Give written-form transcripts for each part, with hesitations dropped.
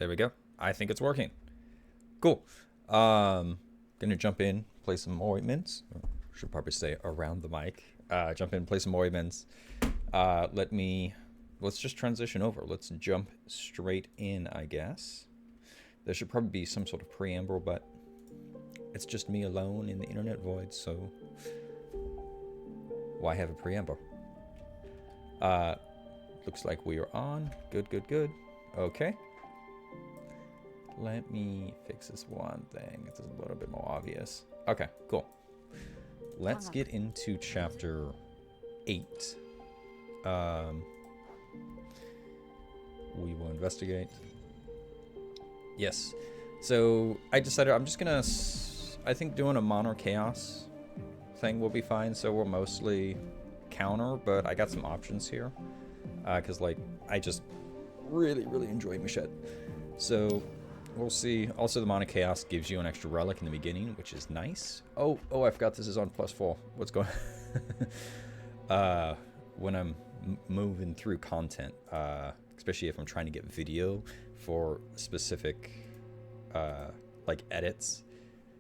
There we go. I think it's working. Cool. Gonna jump in, play some Morimens. Should probably stay around the mic. Jump in, play some Morimens. Let's just transition over. Let's jump straight in, I guess. There should probably be some sort of preamble, but it's just me alone in the internet void, so why have a preamble? Looks like we are on. Good, good, good. Okay. Let me fix this one thing. It's a little bit more obvious. Okay, cool. Let's get into chapter 8. We will investigate. Yes. So I decided I'm just gonna, I think doing a mono chaos thing will be fine. So we're mostly counter, but I got some options here. Because like I just really enjoy Machete. So we'll see. Also, the mono chaos gives you an extra relic in the beginning, which is nice. Oh, I forgot this is on +4. What's going on? When I'm moving through content, especially if I'm trying to get video for specific like edits,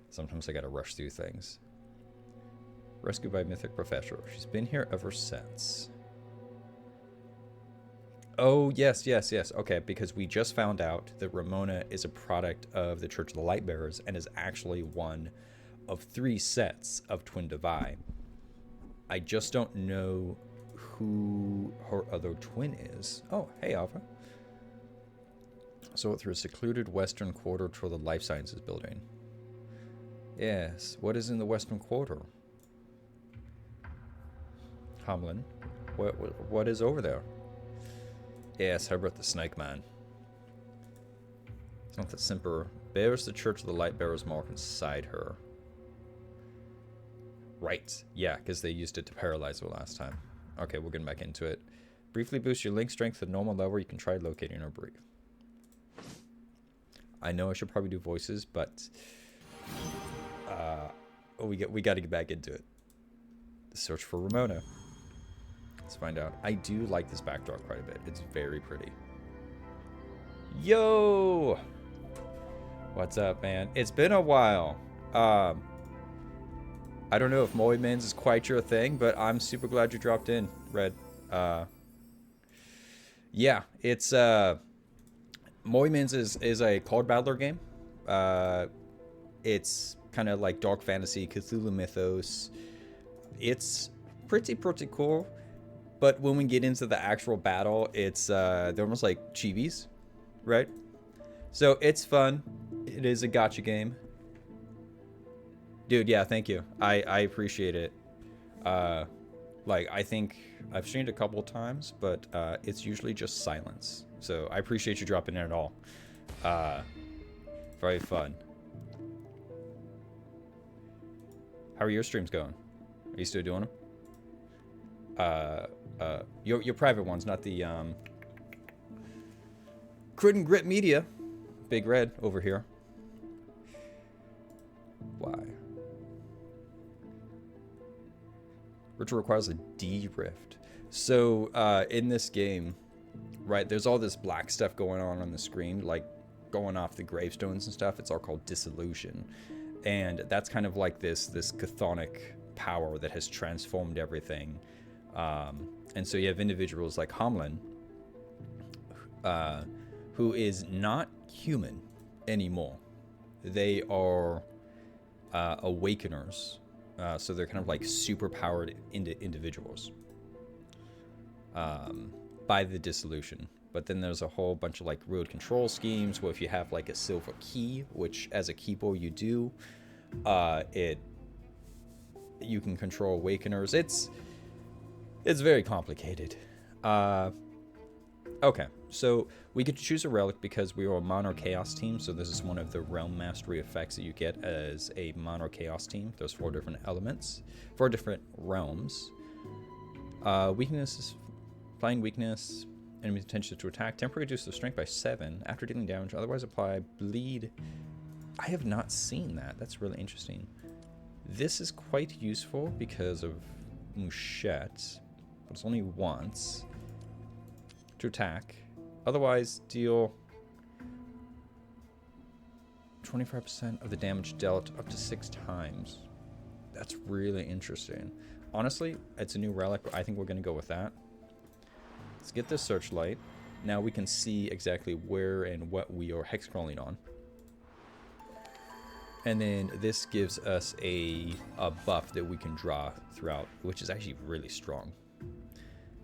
sometimes I gotta rush through things. Rescued by Mythic Professor. She's been here ever since. Oh, yes. Okay, because we just found out that Ramona is a product of the Church of the Lightbearers and is actually one of 3 sets of Twin Divide. I just don't know who her other twin is. Oh, hey, Alpha. So through a secluded western quarter toward the Life Sciences building. Yes, what is in the western quarter? Hamlin, what is over there? Yes, Herbert the Snake Man. It's not the simper. Bears the Church of the Lightbearers mark inside her. Right. Yeah, because they used it to paralyze her last time. Okay, we're getting back into it. Briefly boost your link strength to normal level. You can try locating her brief. I know I should probably do voices, but we got to get back into it. Search for Ramona. Let's find out. I do like this backdrop quite a bit. It's very pretty. Yo! What's up, man? It's been a while. I don't know if Morimens is quite your thing, but I'm super glad you dropped in, Red. Yeah, it's Morimens is a card battler game. It's kind of like dark fantasy, Cthulhu mythos. It's pretty cool. But when we get into the actual battle, it's they're almost like chibis, right? So it's fun. It is a gacha game. Dude, yeah, thank you. I appreciate it. Like, I think I've streamed a couple of times, but it's usually just silence. So I appreciate you dropping in at all. Very fun. How are your streams going? Are you still doing them? Your private ones, not the Crit and Grit Media. Big Red over here. Why? Ritual requires a D rift. So in this game, right, there's all this black stuff going on the screen, like going off the gravestones and stuff. It's all called dissolution, and that's kind of like this chthonic power that has transformed everything. And so you have individuals like Hamlin, who is not human anymore. They are awakeners. So they're kind of like super powered individuals by the dissolution. But then there's a whole bunch of like road control schemes where if you have like a silver key, which as a keeper you do, you can control awakeners. It's very complicated. Okay, so we get to choose a relic because we are a mono chaos team. So this is one of the realm mastery effects that you get as a mono chaos team. There's 4 different elements, 4 different realms. Weakness is flying weakness. Enemy's intention to attack. Temporary reduce their strength by 7 after dealing damage. Otherwise apply bleed. I have not seen that. That's really interesting. This is quite useful because of Mouchette, but it's only once to attack. Otherwise, deal 25% of the damage dealt up to 6 times. That's really interesting. Honestly, it's a new relic. I think we're going to go with that. Let's get this searchlight. Now we can see exactly where and what we are hex crawling on. And then this gives us a buff that we can draw throughout, which is actually really strong.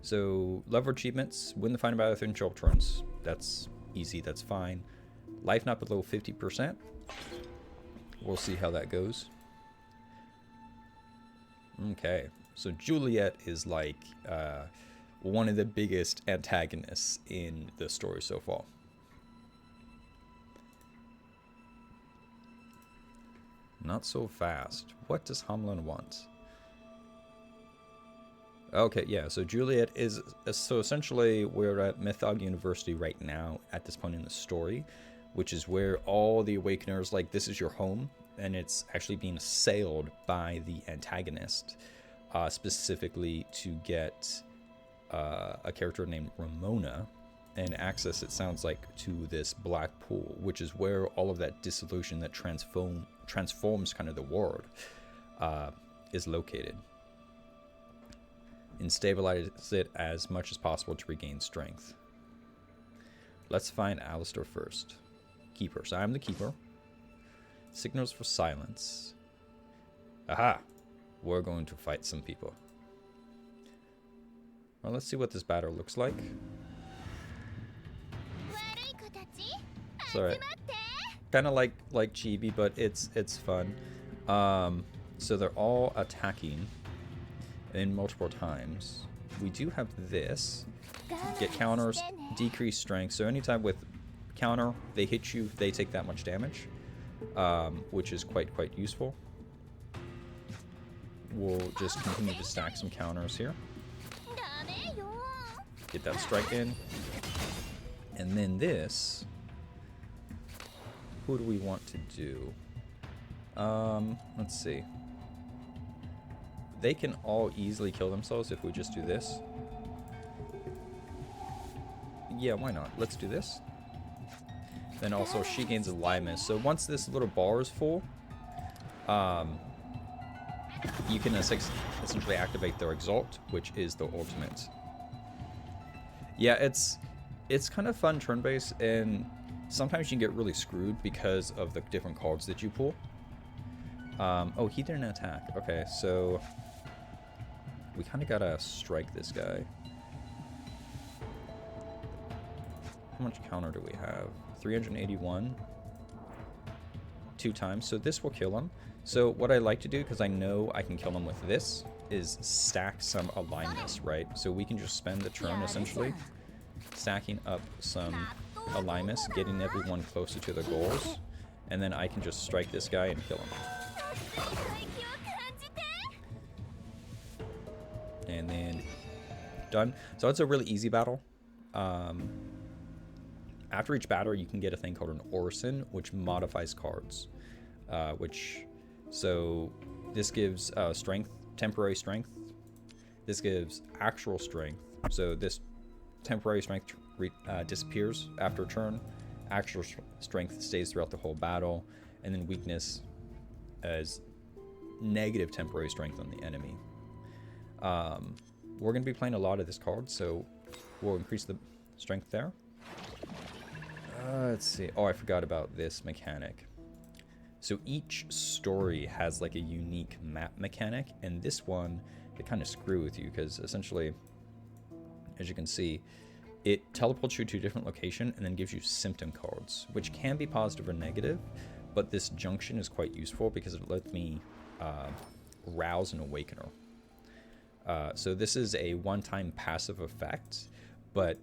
So, level achievements, win the final battle within 12 turns. That's easy, that's fine. Life not below 50%. We'll see how that goes. Okay, so Juliet is like one of the biggest antagonists in the story so far. Not so fast. What does Hamlin want? Okay, yeah, so Juliet is... So essentially, we're at Mythog University right now, at this point in the story, which is where all the Awakeners, like, this is your home, and it's actually being assailed by the antagonist, specifically to get a character named Ramona, and access, it sounds like, to this black pool, which is where all of that dissolution that transforms kind of the world is located. And stabilize it as much as possible to regain strength. Let's find Alistair first. Keeper. So I'm the keeper. Signals for silence. Aha! We're going to fight some people. Well, let's see what this battle looks like. It's alright. Kind of like Chibi, but it's fun. So they're all attacking in multiple times. We do have this. Get counters, decrease strength. So anytime with counter, they hit you, they take that much damage, which is quite useful. We'll just continue to stack some counters here. Get that strike in. And then this, who do we want to do? Let's see. They can all easily kill themselves if we just do this. Yeah, why not? Let's do this. Then also she gains aliveness. So once this little bar is full, you can essentially activate their exalt, which is the ultimate. Yeah, it's kind of fun turn-based, and sometimes you can get really screwed because of the different cards that you pull. Oh, he didn't attack. Okay, so we kind of gotta strike this guy. How much counter do we have? 381. 2 times. So this will kill him. So what I like to do, because I know I can kill him with this, is stack some aliveness, right? So we can just spend the turn essentially stacking up some aliveness, getting everyone closer to the goals, and then I can just strike this guy and kill him. And then done. So it's a really easy battle. After each battle, you can get a thing called an Orison, which modifies cards. So this gives strength, temporary strength. This gives actual strength. So this temporary strength disappears after a turn. Actual strength stays throughout the whole battle. And then weakness as negative temporary strength on the enemy. We're going to be playing a lot of this card, so we'll increase the strength there. Let's see. Oh, I forgot about this mechanic. So each story has like a unique map mechanic, and this one, they kind of screw with you because essentially, as you can see, it teleports you to a different location and then gives you symptom cards, which can be positive or negative, but this junction is quite useful because it lets me rouse an awakener. So this is a one-time passive effect, but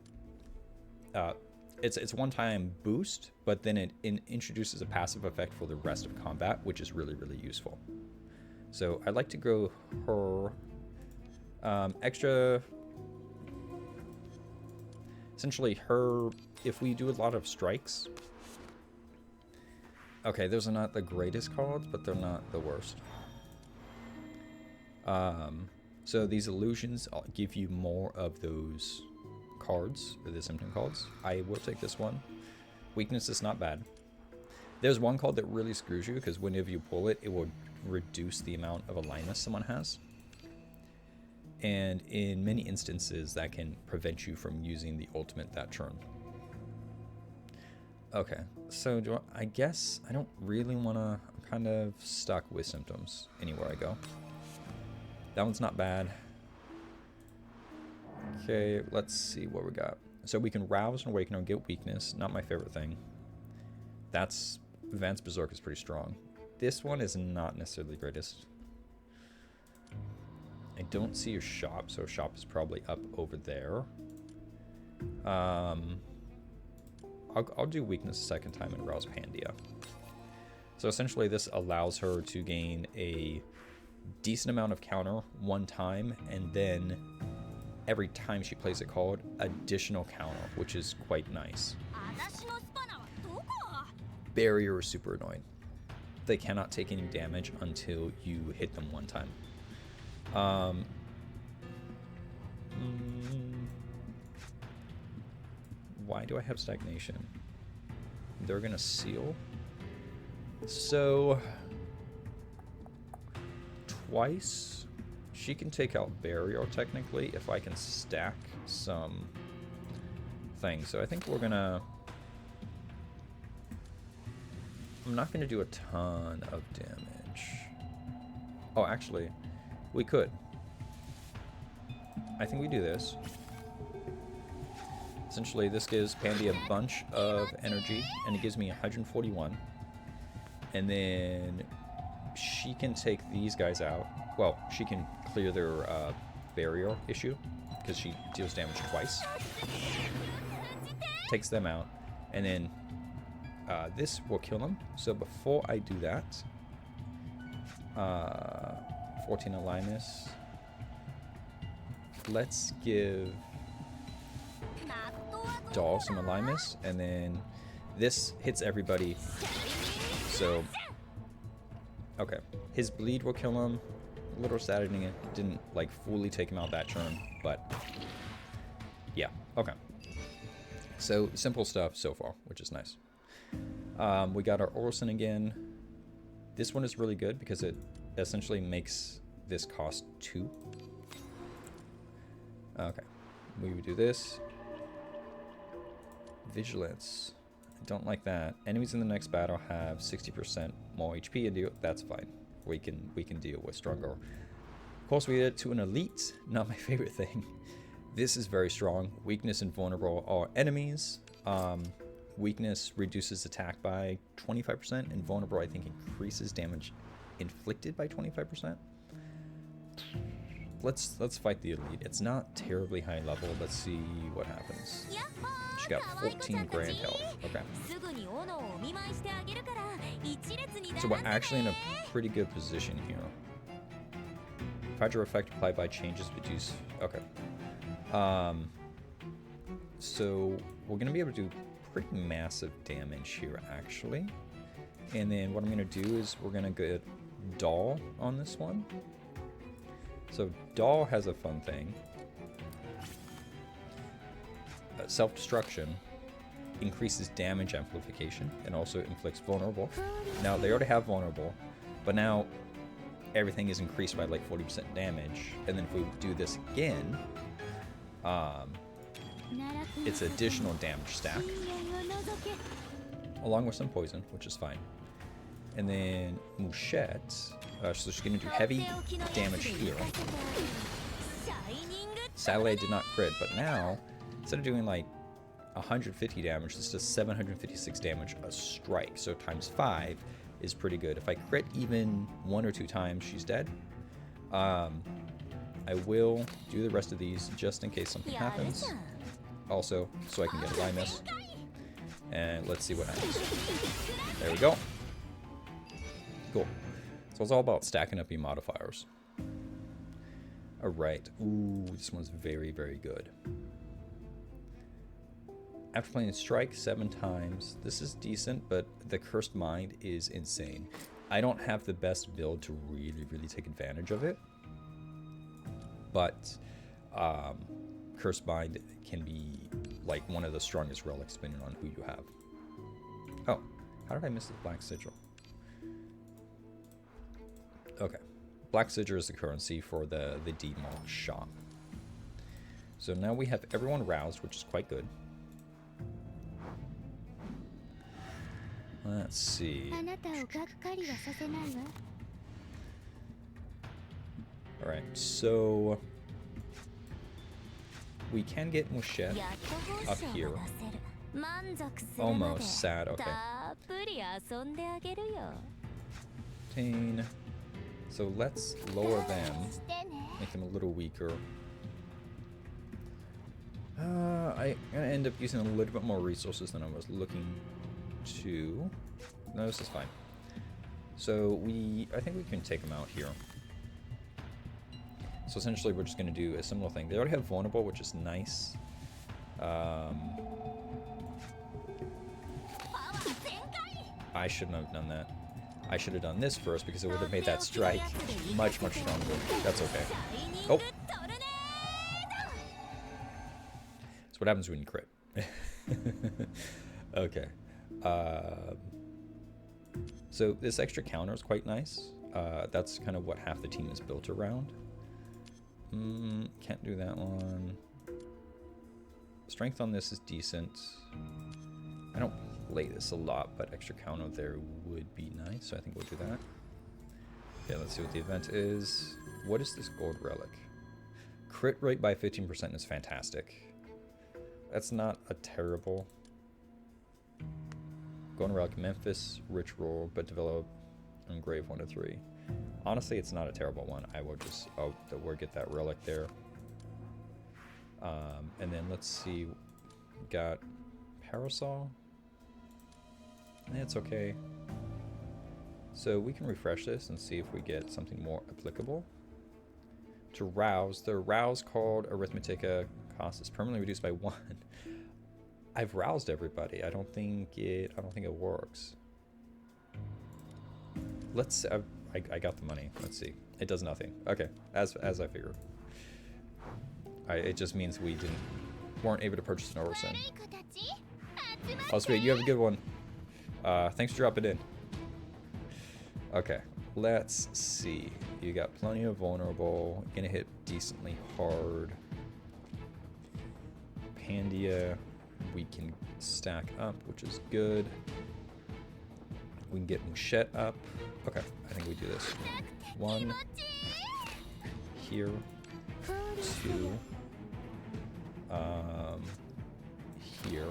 it's one-time boost, but then it introduces a passive effect for the rest of combat, which is really useful. So I'd like to go her extra. Essentially, her, if we do a lot of strikes. Okay, those are not the greatest cards, but they're not the worst. So these illusions give you more of those cards, or the symptom cards. I will take this one. Weakness is not bad. There's one card that really screws you because whenever you pull it, it will reduce the amount of aliveness someone has. And in many instances, that can prevent you from using the ultimate that turn. Okay, so I guess I don't really want to... I'm kind of stuck with symptoms anywhere I go. That one's not bad. Okay, let's see what we got. So we can rouse and awaken or get weakness. Not my favorite thing. That's... Advanced Berserk is pretty strong. This one is not necessarily the greatest. I don't see your shop, so shop is probably up over there. I'll do weakness a second time and rouse Pandia. So essentially this allows her to gain a decent amount of counter one time, and then every time she plays a card, additional counter, which is quite nice. Barrier is super annoying. They cannot take any damage until you hit them one time. Why do I have stagnation? They're gonna seal. So twice she can take out barrier technically if I can stack some things. So I think we're gonna... I'm not gonna do a ton of damage. Oh, actually, we could. I think we do this. Essentially, this gives Pandy a bunch of energy, and it gives me 141. And then she can take these guys out. Well, she can clear their barrier issue, because she deals damage twice. Takes them out, and then this will kill them. So before I do that, 14 aliveness. Let's give Doll some aliveness, and then this hits everybody. So, okay, his bleed will kill him. A little saddening it didn't like fully take him out that turn, but yeah, okay. So simple stuff so far, which is nice. We got our Orson again. This one is really good because it essentially makes this cost 2. Okay, we would do this. Vigilance. I don't like that. Enemies in the next battle have 60% more HP and deal. That's fine. We can deal with stronger. Of course, we did it to an elite. Not my favorite thing. This is very strong. Weakness and vulnerable are enemies. Weakness reduces attack by 25%, and vulnerable I think increases damage inflicted by 25%. Let's fight the elite. It's not terribly high level. Let's see what happens. She got 14 grand health. Okay. So we're actually in a pretty good position here. Hydro effect applied by changes reduce. Okay. So we're gonna be able to do pretty massive damage here actually. And then what I'm gonna do is we're gonna get Doll on this one. So Doll has a fun thing. Self-destruction increases damage amplification and also inflicts vulnerable. Now they already have vulnerable, but now everything is increased by like 40% damage. And then if we do this again, it's additional damage stack along with some poison, which is fine. And then Mouchette, so she's going to do heavy damage here. Sadly, I did not crit, but now, instead of doing like 150 damage, this does 756 damage a strike. So times 5 is pretty good. If I crit even 1 or 2 times, she's dead. I will do the rest of these just in case something happens. Also, so I can get a Y miss. And let's see what happens. There we go. Cool. So it's all about stacking up your modifiers. Alright. Ooh, this one's very, very good. After playing Strike 7 times, this is decent, but the Cursed Mind is insane. I don't have the best build to really, really take advantage of it. But Cursed Mind can be like one of the strongest relics depending on who you have. Oh, How did I miss the Black Sigil? Okay. Black Sigil is the currency for the Demon shop. So now we have everyone roused, which is quite good. Let's see. Alright, so we can get Mouchette up here. Almost sad, okay. 15. So let's lower them, make them a little weaker. I'm gonna end up using a little bit more resources than I was looking to. No, this is fine. So I think we can take them out here. So essentially we're just gonna do a similar thing. They already have vulnerable, which is nice. I shouldn't have done that. I should have done this first because it would have made that strike much, much stronger. That's okay. Oh! That's what happens when you crit. Okay. So this extra counter is quite nice. That's kind of what half the team is built around. Can't do that one. Strength on this is decent. I don't play this a lot, but extra counter there would be nice, so I think we'll do that. Okay, let's see what the event is. What is this gold relic? Crit rate by 15% is fantastic. That's not a terrible. Golden relic, Memphis, rich roll, but develop engrave 1 to 3. Honestly, it's not a terrible one. I will just we'll get that relic there. And then let's see, got Parasol. It's okay. So we can refresh this and see if we get something more applicable. To rouse, the rouse called Arithmetica cost is permanently reduced by 1. I've roused everybody. I don't think it works. Let's. I got the money. Let's see. It does nothing. Okay, as I figured. It just means we weren't able to purchase an Orson. Oh, sweet. You have a good one. Thanks for dropping in. Okay, let's see. You got plenty of vulnerable. Gonna hit decently hard. Pandia, we can stack up, which is good. We can get Mouchette up. Okay, I think we do this. 1 here, 2 here.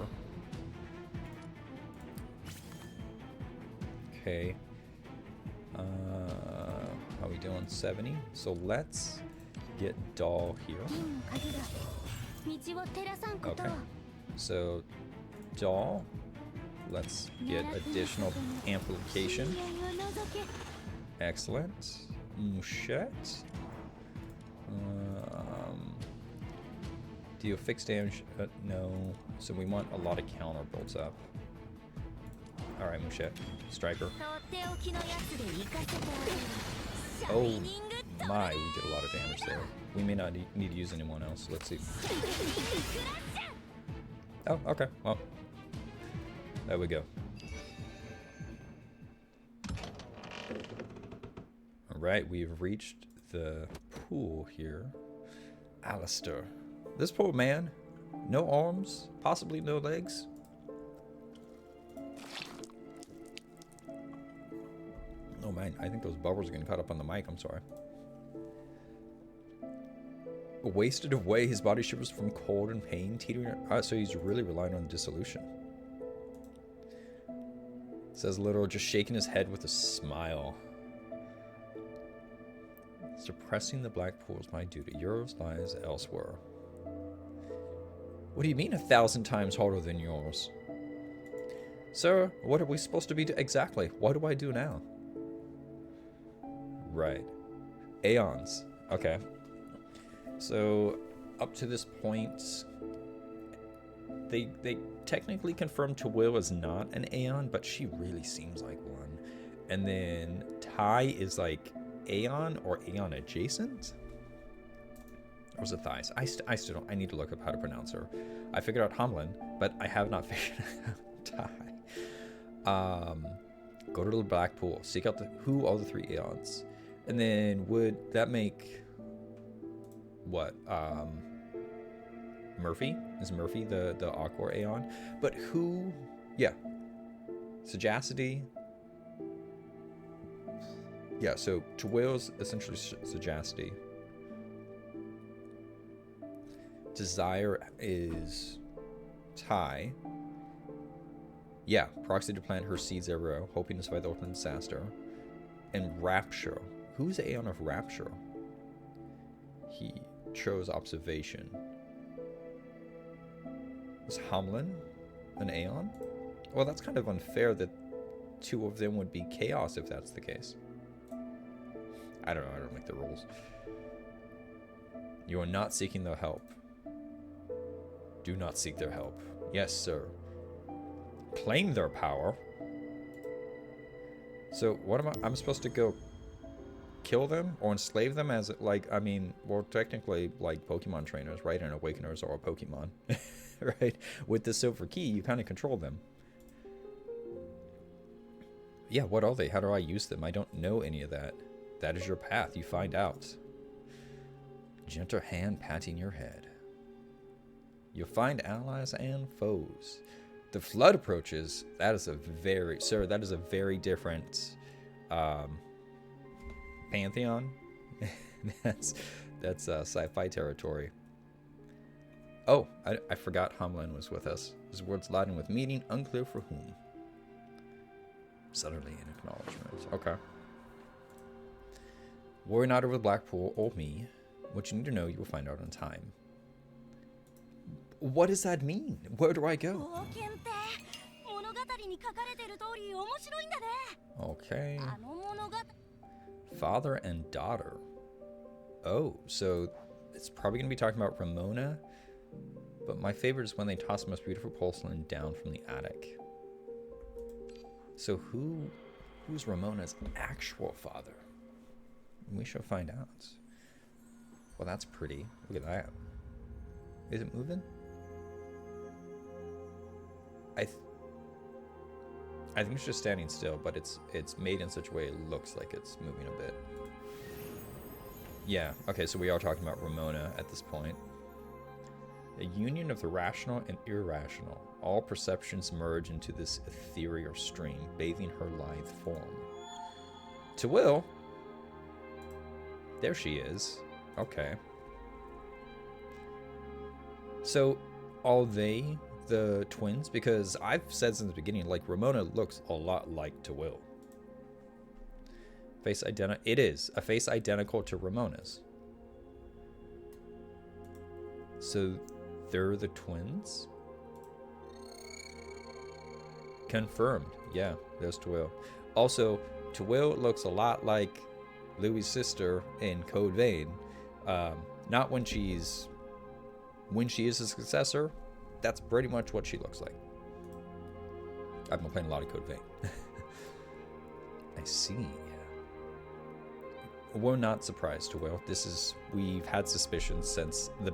Okay. How are we doing? 70. So let's get Doll here. Okay. So Doll, let's get additional amplification. Excellent. Mouchette. Deal fixed damage. No. So we want a lot of counter builds up. Alright, Mouchette. Striker. Oh my, we did a lot of damage there. We may not need to use anyone else. Let's see. Oh, okay. Well, there we go. Alright, we've reached the pool here. Alistair. This poor man. No arms, possibly no legs. Oh man, I think those bubbles are getting caught up on the mic, I'm sorry. Wasted away, his body shivers from cold and pain, teetering. So he's really relying on dissolution. Says Little, just shaking his head with a smile. Suppressing the black pool is my duty. Yours lies elsewhere. What do you mean 1,000 times harder than yours? Sir, what are we supposed to be exactly? What do I do now? Right. Aeons. Okay. So, up to this point, they technically confirmed Tawil is not an Aeon, but she really seems like one. And then Tai is like Aeon or Aeon adjacent? Or was it Thais? I still don't. I need to look up how to pronounce her. I figured out Hamlin, but I have not figured out Tai. Go to the black pool. Seek out who are the 3 Aeons. And then would that make what? Murphy? Is Murphy the Aqua Aeon? But who? Yeah. Sagacity. Yeah, so Tawil's essentially Sagacity. Desire is Ty. Yeah, proxy to plant her seeds everywhere, hoping to survive the ultimate disaster. And Rapture. Who's the Aeon of Rapture? He chose Observation. Is Hamlin an Aeon? Well, that's kind of unfair that 2 of them would be Chaos if that's the case. I don't know, I don't make the rules. You are not seeking their help. Do not seek their help. Yes, sir. Claim their power. So what am I'm supposed to go kill them or enslave them as like, I mean, well, technically like Pokemon trainers, right? And Awakeners are a Pokemon, right? With the silver key, you kind of control them. Yeah, what are they? How do I use them? I don't know any of that. That is your path. You find out. Gentle hand patting your head. You'll find allies and foes. The flood approaches. That is a very, sir, that is a very different pantheon. that's sci-fi territory. Oh, I forgot Hamlin was with us. His words laden with meaning, unclear for whom. Suddenly an acknowledgement. Okay. Worry not over the black pool or me. What you need to know, you will find out in time. What does that mean? Where do I go? Okay. Father and daughter. Oh, so it's probably going to be talking about Ramona. But my favorite is when they toss the most beautiful porcelain down from the attic. So who's Ramona's actual father? We shall find out. Well, that's pretty. Look at that. Is it moving? I think it's just standing still, but it's made in such a way it looks like it's moving a bit. Yeah, okay, so we are talking about Ramona at this point. A union of the rational and irrational. All perceptions merge into this ethereal stream, bathing her lithe form. To Will. There she is. Okay. So, are they the twins? Because I've said since the beginning, like, Ramona looks a lot like to Will. Face identical. It is a face identical to Ramona's. So, they're the twins? Confirmed. Yeah, there's Twill. Also, Twill looks a lot like Louis' sister in Code Vein. Not when she is a successor. That's pretty much what she looks like. I've been playing a lot of Code Vein. I see. We're not surprised, Twill. We've had suspicions since the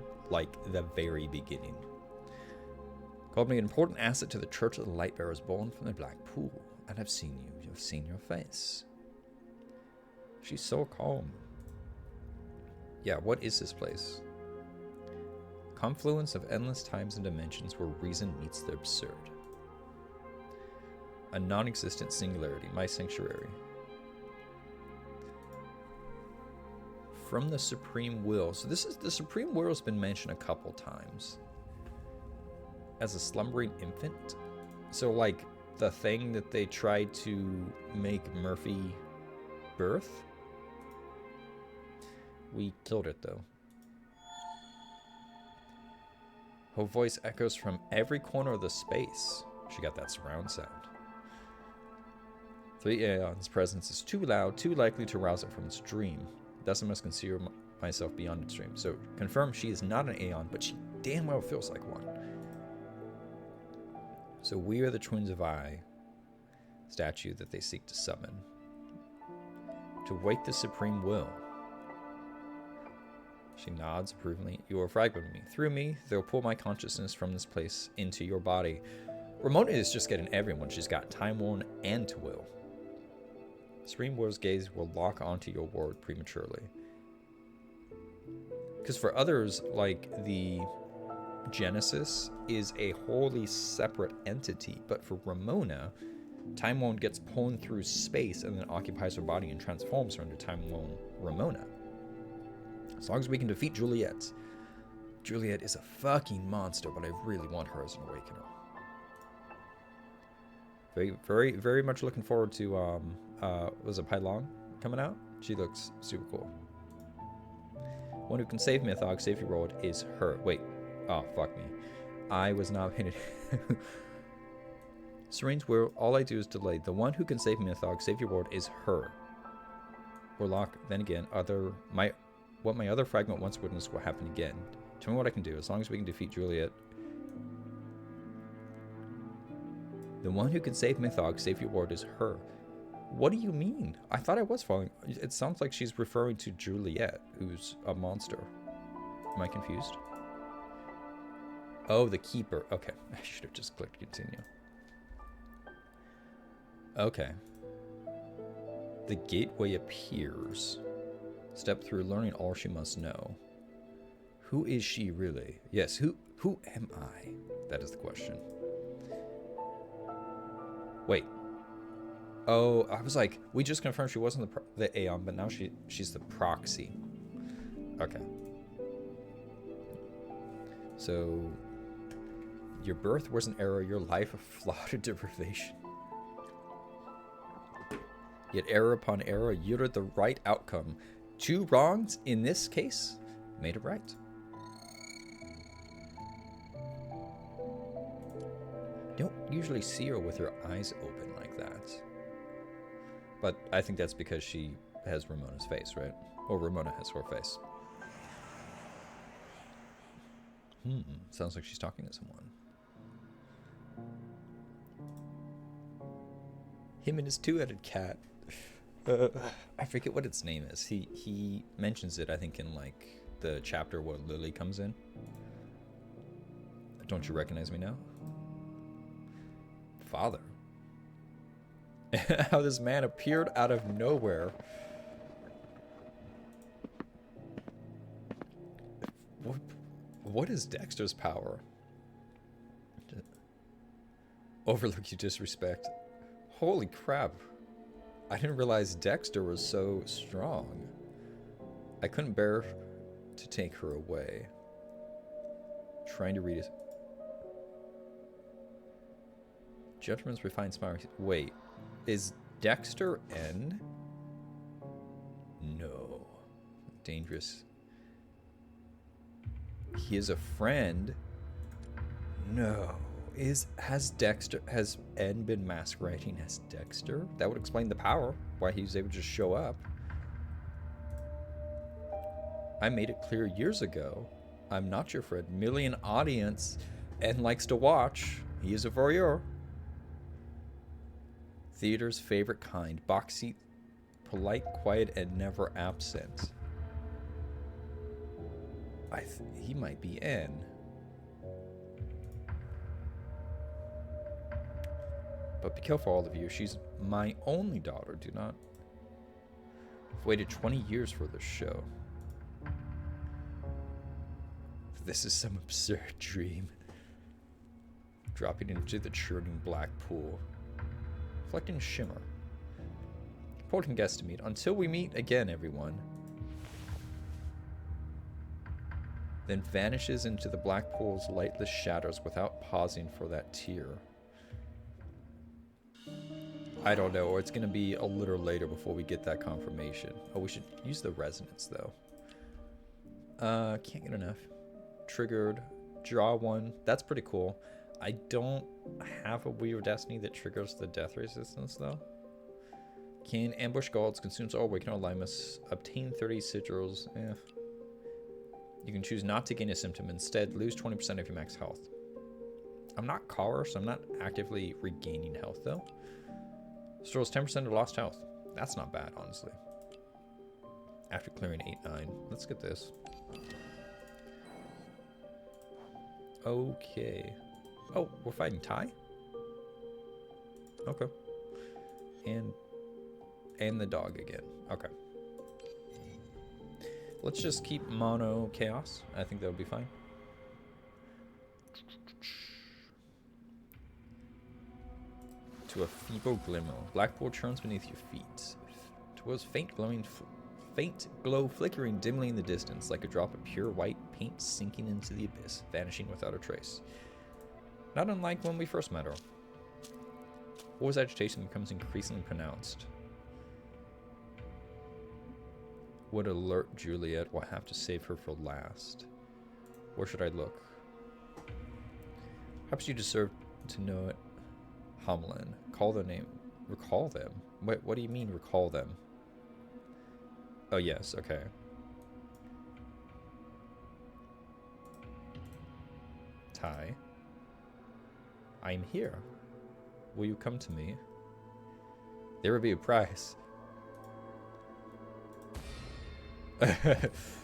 very beginning. Called me an important asset to the Church of the Lightbearers born from the Black Pool. And I've seen you. You've seen your face. She's so calm. Yeah, what is this place? Confluence of endless times and dimensions where reason meets the absurd. A non-existent singularity, my sanctuary. From the Supreme Will. So the Supreme Will has been mentioned a couple times. As a slumbering infant. So like the thing that they tried to make Murphy birth. We killed it though. Her voice echoes from every corner of the space. She got that surround sound. 3 Aeon's presence is too loud, too likely to rouse it from its dream. Thus I must conceal myself beyond its dream. So confirm she is not an Aeon, but she damn well feels like one. So we are the Twins of Eye statue that they seek to summon. To wake the Supreme Will. She nods approvingly. You are fragmenting me. Through me, they'll pull my consciousness from this place into your body. Ramona is just getting everyone. She's got Time Worn and To Will. Serene Will's gaze will lock onto your ward prematurely. Because for others, like the Genesis is a wholly separate entity, but for Ramona, Time Worn gets pulled through space and then occupies her body and transforms her into Time Worn Ramona. As long as we can defeat Juliet. Juliet is a fucking monster, but I really want her as an Awakener. Very, very, very much looking forward to, was it Pylon coming out? She looks super cool. One who can save Mythog, save your world, is her. Wait. Oh, fuck me. I was not paying it. Serene's will, all I do is delay. The one who can save Mythog, save your world, is her. Warlock, then again, what my other fragment once witnessed will happen again. Tell me what I can do, as long as we can defeat Juliet. The one who can save Mythog, save your ward, is her. What do you mean? I thought I was following. It sounds like she's referring to Juliet, who's a monster. Am I confused? Oh, the Keeper. Okay, I should have just clicked continue. Okay. The gateway appears. Step through, learning all she must know. Who is she really? Yes, who am I? That is the question. Wait. Oh, I was like, we just confirmed she wasn't the Aeon, but now she's the proxy. Okay. So, your birth was an error, your life a flawed deprivation. Yet error upon error yielded the right outcome. 2 wrongs, in this case, made it right. Don't usually see her with her eyes open like that. But I think that's because she has Ramona's face, right? Or Ramona has her face. Sounds like she's talking to someone. Him and his 2-headed cat. I forget what its name is. He mentions it, I think, in like the chapter where Lily comes in. Don't you recognize me now? Father. How this man appeared out of nowhere. What is Dexter's power? Overlook you disrespect. Holy crap. I didn't realize Dexter was so strong. I couldn't bear to take her away. Trying to read it. Judgment's refined smile. Wait, is Dexter N? No. Dangerous. He is a friend. No. Has N been masquerading as Dexter? That would explain the power, why he was able to just show up. I made it clear years ago. I'm not your friend. Million audience and likes to watch. He is a voyeur. Theater's favorite kind. Box seat, polite, quiet, and never absent. He might be N. But be careful, all of you. She's my only daughter. Do not. I've waited 20 years for this show. This is some absurd dream. Dropping into the churning black pool. Reflecting shimmer. Important guest to meet. Until we meet again, everyone. Then vanishes into the black pool's lightless shadows without pausing for that tear. I don't know, or it's going to be a little later before we get that confirmation. Oh, we should use the resonance, though. Can't get enough. Triggered. Draw one. That's pretty cool. I don't have a Wheel of Destiny that triggers the death resistance, though. Can ambush guards, consumes all awakened alignments, obtain 30 sigils. You can choose not to gain a symptom. Instead, lose 20% of your max health. I'm not Kara, so I'm not actively regaining health, though. Restores 10% of lost health. That's not bad, honestly. After clearing 8-9. Let's get this. Okay. Oh, we're fighting Ty? Okay. And the dog again. Okay. Let's just keep mono chaos. I think that would be fine. To a feeble glimmer. Black pool churns beneath your feet. Towards faint glow flickering dimly in the distance, like a drop of pure white paint sinking into the abyss, vanishing without a trace. Not unlike when we first met her. War's agitation becomes increasingly pronounced. Would alert Juliet will have to save her for last. Where should I look? Perhaps you deserve to know it. Humlin. Call their name. Recall them? Wait, what do you mean recall them? Oh yes, okay. Ty. I am here. Will you come to me? There will be a price.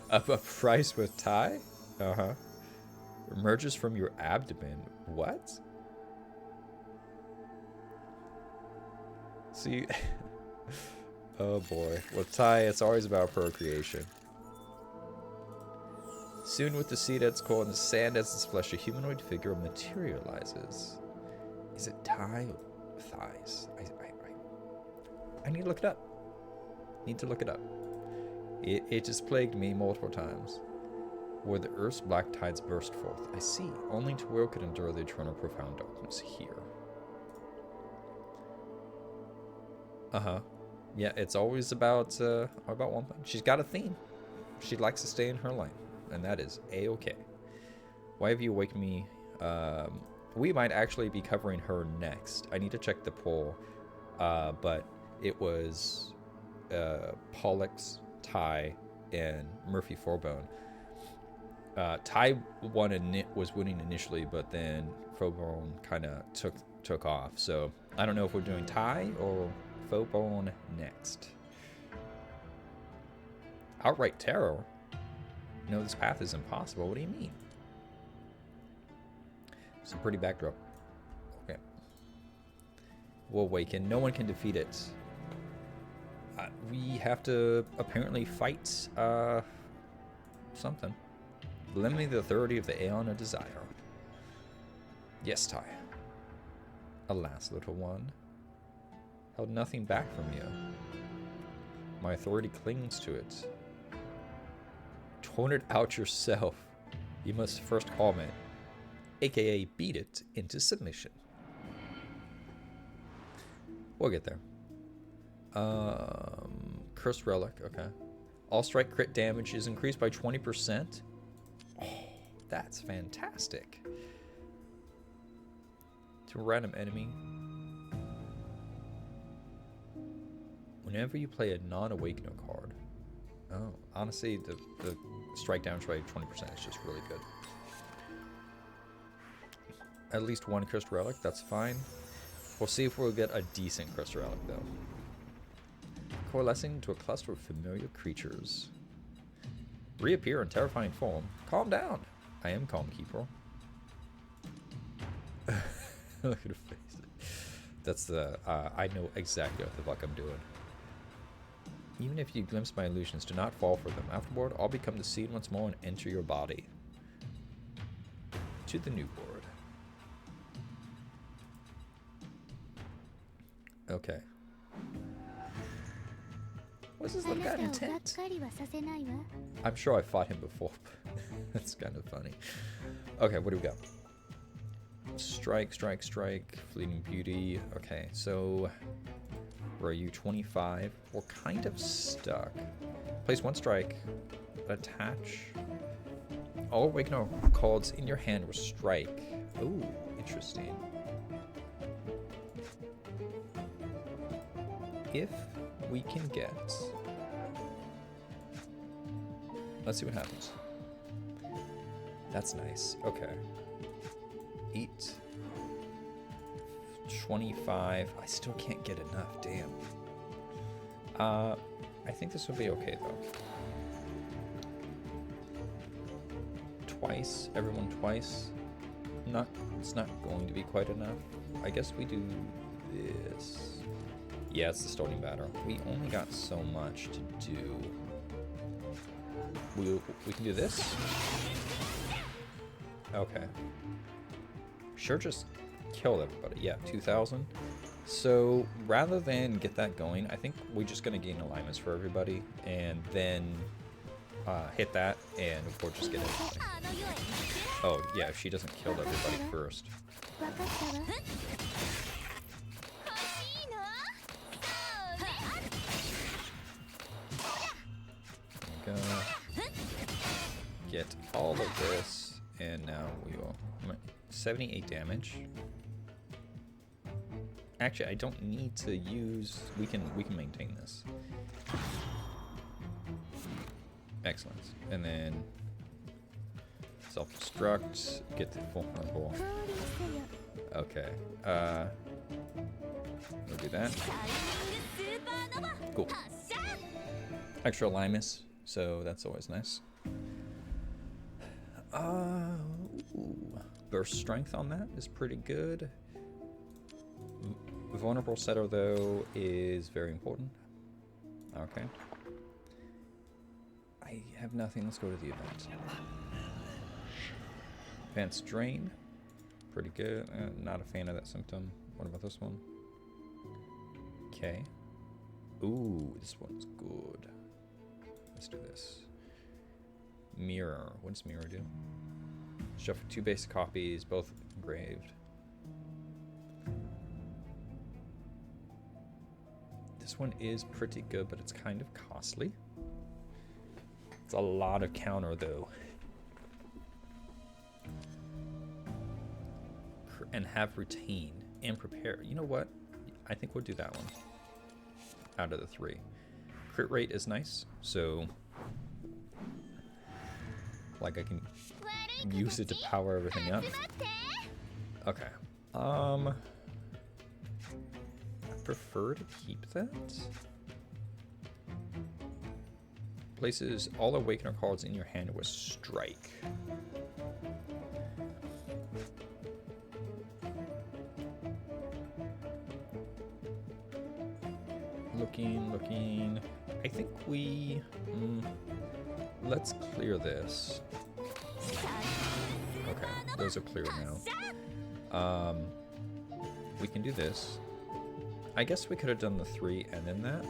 A price with Ty? Uh-huh. Emerges from your abdomen. What? See? Oh boy. With Ty, it's always about procreation. Soon with the seed at its core and the sand as its flesh, a humanoid figure materializes. Is it Ty or thighs? I need to look it up. Need to look it up. It just plagued me multiple times. Where the earth's black tides burst forth. I see. Only Terrell could endure the eternal profound darkness here. Uh-huh. Yeah, it's always about one thing. She's got a theme. She likes to stay in her lane, and that is A-okay. Why have you awakened me? We might actually be covering her next. I need to check the poll, but it was Pollux, Ty, and Murphy Forbone. Ty was winning initially, but then Forbone kind of took off. So I don't know if we're doing Ty or Forbone next. Outright terror? No, this path is impossible. What do you mean? It's a pretty backdrop. Okay. We'll awaken. No one can defeat it. We have to apparently fight something. Limiting the authority of the Aeon of Desire. Yes, Ty. Alas, little one. Held nothing back from you. My authority clings to it. Torn it out yourself. You must first calm it, aka beat it into submission. We'll get there. Cursed Relic, okay. All strike crit damage is increased by 20%. Oh, that's fantastic. To a random enemy. Whenever you play a non-awakener card. Oh, honestly, the strike damage by 20% is just really good. At least one Cursed Relic, that's fine. We'll see if we'll get a decent Cursed Relic, though. Coalescing into a cluster of familiar creatures. Reappear in terrifying form. Calm down. I am calm, Keeper. Look at her face. That's the, I know exactly what the fuck I'm doing. Even if you glimpse my illusions, do not fall for them. Afterward, I'll become the seed once more and enter your body. To the new board. Okay. What's this little guy intent? I'm sure I fought him before, but that's kind of funny. Okay, what do we got? Strike, strike, strike, fleeting beauty. Okay, so where are you? 25. We're kind of stuck. Place one strike. Attach. All awakener cards in your hand will strike. Ooh, interesting. If we can get... Let's see what happens. That's nice. Okay. 8. 25. I still can't get enough. Damn. I think this will be okay, though. Twice. Everyone twice. It's not going to be quite enough. I guess we do this. Yeah, it's the starting battle. We only got so much to do. We can do this. Okay. Sure, just kill everybody. Yeah, 2,000. So rather than get that going, I think we're just gonna gain alignments for everybody, and then hit that, and we'll just get everything. Oh yeah, she doesn't kill everybody first. There we go. Get all of this, and now we will 78 damage. Actually, I don't need to use. We can maintain this. Excellent. And then self-destruct. Get the vulnerable. Okay. We'll do that. Cool. Extra alignments, so that's always nice. Ooh. Burst strength on that is pretty good. Vulnerable setter though is very important. Okay. I have nothing. Let's go to the event. Advanced drain. Pretty good. Not a fan of that symptom. What about this one? Okay. Ooh, this one's good. Let's do this. Mirror. What does mirror do? Shuffle 2 basic copies, both engraved. This one is pretty good, but it's kind of costly. It's a lot of counter though. And have retain and prepare. You know what? I think we'll do that one out of the 3. Crit rate is nice, so like I can use it to power everything up. Okay. I prefer to keep that. Places all Awakener cards in your hand with strike. Looking. I think we... let's clear this. Okay, those are clear now. We can do this. I guess we could have done the 3 and then that.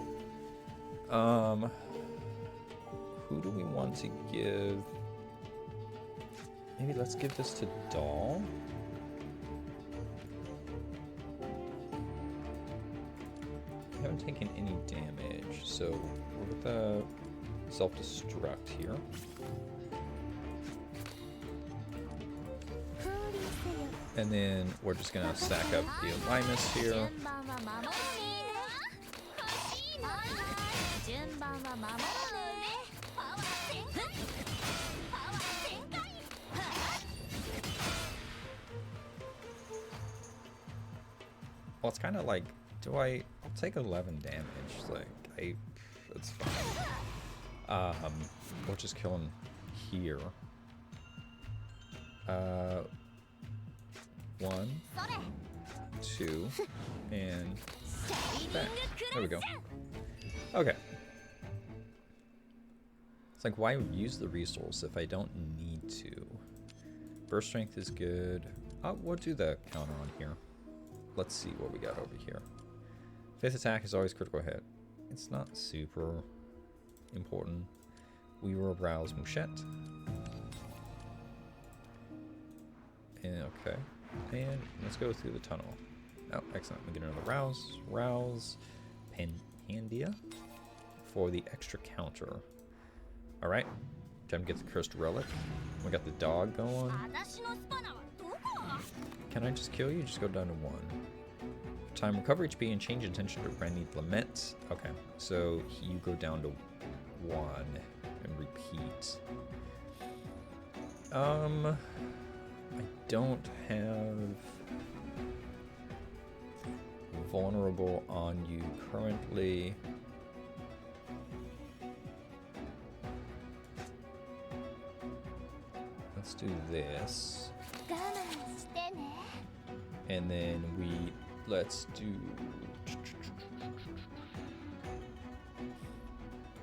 Who do we want to give? Maybe let's give this to Doll. We haven't taken any damage, so we're with the self-destruct here. And then we're just gonna stack up the alignments here. Well, it's kind of like, I'll take 11 damage. Like, it's fine. We'll just kill him here. 1, 2, and back. There we go. Okay. It's like, why use the resource if I don't need to? Burst strength is good. We'll do the counter on here. Let's see what we got over here. 5th attack is always critical hit. It's not super important. We will rouse Mouchette. And okay. And let's go through the tunnel. Oh, excellent. We get another rouse. Rouse Pandia for the extra counter. Alright. Time to get the cursed relic. We got the dog going. Can I just kill you? Just go down to 1. Time recover HP and change intention to Randy Lament. Okay, so you go down to 1 and repeat. I don't have vulnerable on you currently. Let's do this. And then let's do...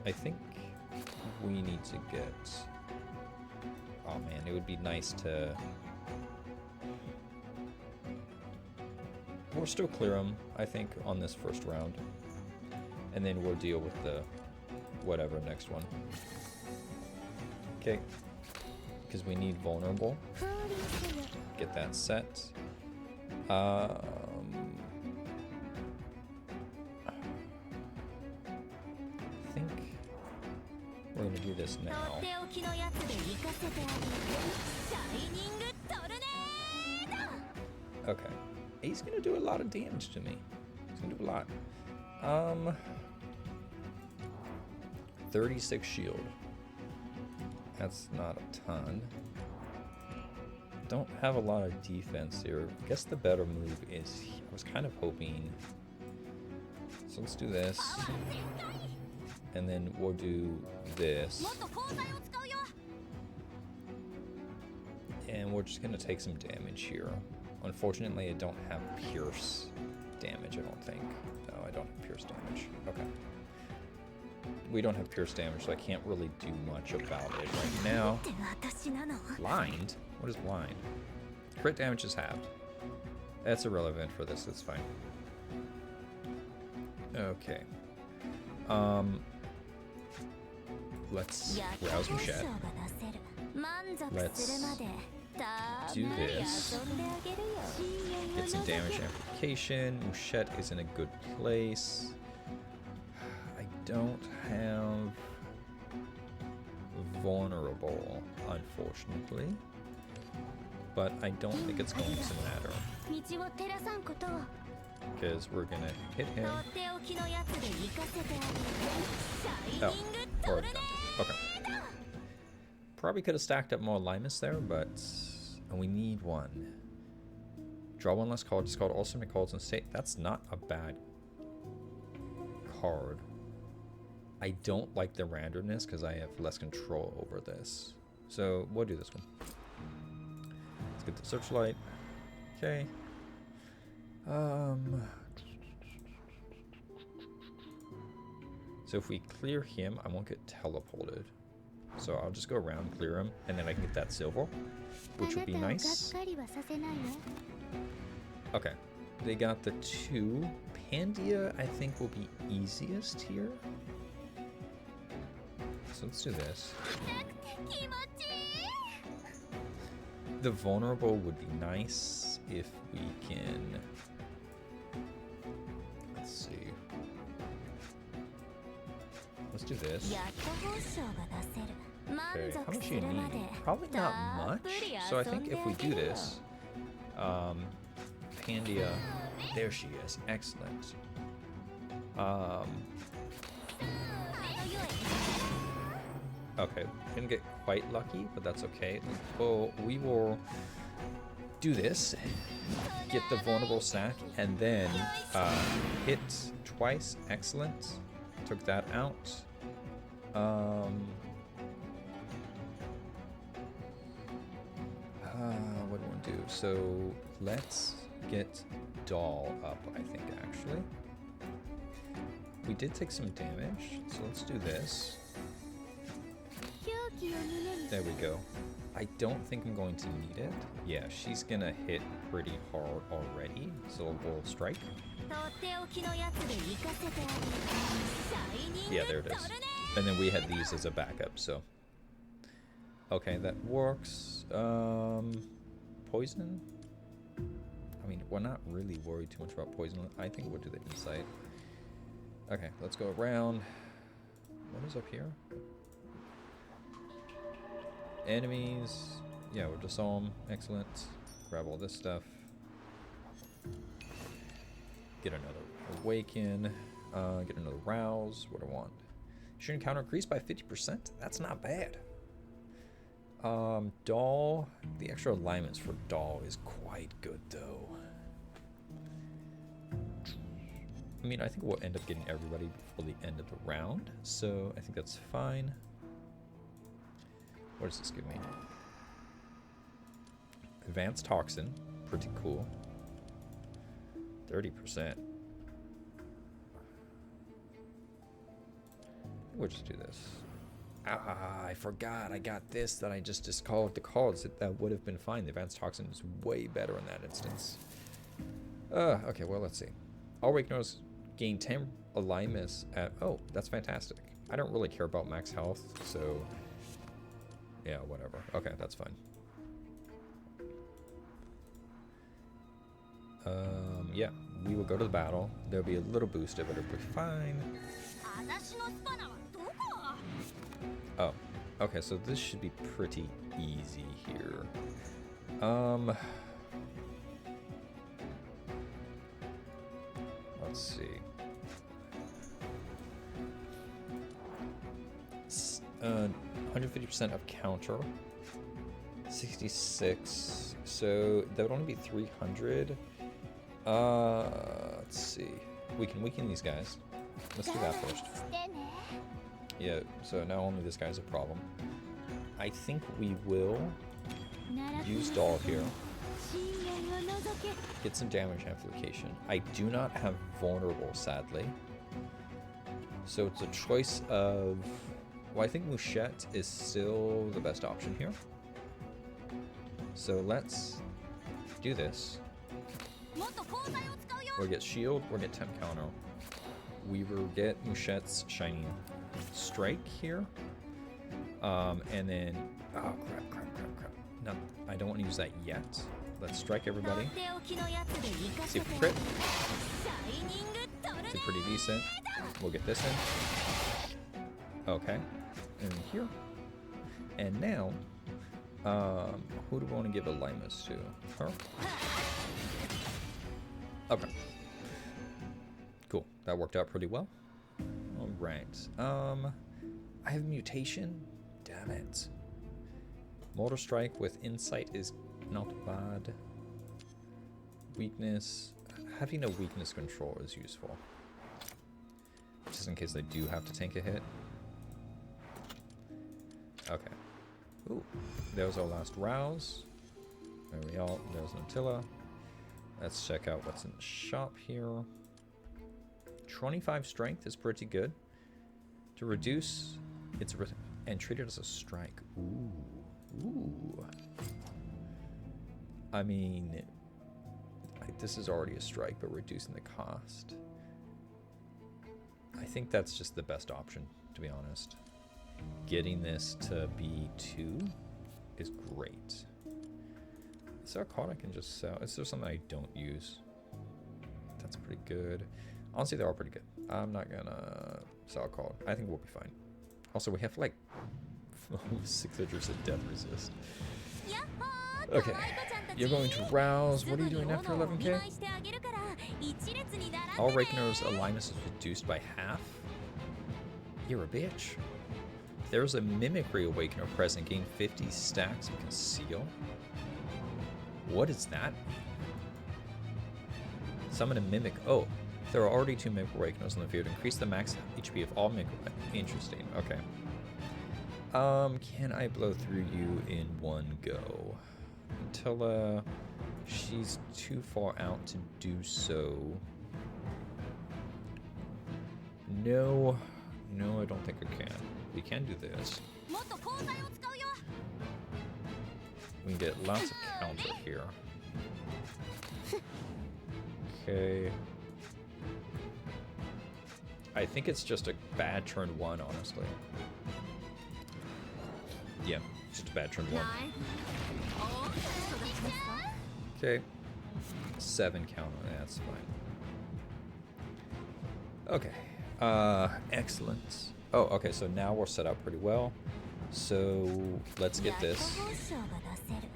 I think we need to get... Oh man, it would be nice to... We'll still clear them, I think, on this first round. And then we'll deal with the whatever next one. Okay. Because we need vulnerable. Get that set. I think we're going to do this now. Okay. He's going to do a lot of damage to me. He's going to do a lot. 36 shield. That's not a ton. Don't have a lot of defense here. I guess the better move is... I was kind of hoping... So let's do this. And then we'll do this. And we're just going to take some damage here. Unfortunately, I don't have pierce damage, I don't think. No, I don't have pierce damage. Okay. We don't have pierce damage, so I can't really do much about it right now. Blind? What is blind? Crit damage is halved. That's irrelevant for this, it's fine. Okay. Let's rouse Mouchette. Let's do this. Get some damage amplification. Mouchette is in a good place. I don't have vulnerable, unfortunately. But I don't think it's going to matter. Because we're gonna hit him. Oh, already done. Okay. Probably could have stacked up more alignments there, but and we need one. Draw one less card, discard all submit cards in state. That's not a bad card. I don't like the randomness because I have less control over this. So we'll do this one. Let's get the searchlight. Okay. So if we clear him, I won't get teleported. So I'll just go around, clear him, and then I can get that silver, which would be nice. Okay, they got the 2. Pandia, I think, will be easiest here. So let's do this. The vulnerable would be nice if we can... Let's see. Let's do this. Okay, how much do you need? Probably not much. So I think if we do this, Pandia, there she is. Excellent. Okay, didn't get quite lucky, but that's okay. Well, we will do this, get the vulnerable stack, and then hit twice. Excellent. Took that out. What do we want to do? So let's get Doll up, I think, actually. We did take some damage, so let's do this. There we go. I don't think I'm going to need it. Yeah, she's gonna hit pretty hard already, so we'll strike. Yeah, there it is. And then we had these as a backup, so. Okay, that works. Poison? I mean, we're not really worried too much about poison. I think we'll do the insight. Okay, let's go around. What is up here? Enemies. Yeah, we'll disarm them. Excellent. Grab all this stuff. Get another awaken. Get another rouse. What do I want? Should encounter increased by 50%. That's not bad. Doll. The extra alignments for Doll is quite good though. I mean, I think we'll end up getting everybody before the end of the round, so I think that's fine. What does this give me? Advanced Toxin, pretty cool. 30%. We'll just do this. Ah, I forgot. I got this that I just discarded the cards. That would have been fine. The advanced toxin is way better in that instance. Okay, well, let's see. All Awakeners gain 10 aliveness at... Oh, that's fantastic. I don't really care about max health, so... Yeah, whatever. Okay, that's fine. Yeah, we will go to the battle. There'll be a little boost, but it'll be fine. Oh, okay, so this should be pretty easy here. Let's see. 150% of counter. 66. So that would only be 300. Let's see. We can weaken these guys. Let's do that first. Yeah, so now only this guy's a problem. I think we will use Doll here. Get some damage amplification. I do not have vulnerable, sadly. So it's a choice of... Well, I think Mouchette is still the best option here. So let's do this. We'll get shield, we'll get temp counter. We will get Mouchette's Shining Strike here. And then... Oh, crap. No, I don't want to use that yet. Let's strike everybody. See if we crit. It's pretty decent. We'll get this in. Okay. And here. And now, who do we want to give a Limus to? Her? Okay. Cool. That worked out pretty well. Alright. I have mutation. Damn it. Mortal Strike with Insight is not bad. Weakness. Having a weakness control is useful. Just in case they do have to tank a hit. Okay. Ooh. That was our last rouse. There we are. There's Nutilla. Let's check out what's in the shop here. 25 strength is pretty good. To reduce its and treat it as a strike. Ooh. I mean, this is already a strike, but reducing the cost. I think that's just the best option, to be honest. Getting this to be 2 is great. Is there a card I can just sell? Is there something I don't use? That's pretty good. Honestly, they're all pretty good. I'm not gonna sell a card. I think we'll be fine. Also, we have like 600% death resist. Okay, you're going to rouse. What are you doing after 11k? All Rakeners alignment is reduced by half. You're a bitch. There's a Mimicry Awakener present. Gain 50 stacks of Conceal. What is that? Summon a Mimic. Oh, there are already 2 Mimic Awakeners on the field. Increase the max HP of all Mimic. Interesting. Okay. Can I blow through you in one go? Until, she's too far out to do so. No, I don't think I can. We can do this. We can get lots of counter here. Okay. I think it's just a bad turn 1, honestly. Yeah, just a bad turn 1. Okay. 7 counter, that's fine. Okay. Excellent. Oh, okay, so now we're set up pretty well. So let's get this.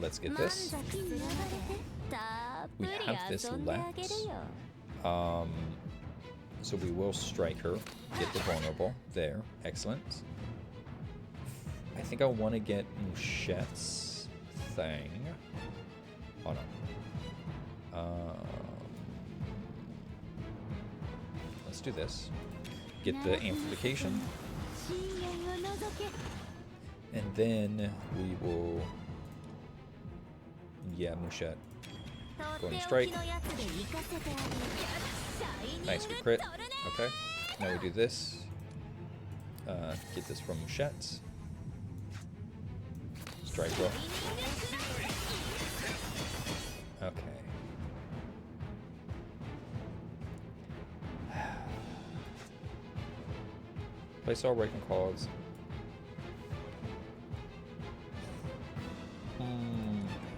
Let's get this. We have this left. So we will strike her. Get the vulnerable. There. Excellent. I think I want to get Mouchette's thing. Hold on. Let's do this. Get the amplification. And then we will... Yeah, Mouchette. Going straight. Nice, we crit. Okay. Now we do this. Get this from Machette. Strike roll. Okay. Place all breaking cards.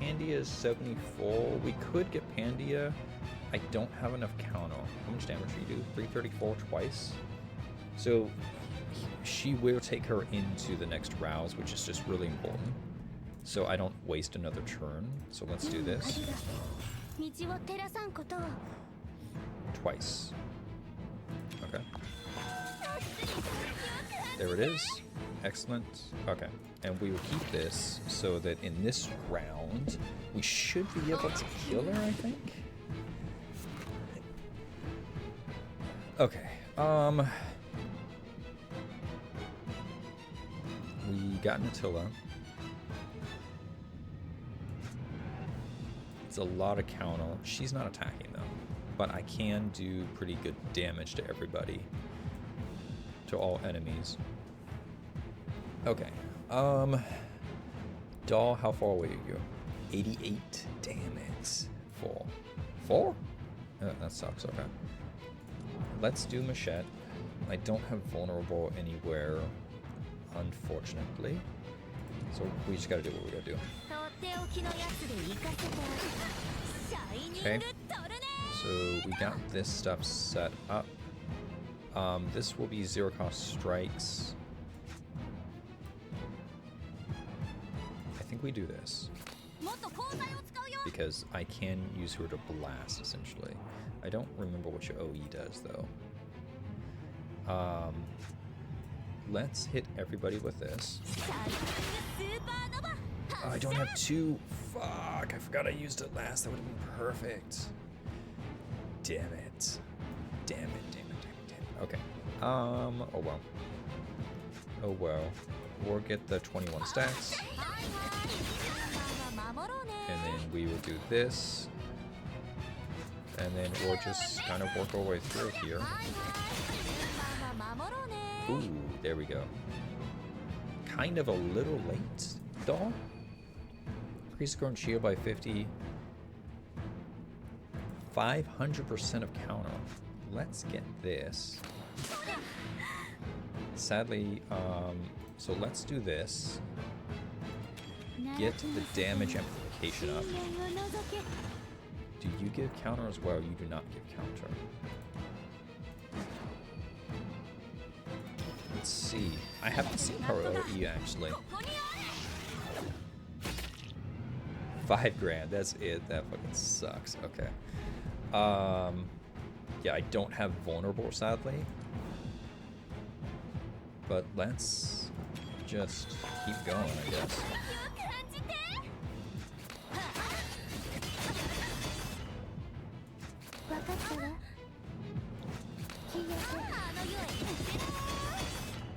Pandia is 74. We could get Pandia. I don't have enough counter. How much damage do you do? 334 twice. So she will take her into the next rouse, which is just really important. So I don't waste another turn. So let's do this. Twice. Okay. There it is. Excellent. Okay. And we will keep this so that in this round, we should be able to kill her, I think. Okay. We got Natilla. It's a lot of counter. She's not attacking though, but I can do pretty good damage to everybody, to all enemies. Okay. Doll, how far away are you? 88. Damn it. 4. 4? Oh, that sucks. Okay. Let's do Machette. I don't have vulnerable anywhere, unfortunately. So we just gotta do what we gotta do. Okay. So we got this stuff set up. This will be zero cost strikes. I think we do this because I can use her to blast essentially. I don't remember what your OE does though. Let's hit everybody with this. Oh, I don't have 2. Fuck, I forgot I used it last. That would have been perfect. Damn it. Damn it, damn it, damn it, damn it. Okay. Oh well. Oh well. We'll get the 21 stacks. And then we will do this. And then we'll just kind of work our way through here. Ooh, there we go. Kind of a little late, doll. Increase the current shield by 50. 500% of counter. Let's get this. Sadly, so let's do this. Get the damage amplification up. Do you give counter as well? You do not give counter. Let's see. I haven't seen her OE actually. 5 grand. That's it. That fucking sucks. Okay. Yeah, I don't have vulnerable sadly. But let's just keep going, I guess.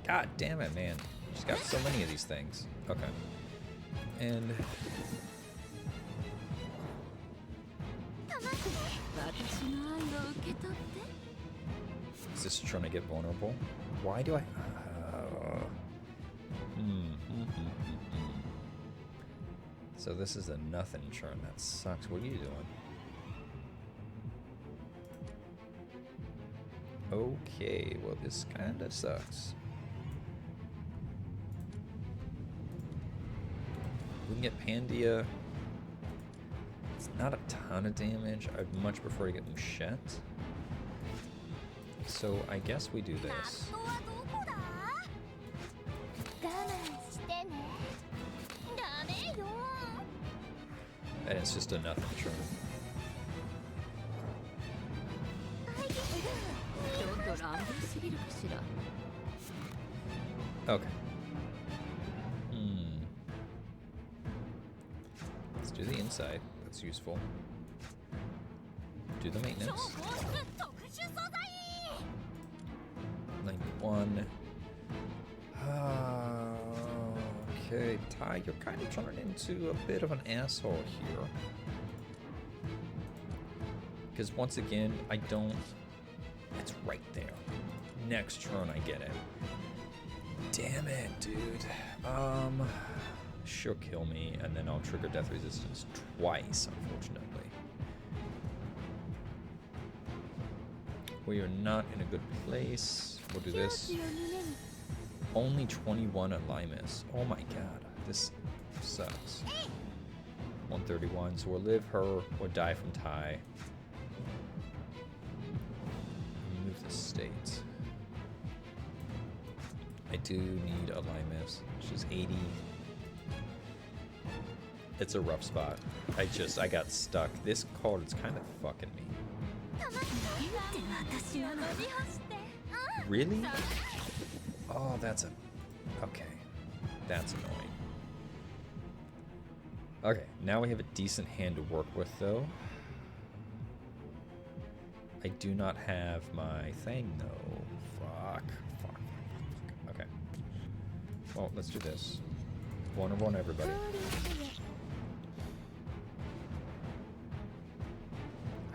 God damn it, man. She's got so many of these things. Okay. And... is this trying to get vulnerable? Why do I... So this is a nothing churn. That sucks. What are you doing? Okay, well this kinda sucks. We can get Pandia. It's not a ton of damage. I'd much prefer to get Machette. So I guess we do this. And it's just a nothing churn. Okay. Let's do the inside. That's useful. Do the maintenance. 91. Okay, Ty, you're kind of turning into a bit of an asshole here. Because once again, I don't... It's right there. Next turn, I get it. Damn it, dude. She'll kill me, and then I'll trigger death resistance twice, unfortunately. We are not in a good place. We'll do this. Only 21 at Limus. Oh my god, this sucks. 131, so we'll live her or die from tie. Move the state. I do need a Limus. She's 80. It's a rough spot. I got stuck. This card is kind of fucking me. Really? Oh, that's a... Okay. That's annoying. Okay, now we have a decent hand to work with, though. I do not have my thing, though. Fuck. Okay. Well, let's do this. One everybody.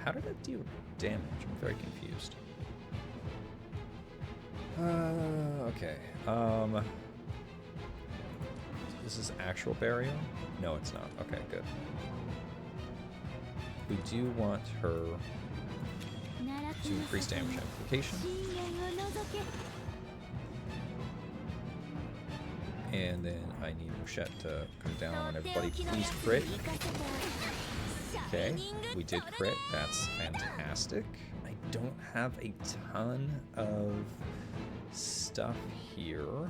How did that deal damage? I'm very confused. Okay. This is actual burial? No, it's not. Okay, good. We do want her to increase damage amplification. And then I need Rochette to come down on everybody. Please crit. Okay, we did crit. That's fantastic. I don't have a ton of stuff here.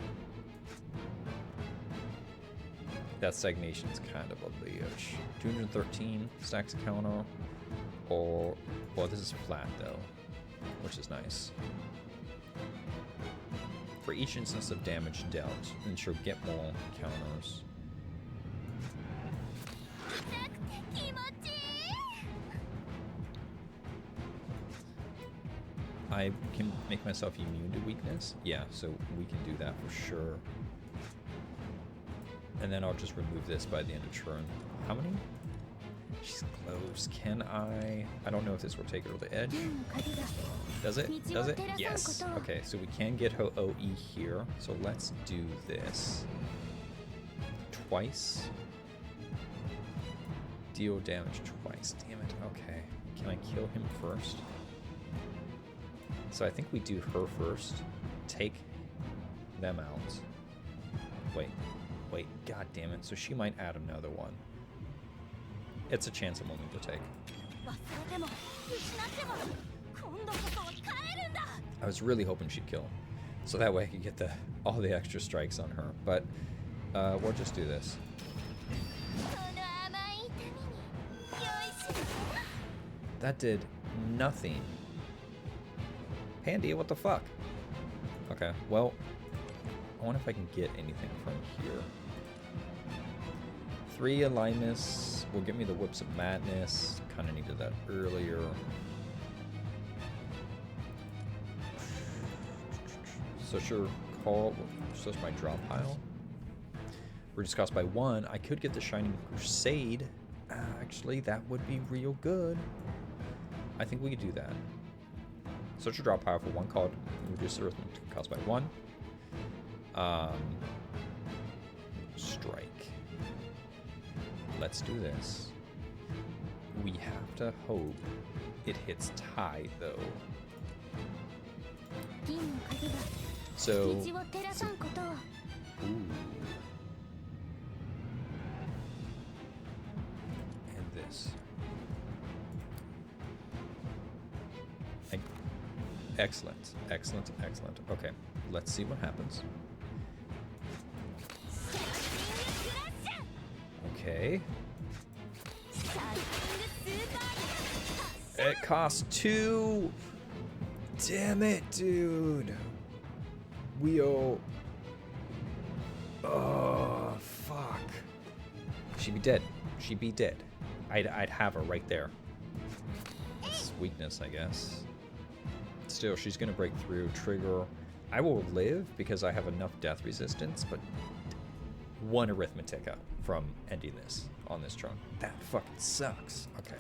That stagnation is kind of a bitch. 213 stacks counter. Or, well, this is flat though, which is nice. For each instance of damage dealt, and she'll get more counters. I can make myself immune to weakness. Yeah, so we can do that for sure. And then I'll just remove this by the end of turn. How many? She's close. Can I? I don't know if this will take her to the edge. Does it? Does it? Yes. Okay, so we can get her OE here. So let's do this. Twice. Deal damage twice. Damn it. Okay. Can I kill him first? So I think we do her first. Take them out. Wait. God damn it. So she might add another one. It's a chance I'm willing to take. I was really hoping she'd kill. So that way I could get all the extra strikes on her. But we'll just do this. That did nothing. Pandy, what the fuck? Okay, well, I wonder if I can get anything from here. 3 Alignments will give me the Whips of Madness. Kind of needed that earlier. Social Call, such my drop pile. Reduce cost by 1. I could get the Shining Crusade. Actually, that would be real good. I think we could do that. Search your drop pile for 1 card. Reduce the arithmetic cost by 1. Strike. Let's do this. We have to hope it hits tie, though. So. Ooh. And this. Excellent. Okay, let's see what happens. Okay. It costs 2. Damn it, dude. We owe... Oh, fuck. She'd be dead. She'd be dead. I'd have her right there. It's weakness, I guess. Still, she's gonna break through. Trigger. I will live because I have enough death resistance, but 1 Arithmetica from ending this on this turn. That fucking sucks. Okay.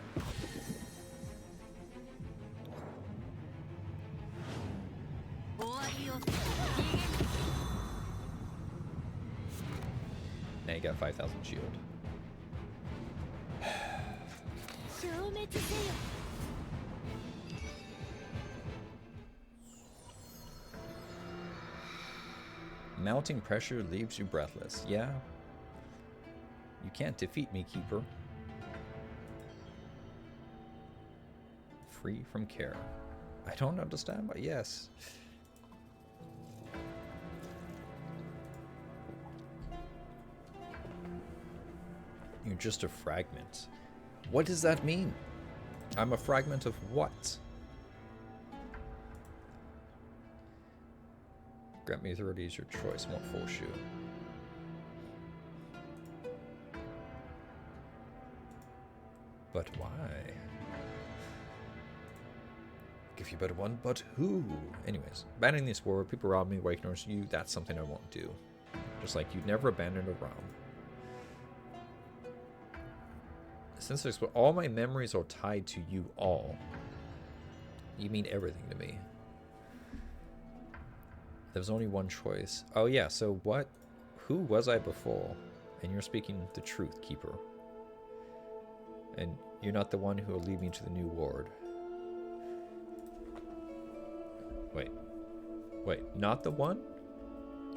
Now you got 5,000 shield. Mounting pressure leaves you breathless. Yeah. You can't defeat me, Keeper. Free from care. I don't understand, but yes. You're just a fragment. What does that mean? I'm a fragment of what? Grant me authority is your choice, won't force you. But why? Give you better one, but who? Anyways, abandoning this war, people rob me, ignores you, that's something I won't do. Just like you'd never abandon a realm. Since all my memories are tied to you all, you mean everything to me. There was only one choice. Oh yeah, so what? Who was I before? And you're speaking the truth, Keeper. And you're not the one who will lead me to the new ward. Wait, not the one?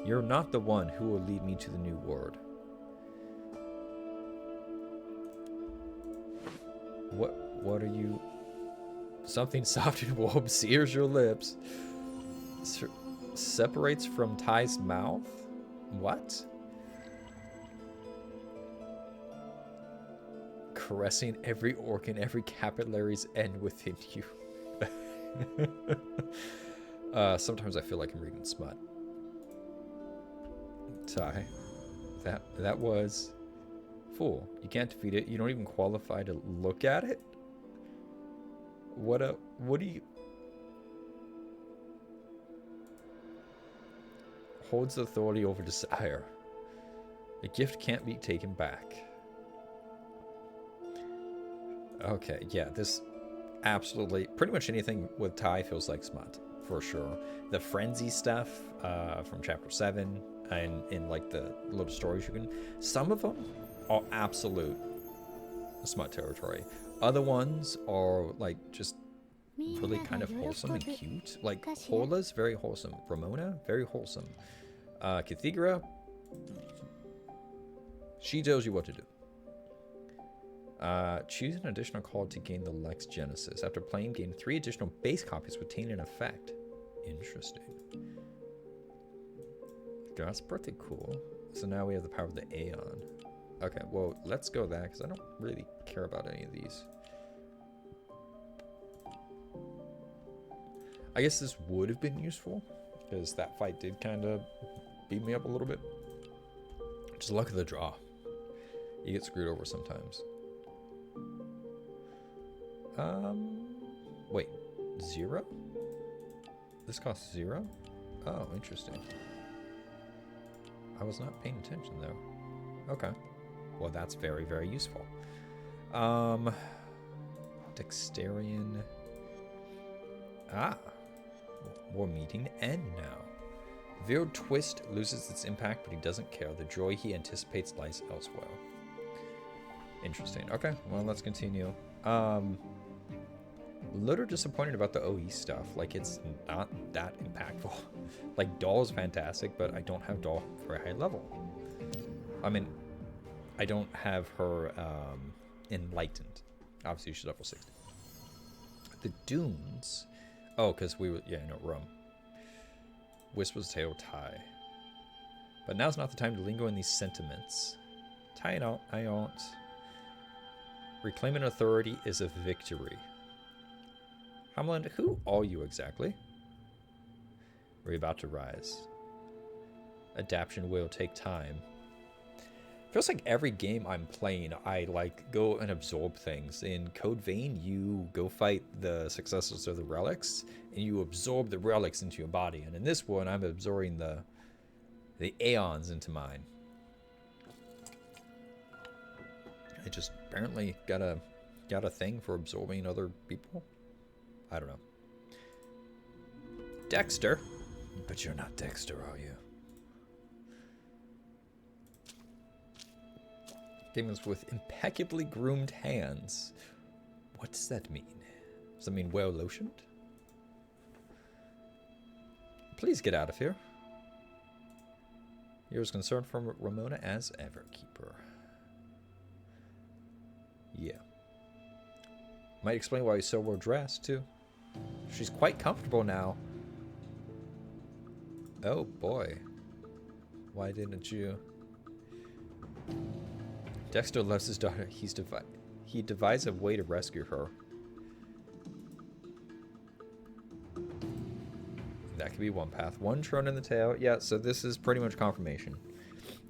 You're not the one who will lead me to the new ward. What are you? Something soft and warm sears your lips. Separates from Ty's mouth? What? Caressing every organ, every capillary's end within you. Sometimes I feel like I'm reading smut. Ty, that was fool. You can't defeat it. You don't even qualify to look at it. What do you? Holds authority over desire. A gift can't be taken back. Okay, yeah, this absolutely, pretty much anything with Ty feels like smut, for sure. The frenzy stuff from chapter 7 and in like the little stories you can, some of them are absolute smut territory. Other ones are like just really kind of wholesome and cute. Like Hola's very wholesome. Ramona, very wholesome. Cathegra, she tells you what to do. Choose an additional card to gain the Lex Genesis. After playing, gain 3 additional base copies with an effect. Interesting. That's pretty cool. So now we have the power of the Aeon. Okay, well, let's go that, because I don't really care about any of these. I guess this would have been useful, because that fight did kind of beat me up a little bit. Just luck of the draw. You get screwed over sometimes. Wait, 0? This costs 0? Oh, interesting. I was not paying attention though. Okay. Well, that's very, very useful. Dexterian. We're meeting end now. Veiled Twist loses its impact, but he doesn't care. The joy he anticipates lies elsewhere. Interesting. Okay, well, let's continue. Little disappointed about the OE stuff. Like, it's not that impactful. Like, Doll is fantastic, but I don't have Doll for a high level. I mean, I don't have her enlightened. Obviously, she's level 60. The Dunes. Oh, because we were, yeah, no, Rome. Whisper's Tale, Ty. But now's not the time to linger in these sentiments. Ty, I don't. Reclaiming authority is a victory. Hamlin, who are you exactly? We're about to rise. Adaptation will take time. Feels like every game I'm playing, I like go and absorb things. In Code Vein, you go fight the successors of the relics, and you absorb the relics into your body. And in this one, I'm absorbing the aeons into mine. I just apparently got a thing for absorbing other people. I don't know. Dexter, But you're not Dexter, are you? Demons with impeccably groomed hands. What does that mean? Does that mean well lotioned? Please get out of here. You're as concerned for Ramona as ever, Keeper. Yeah. Might explain why he's so well dressed, too. She's quite comfortable now. Oh, boy. Why didn't you... Dexter loves his daughter. He devised a way to rescue her. That could be one path. One turn in the tail. Yeah, so this is pretty much confirmation.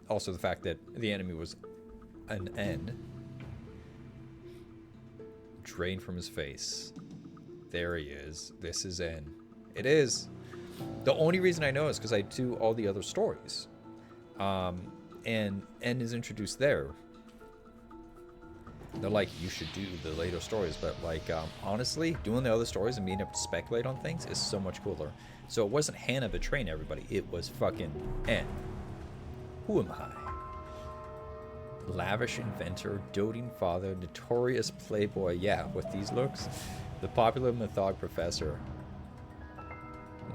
Also, the fact that the enemy was an N. Drained from his face. There he is. This is N. It is. The only reason I know is because I do all the other stories. And N is introduced there. They're like, you should do the later stories, but like, honestly, doing the other stories and being able to speculate on things is so much cooler. So it wasn't Hannah betraying everybody, it was fucking N. Who am I? Lavish inventor, doting father, notorious playboy, yeah, with these looks. The popular mythog professor.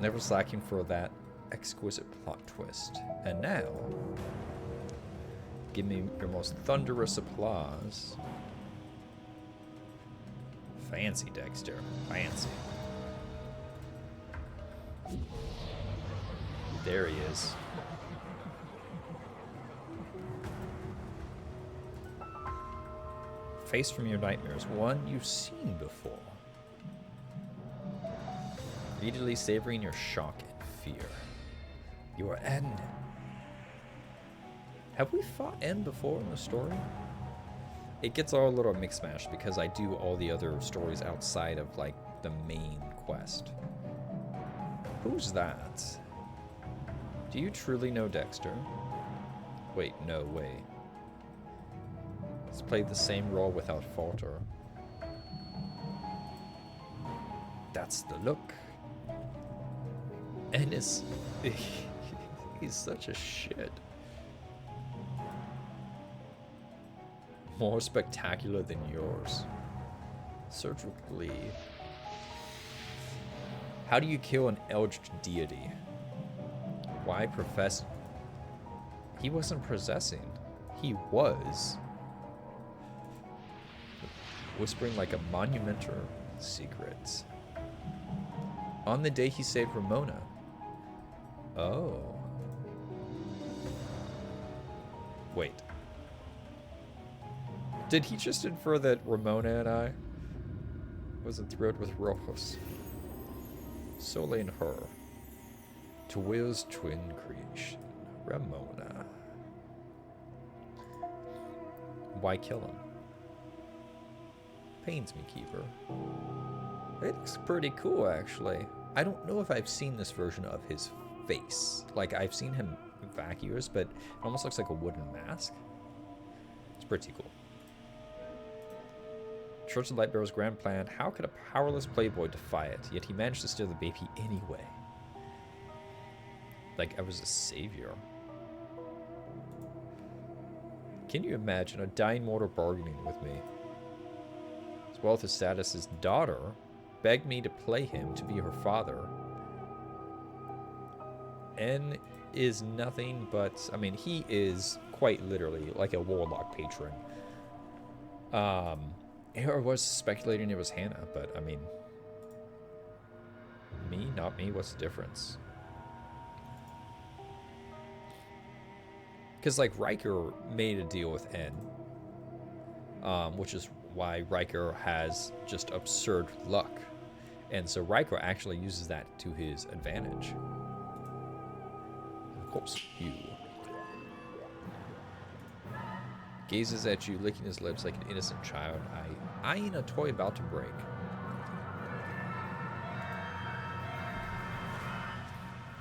Never slacking for that exquisite plot twist. And now, give me your most thunderous applause. Fancy, Dexter. Fancy. There he is. Face from your nightmares, one you've seen before. Immediately savoring your shock and fear. You are N. Have we fought N before in the story? It gets all a little mixed mash because I do all the other stories outside of like the main quest. Who's that? Do you truly know Dexter? Wait, no way. He's played the same role without falter. That's the look. And he's such a shit. More spectacular than yours. Surgically. How do you kill an eldritch deity? Why profess? He wasn't possessing. He was. Whispering like a monumental secret. On the day he saved Ramona. Oh. Wait. Did he just infer that Ramona and I wasn't thrilled with Rojos? Solely in her. To Will's twin creation, Ramona. Why kill him? Pains me, Keeper. It looks pretty cool, actually. I don't know if I've seen this version of his face. Like, I've seen him vacuous, but it almost looks like a wooden mask. It's pretty cool. Church of Lightbearer's grand plan. How could a powerless playboy defy it? Yet he managed to steal the baby anyway. Like I was a savior. Can you imagine a dying mortal bargaining with me? As well as his status as daughter, begged me to play him to be her father. N is nothing but, I mean, he is quite literally like a warlock patron. Or was speculating it was Hannah, but I mean, me, not me, what's the difference? Because like Riker made a deal with N, which is why Riker has just absurd luck. And so Riker actually uses that to his advantage. And of course, you. Gazes at you, licking his lips like an innocent child, eyeing a toy about to break.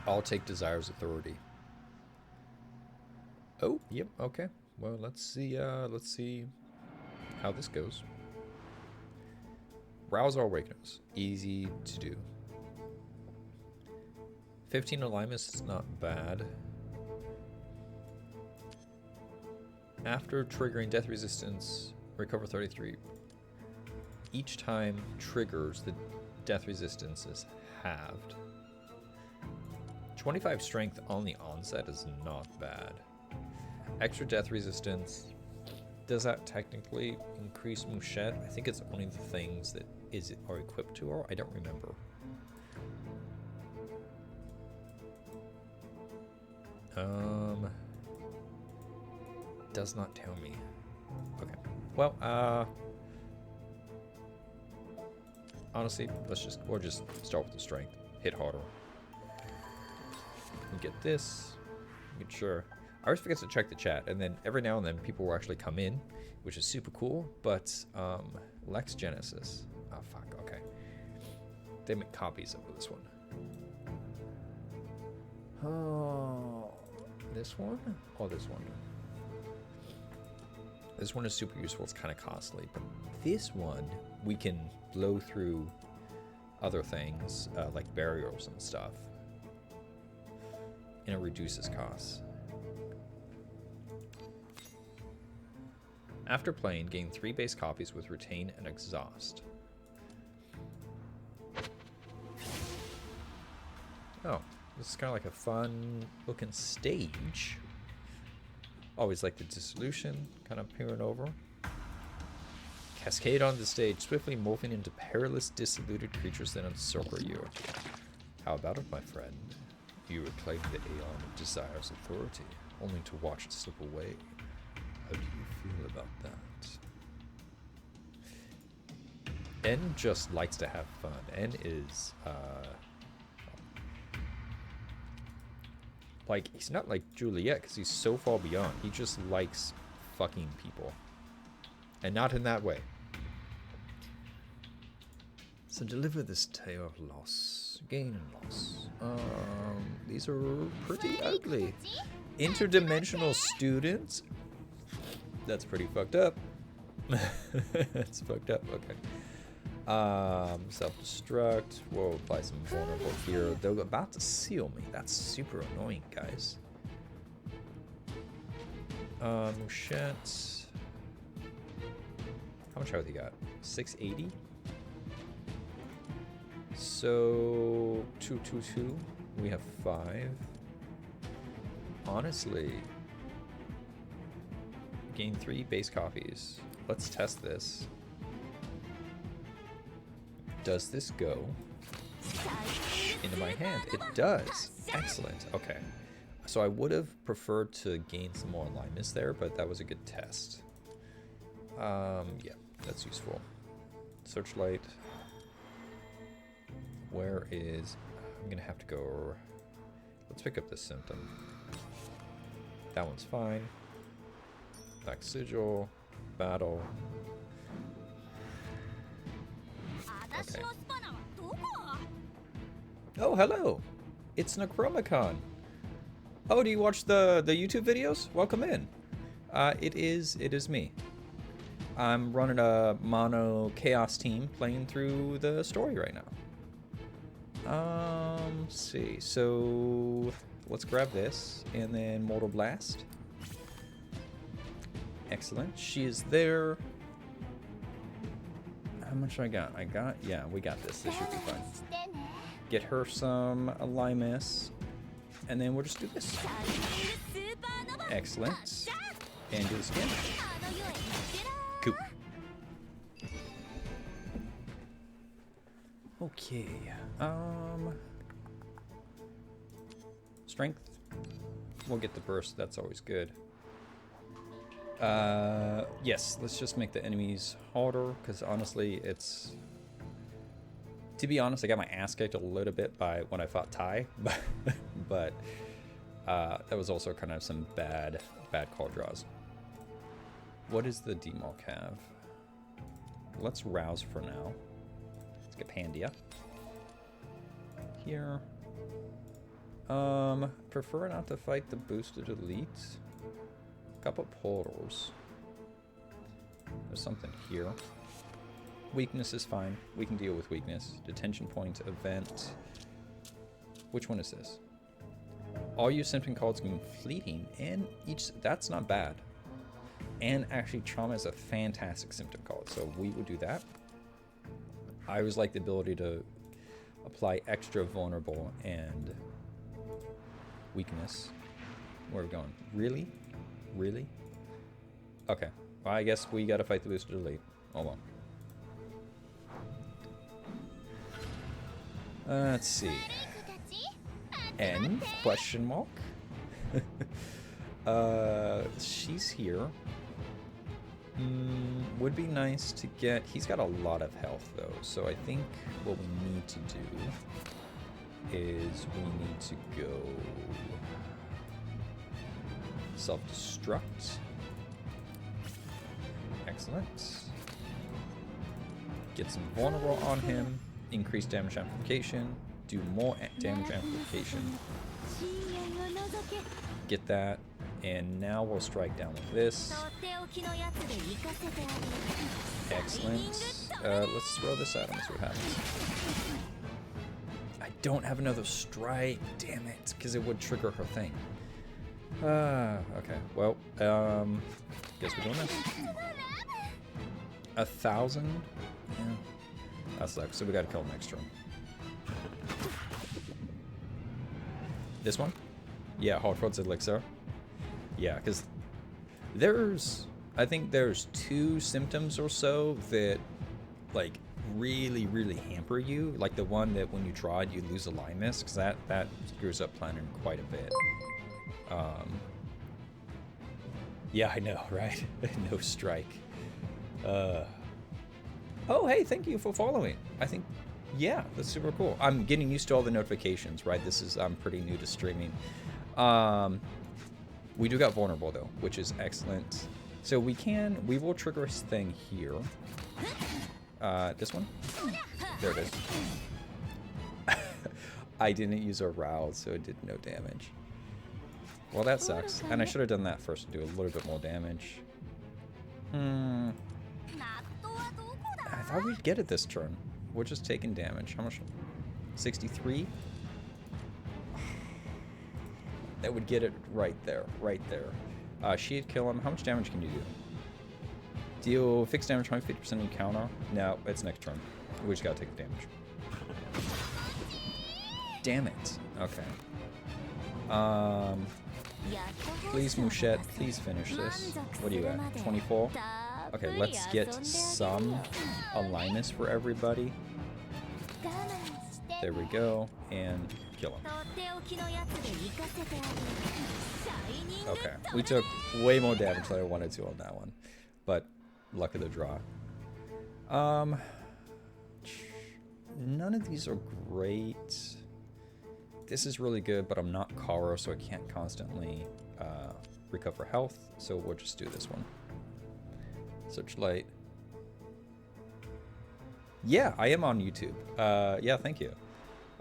I'll take Desire's authority. Oh, yep, okay. Well, let's see how this goes. Rouse our awakeners. Easy to do. 15 alignments is not bad. After triggering death resistance, recover 33. Each time triggers, the death resistance is halved. 25 strength on the onset is not bad. Extra death resistance. Does that technically increase Mouchette? I think it's only the things that are equipped to her. I don't remember. Does not tell me. Okay. Well, honestly, we'll just start with the strength. Hit harder. We get this. Make sure. I always forget to check the chat, and then every now and then people will actually come in, which is super cool. But Lex Genesis. Oh fuck. Okay. They make copies of this one. Oh, this one or this one? This one is super useful. It's kind of costly, but this one we can blow through other things like barriers and stuff, and it reduces costs. After playing, gain 3 base copies with Retain and Exhaust. Oh, this is kind of like a fun looking stage. Always like the dissolution, kind of peering over. Cascade on the stage, swiftly morphing into perilous, dissoluted creatures that encircle you. How about it, my friend? You reclaim the Aeon of Desire's authority, only to watch it slip away. How do you feel about that? N just likes to have fun. N is, like, he's not like Juliet, because he's so far beyond. He just likes fucking people. And not in that way. So deliver this tale of loss. Gain and loss. These are pretty ugly. Interdimensional students? That's pretty fucked up. That's fucked up, okay. Self-destruct. We'll apply some vulnerable here. They're about to seal me. That's super annoying, guys. Mouchette. How much health you got? 680? So 222. We have 5. Honestly, gain 3 base copies. Let's test this. Does this go into my hand? It does. Excellent. Okay. So I would have preferred to gain some more alignments there, but that was a good test. Yeah, that's useful. Searchlight. Where is... I'm gonna have to go... Let's pick up this symptom. That one's fine. Back sigil. Battle. Okay. Oh, hello! It's Nechromicon. Oh, do you watch the YouTube videos? Welcome in. It is me. I'm running a mono chaos team playing through the story right now. Let's see. So let's grab this and then Mortal Blast. Excellent. She is there. How much I got? Yeah, we got this. This should be fun. Get her some alignments, and then we'll just do this. Excellent. And do this again. Cool. Okay. Strength. We'll get the burst. That's always good. Yes, let's just make the enemies harder, because honestly, it's... To be honest, I got my ass kicked a little bit by when I fought Ty, but that was also kind of some bad call draws. What does the Demok have? Let's rouse for now. Let's get Pandia. Here. Prefer not to fight the boosted elite. Couple portals. There's something here. Weakness is fine. We can deal with weakness. Detention point, event. Which one is this? All you symptom cards being fleeting, and each, that's not bad. And actually trauma is a fantastic symptom card, so we will do that. I always like the ability to apply extra vulnerable and weakness. Where are we going? Really? Really? Okay. Well, I guess we gotta fight the booster delete. Hold on. Let's see. N? Question mark? She's here. Would be nice to get... He's got a lot of health, though. So I think what we need to do is we need to go... self-destruct. Excellent. Get some vulnerable on him. Increase damage amplification. Do more damage amplification. Get that. And now we'll strike down with this. Excellent. Let's throw this at him and see what happens. I don't have another strike. Damn it. Because it would trigger her thing. Okay. Well, guess we're doing this. 1,000? Yeah. That sucks. So we gotta kill him next turn. This one? Yeah, Hardford's Elixir. Yeah, because I think there's 2 symptoms or so that, like, really, really hamper you. Like the one that when you draw it, you lose aliveness, because that screws up planning quite a bit. Yeah, I know, right? No strike. Oh, hey, thank you for following. I think, yeah, that's super cool. I'm getting used to all the notifications, right? I'm pretty new to streaming. We do got vulnerable though, which is excellent. So we will trigger his thing here. This one? There it is. I didn't use a row, so it did no damage. Well, that sucks. And I should have done that first to do a little bit more damage. I thought we'd get it this turn. We're just taking damage. How much? 63? That would get it right there. Right there. She'd kill him. How much damage can you do? Deal fixed damage, 50% encounter. No, it's next turn. We just gotta take the damage. Damn it. Okay. Please, Mouchette, please finish this. What are you at? 24? Okay, let's get some aliveness for everybody. There we go. And kill him. Okay, we took way more damage than I wanted to on that one. But, luck of the draw. None of these are great. This is really good, but I'm not Karo, so I can't constantly recover health. So we'll just do this one. Searchlight. Yeah, I am on YouTube. Yeah, thank you.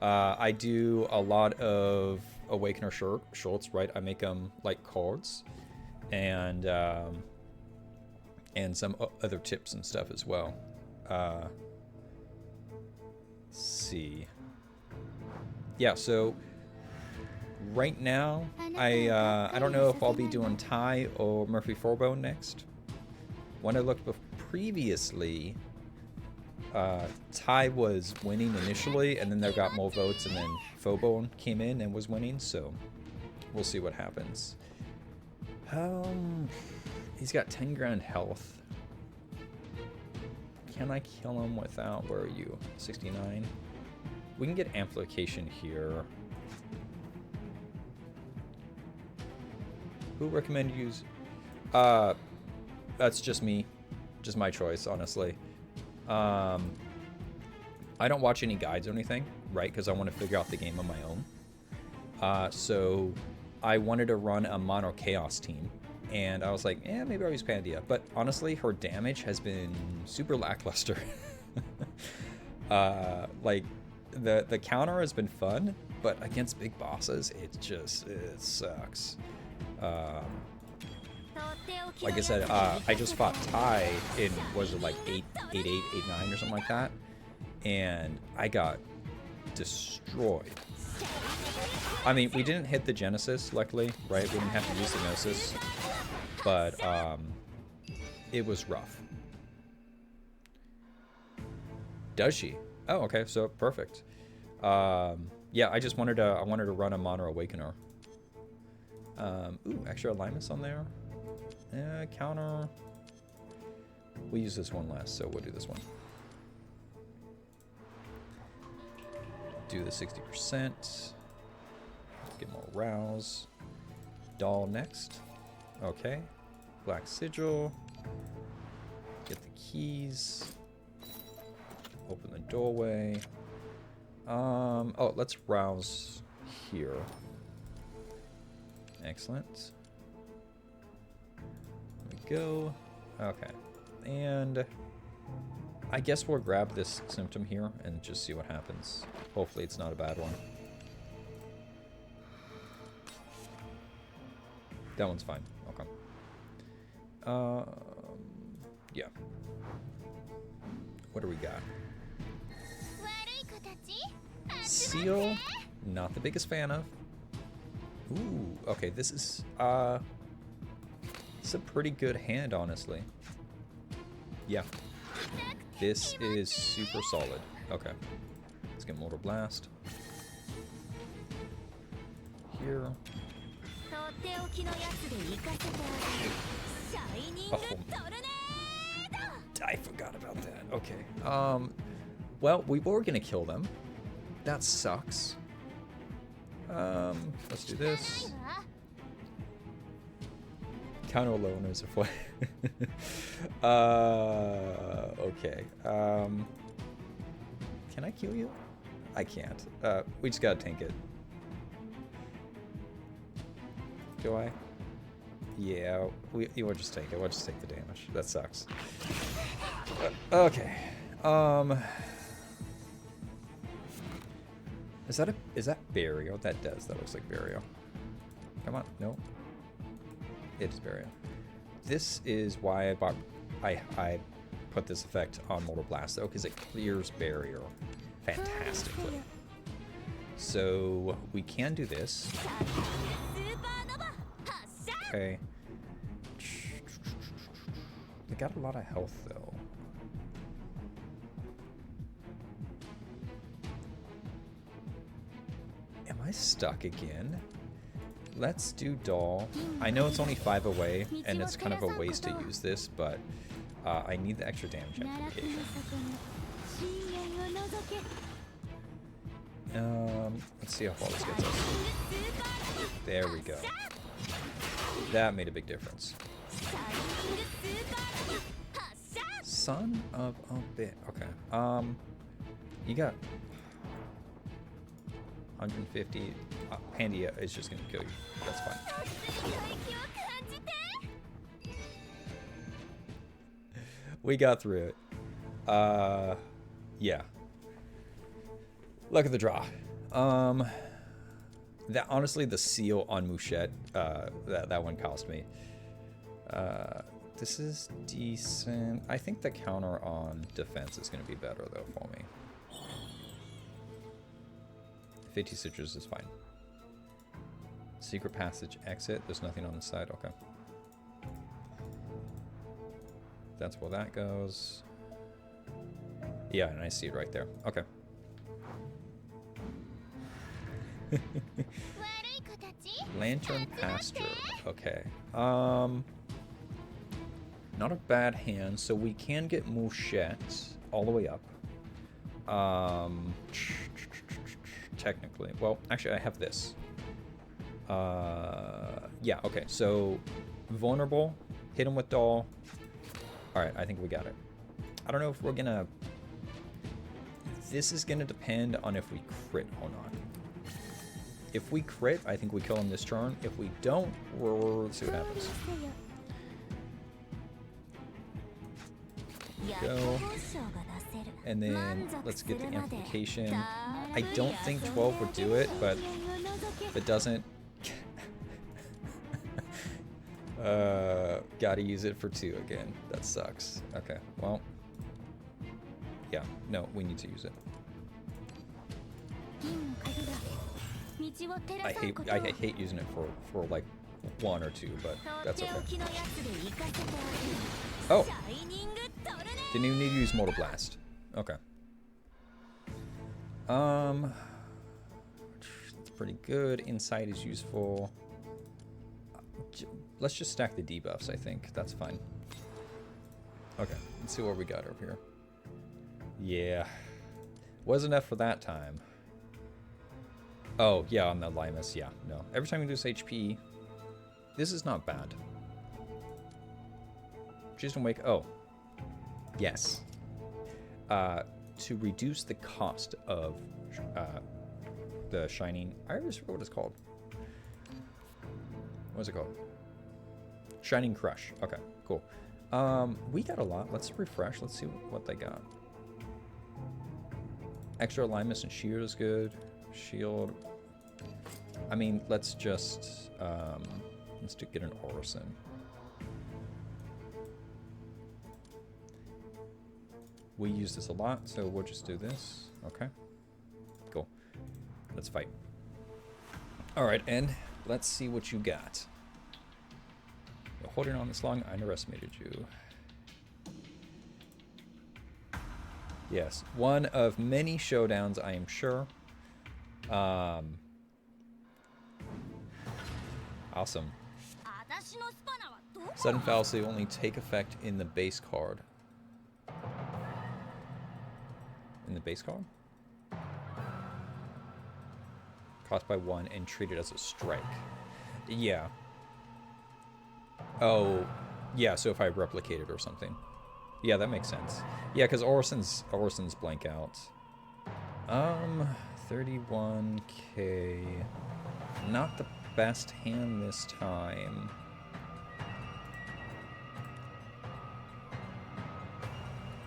I do a lot of Awakener shorts, right? I make them like cards, and some other tips and stuff as well. Let's see. Yeah, so right now, I don't know if I'll be doing Ty or Murphy Forbone next. When I looked previously, Ty was winning initially, and then there got more votes, and then Forbone came in and was winning, so we'll see what happens. He's got 10 grand health. Can I kill him without, where are you? 69? We can get amplification here. Who recommend you use? That's just me. Just my choice, honestly. I don't watch any guides or anything, right? Because I want to figure out the game on my own. So I wanted to run a mono chaos team. And I was like, maybe I'll use Pandia. But honestly, her damage has been super lackluster. Like, the counter has been fun, but against big bosses, it sucks. Like I said, I just fought Ty in, was it like 8-8, 8-9 or something like that, and I got destroyed. I mean, we didn't hit the Genesis, luckily, right? We didn't have to use the Gnosis. But, it was rough. Does she? Oh, okay, so perfect. Yeah, I just wanted to run a Mono Awakener. Ooh, extra alignments on there. Counter. We use this one last, so we'll do this one. Do the 60%. Get more rouse. Doll next. Okay. Black Sigil. Get the keys. Open the doorway. Oh, let's rouse here. Excellent. There we go. Okay. And I guess we'll grab this symptom here and just see what happens. Hopefully it's not a bad one. That one's fine. Okay. Yeah. What do we got? Seal, not the biggest fan of. Ooh, okay, this is it's a pretty good hand, honestly. Yeah. This is super solid. Okay. Let's get Mortal Blast. Here. Oh. I forgot about that. Okay. Well, we were gonna kill them. That sucks. Let's do this. Counter loners are fine. Okay. Can I kill you? I can't. We just gotta tank it. Do I? Yeah, we'll just take it. We'll just take the damage. That sucks. Okay. Is that burial? That does. That looks like burial. Come on. No. It is burial. This is why I put this effect on Mortal Blast though, because it clears burial fantastically. So we can do this. Okay. They got a lot of health though. Am I stuck again? Let's do Doll. I know it's only 5 away, and it's kind of a waste to use this, but I need the extra damage amplification. Let's see how far this gets us. There we go. That made a big difference. Son of a bit. Okay. You got 150. Pandia is just gonna kill you. That's fine. We got through it. Yeah. Luck of the draw. That honestly, the seal on Mouchette, that one cost me. This is decent. I think the counter on defense is gonna be better though for me. 50 citrus is fine. Secret passage exit. There's nothing on the side. Okay. That's where that goes. Yeah, and I see it right there. Okay. Lantern Pasture. Okay. Not a bad hand. So we can get Mouchette all the way up. Technically. Well, actually, I have this. Yeah, okay. So, vulnerable. Hit him with Doll. Alright, I think we got it. I don't know if we're gonna... This is gonna depend on if we crit or not. If we crit, I think we kill him this turn. If we don't, we'll see what happens. Go. And then let's get the amplification. I don't think 12 would do it, but if it doesn't, gotta use it for 2 again. That sucks. Okay, well, yeah, no, we need to use it. I hate using it for like 1 or 2, but that's okay. Oh! Didn't even need to use Mortal Blast. Okay. It's pretty good. Insight is useful. Let's just stack the debuffs, I think. That's fine. Okay, let's see what we got over here. Yeah. Was enough for that time. Oh, yeah, on the Limus, yeah, no. Every time we lose HP, this is not bad. Just don't wake. Oh. Yes. To reduce the cost of the Shining. I always forget what it's called. What's it called? Shining Crush. Okay, cool. We got a lot. Let's refresh. Let's see what they got. Extra alignment and shield is good. Shield. I mean, let's just get an Orison. We use this a lot, so we'll just do this. Okay. Cool. Let's fight. Alright, and let's see what you got. You're holding on this long, I underestimated you. Yes, one of many showdowns, I am sure. Awesome. Sudden Fallacy only take effect in the base card. In the base card? Cost by 1 and treat it as a strike. Yeah. Oh, yeah, so if I replicate it or something. Yeah, that makes sense. Yeah, because Orison's blank out. 31k. Not the best hand this time.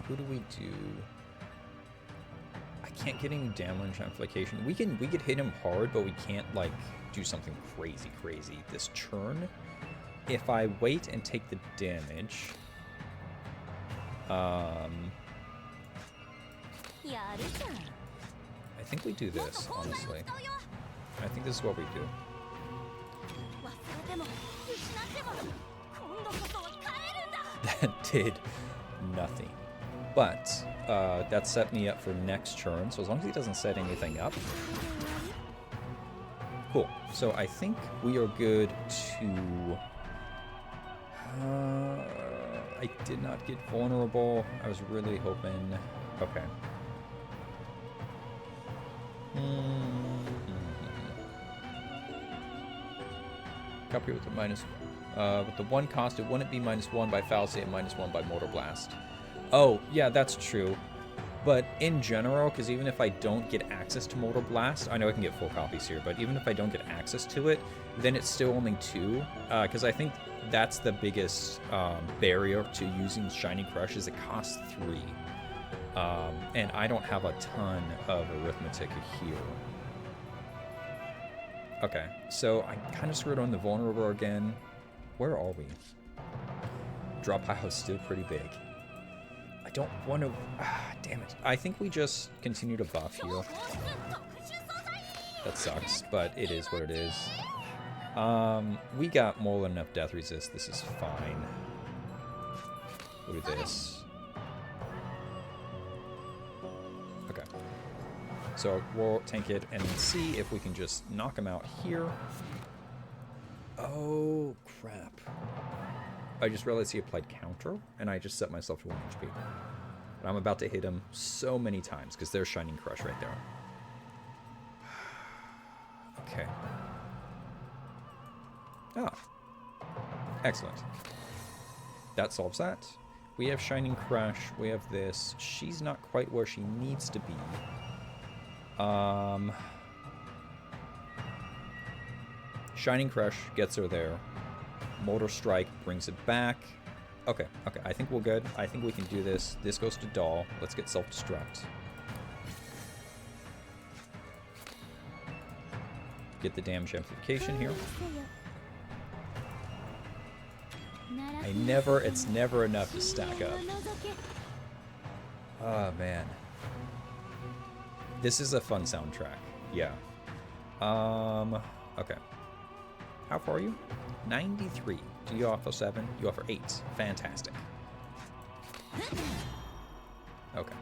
Who do we do? I can't get any damage amplification. We could hit him hard, but we can't like do something crazy this turn. If I wait and take the damage, I think we do this, honestly. I think this is what we do. That did nothing. But that set me up for next turn, so as long as he doesn't set anything up. Cool. So I think we are good to... I did not get vulnerable. I was really hoping... Okay. Copy with the minus... with the 1 cost, it wouldn't be -1 by Fallacy and -1 by Mortal Blast. Oh, yeah, that's true. But in general, because even if I don't get access to Mortal Blast, I know I can get full copies here, but even if I don't get access to it, then it's still only 2. Because I think that's the biggest barrier to using Shining Crush is it costs 3. And I don't have a ton of arithmetic here. Okay, so I kind of screwed on the vulnerable again. Where are we? Drop pile is still pretty big. I don't want to... damn it. I think we just continue to buff here. That sucks, but it is what it is. We got more than enough death resist. This is fine. We'll do this. Okay. So we'll tank it and see if we can just knock him out here. Oh, crap. I just realized he applied counter, and I just set myself to 1 HP. But I'm about to hit him so many times, because there's Shining Crush right there. Okay. Ah. Excellent. That solves that. We have Shining Crush. We have this. She's not quite where she needs to be. Shining Crush gets her there. Mortal Strike brings it back. Okay, okay, I think we're good. I think we can do this. This goes to Doll. Let's get self-destruct. Get the damage amplification here. It's never enough to stack up. Oh, man. This is a fun soundtrack. Yeah. Okay. How far are you? 93. Do you offer 7? You offer 8. Fantastic. Okay.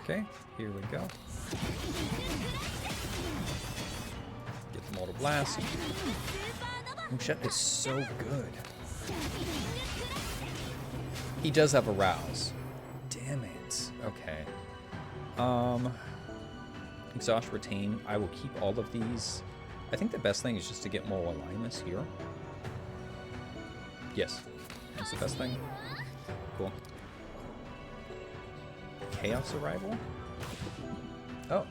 Okay, here we go. Get the Mortal Blast. Mushet is so good. He does have a rouse. Damn it. Okay. Exhaust, retain. I will keep all of these. I think the best thing is just to get more alignments here. Yes. That's the best thing. Cool. Chaos Arrival? Oh.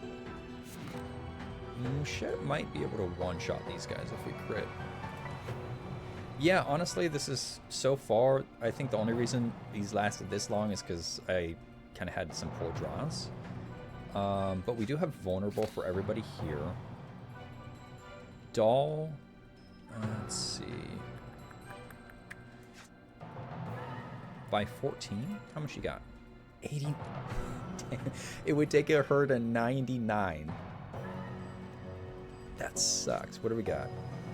Mushet might be able to one-shot these guys if we crit. Yeah, honestly, this is so far, I think the only reason these lasted this long is because I kind of had some poor draws. But we do have vulnerable for everybody here. Doll, let's see. By 14? How much you got? 80. It would take her to 99. That sucks. What do we got?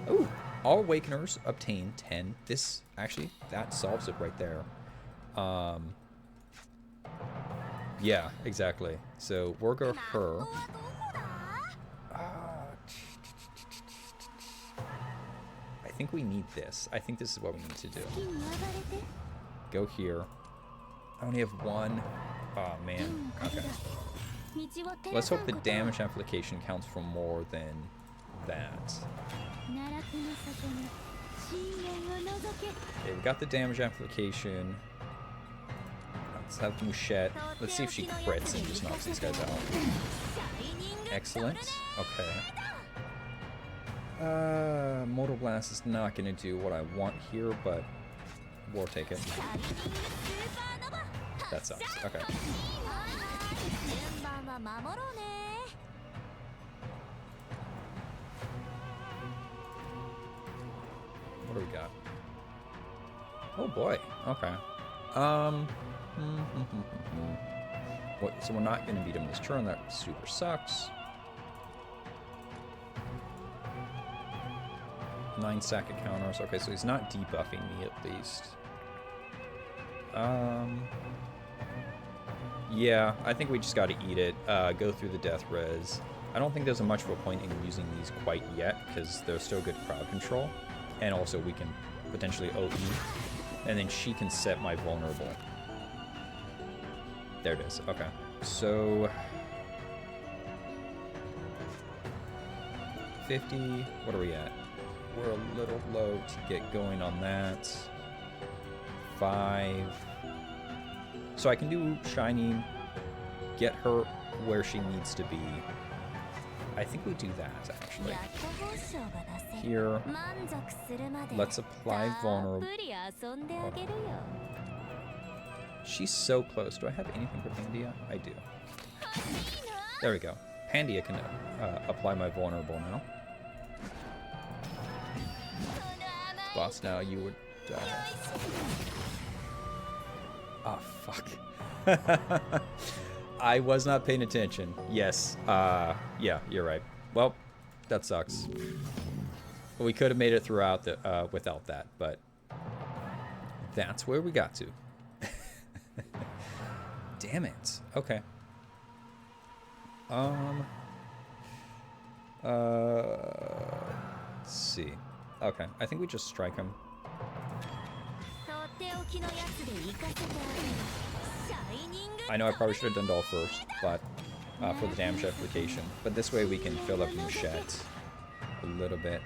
Ooh, all Awakeners obtain 10. This, actually, that solves it right there. Yeah, exactly. So, we'll go her. I think we need this. I think this is what we need to do. Go here. I only have one. Oh, man. Okay. Let's hope the damage amplification counts for more than that. Okay, we got the damage amplification. Let's have Mushet. Let's see if she crits and just knocks these guys out. Excellent. Okay. Mortal Blast is not going to do what I want here, but we'll take it. That sucks. Okay. What do we got? Oh boy. Okay. So we're not going to beat him this turn. That super sucks. 9 second counters. Okay, so he's not debuffing me at least. Yeah, I think we just got to eat it. Go through the death res. I don't think there's much of a point in using these quite yet because they're still good crowd control. And also we can potentially OE. And then she can set my vulnerable. There it is. Okay. So 50. What are we at? We're a little low to get going on that. 5. So I can do Shining, get her where she needs to be. I think we do that, actually. Here, let's apply Vulnerable. Oh. She's so close. Do I have anything for Pandia? I do. There we go. Pandia can apply my Vulnerable now. Boss, now you would die. Oh, fuck. I was not paying attention. Yes. Yeah, you're right. Well, that sucks. We could have made it throughout the, without that, but that's where we got to. Damn it. Okay. Let's see. Okay, I think we just strike him. I know I probably should have done Doll first, but for the damage application. But this way we can fill up Mushet a little bit.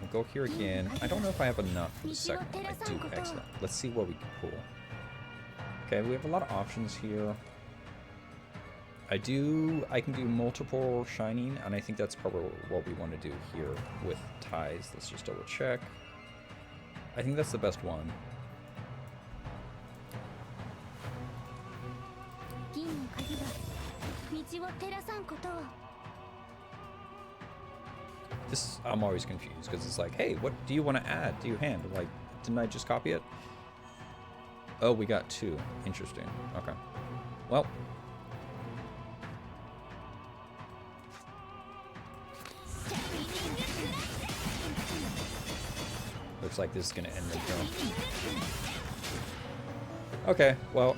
We'll go here again. I don't know if I have enough for the second one. I do. Excellent. Let's see what we can pull. Okay, we have a lot of options here. I can do multiple Shining, and I think that's probably what we want to do here with ties. Let's just double check. I think that's the best one. I'm always confused, because it's like, hey, what do you want to add to your hand? Like, didn't I just copy it? Oh, we got 2. Interesting. Okay. Well. Looks like this is going to end the turn. Okay, well.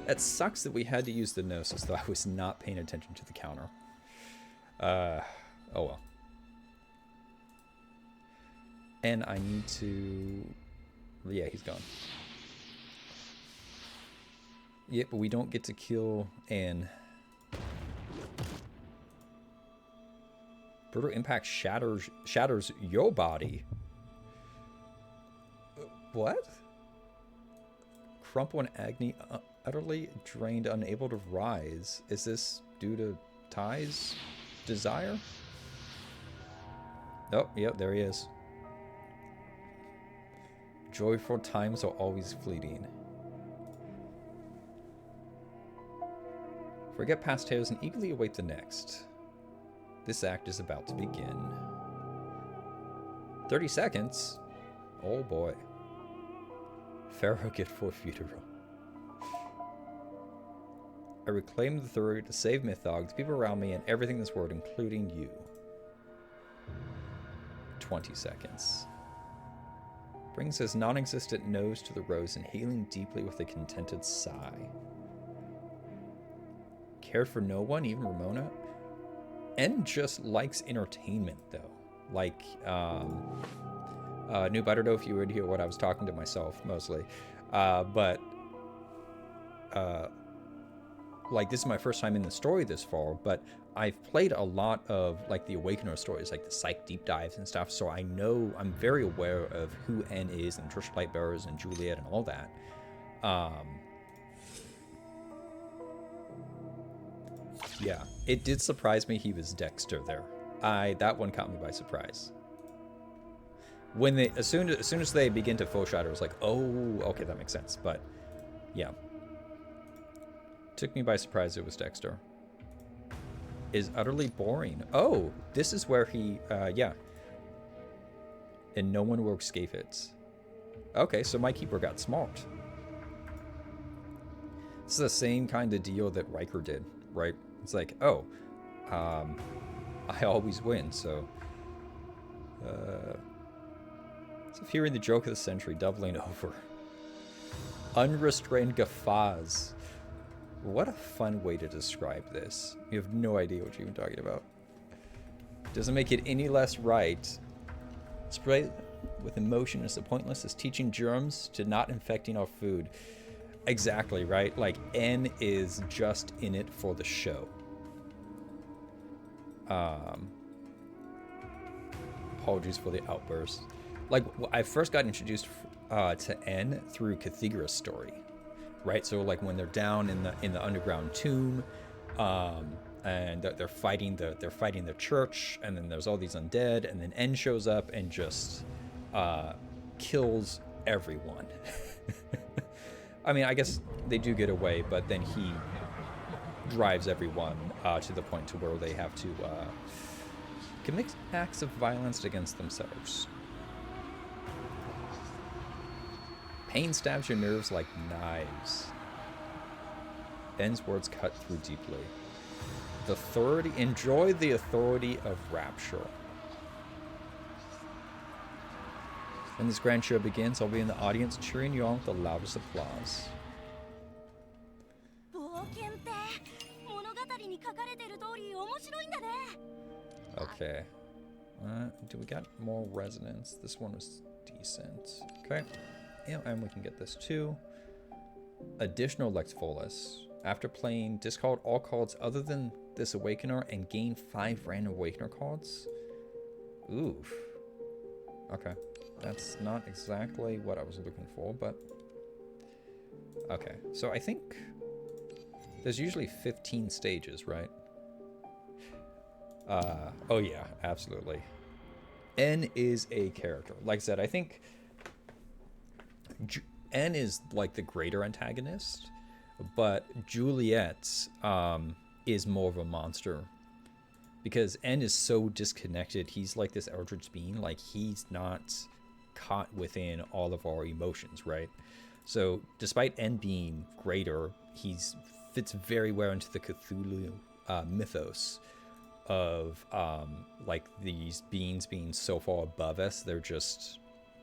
It sucks that we had to use the Gnosis, though I was not paying attention to the counter. Oh well. And I need to... Yeah, he's gone. Yeah, but we don't get to kill N. Brutal impact shatters your body. What? Crumple and agony, utterly drained, unable to rise. Is this due to Ty's desire? Oh, yep, there he is. Joyful times are always fleeting. Forget past tales and eagerly await the next. This act is about to begin. 30 seconds? Oh boy. Pharaoh get for funeral. I reclaim the authority to save Mythog, the people around me, and everything in this world, including you. 20 seconds. Brings his non-existent nose to the rose, inhaling deeply with a contented sigh. Cared for no one, even Ramona? N just likes entertainment, though. Like, Noob, I don't know if you would hear what I was talking to myself, mostly. Like, this is my first time in the story this far, but I've played a lot of, like, the Awakener stories, like the Psych Deep Dives and stuff, so I know, I'm very aware of who N is, and Trisha Lightbearers, and Juliet, and all that. Yeah, it did surprise me he was Dexter there. That one caught me by surprise. When they, as soon as they begin to foreshadow, it was like, oh, okay, that makes sense, but, yeah. Took me by surprise it was Dexter. Is utterly boring. Oh, this is where he, yeah. And no one will escape it. Okay, so my keeper got smart. This is the same kind of deal that Riker did, right? It's like, oh, I always win, so... So hearing the joke of the century, doubling over. Unrestrained guffaws. What a fun way to describe this. You have no idea what you're even talking about. Doesn't make it any less right. Spray with emotion is as pointless as teaching germs to not infecting our food. Exactly, right? Like, N is just in it for the show. Apologies for the outburst. Like, I first got introduced to N through Cathedra's story, right? So, like, when they're down in the underground tomb, and they're fighting the church, and then there's all these undead, and then N shows up and just kills everyone. I mean, I guess they do get away, but then he drives everyone to the point to where they have to commit acts of violence against themselves. Pain stabs your nerves like knives. N's words cut through deeply. The authority, enjoy the authority of rapture. When this grand show begins, I'll be in the audience cheering you on with the loudest applause. Okay. Do we got more resonance? This one was decent. Okay. Yeah, and we can get this too. Additional Lex Volus. After playing, discard all cards other than this Awakener and gain 5 random Awakener cards. Oof. Okay. That's not exactly what I was looking for, but... Okay, so I think there's usually 15 stages, right? Oh yeah, absolutely. N is a character. Like I said, I think N is like the greater antagonist, but Juliet is more of a monster. Because N is so disconnected, he's like this eldritch being, like he's not caught within all of our emotions, right? So despite N being greater, he's fits very well into the Cthulhu mythos of like these beings being so far above us,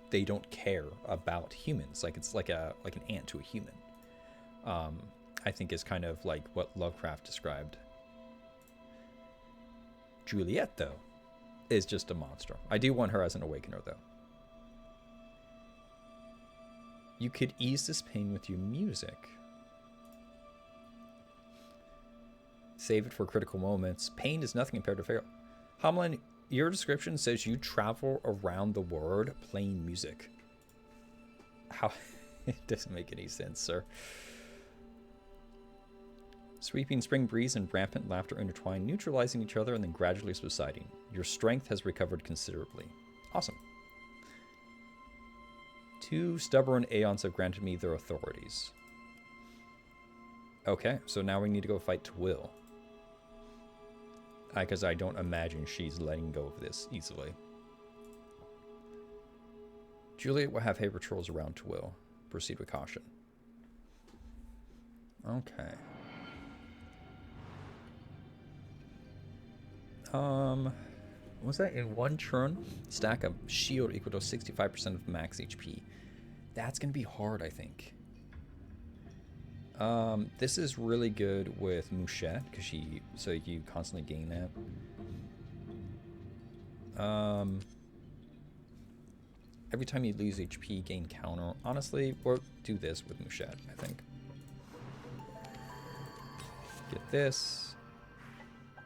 they don't care about humans. Like it's like an ant to a human. I think is kind of like what Lovecraft described. Juliet, though, is just a monster. I do want her as an awakener, though. You could ease this pain with your music. Save it for critical moments. Pain is nothing compared to fail. Hamlin, your description says you travel around the world playing music. How? It doesn't make any sense, sir. Sweeping spring breeze and rampant laughter intertwine, neutralizing each other and then gradually subsiding. Your strength has recovered considerably. Awesome. 2 stubborn aeons have granted me their authorities. Okay, so now we need to go fight Twill. Because I don't imagine she's letting go of this easily. Juliet will have hay patrols around Twill. Proceed with caution. Okay. Was that in one turn? Stack a shield equal to 65% of max HP. That's gonna be hard, I think. This is really good with Mouchette because so you constantly gain that. Every time you lose HP, gain counter. Honestly, we'll do this with Mouchette, I think. Get this.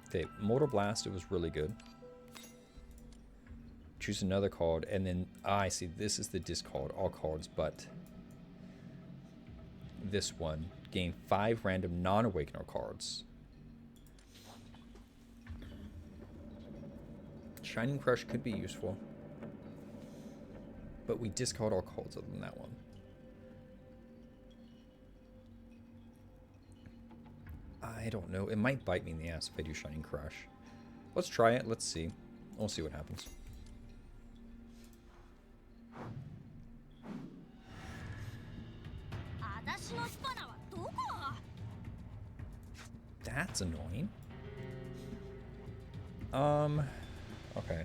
Okay, Mortal Blast, it was really good. Choose another card, and then, I see, this is the discard. All cards, but this one. Gain 5 random non-awakener cards. Shining Crush could be useful. But we discard all cards other than that one. I don't know. It might bite me in the ass if I do Shining Crush. Let's try it. Let's see. We'll see what happens. That's annoying. Okay.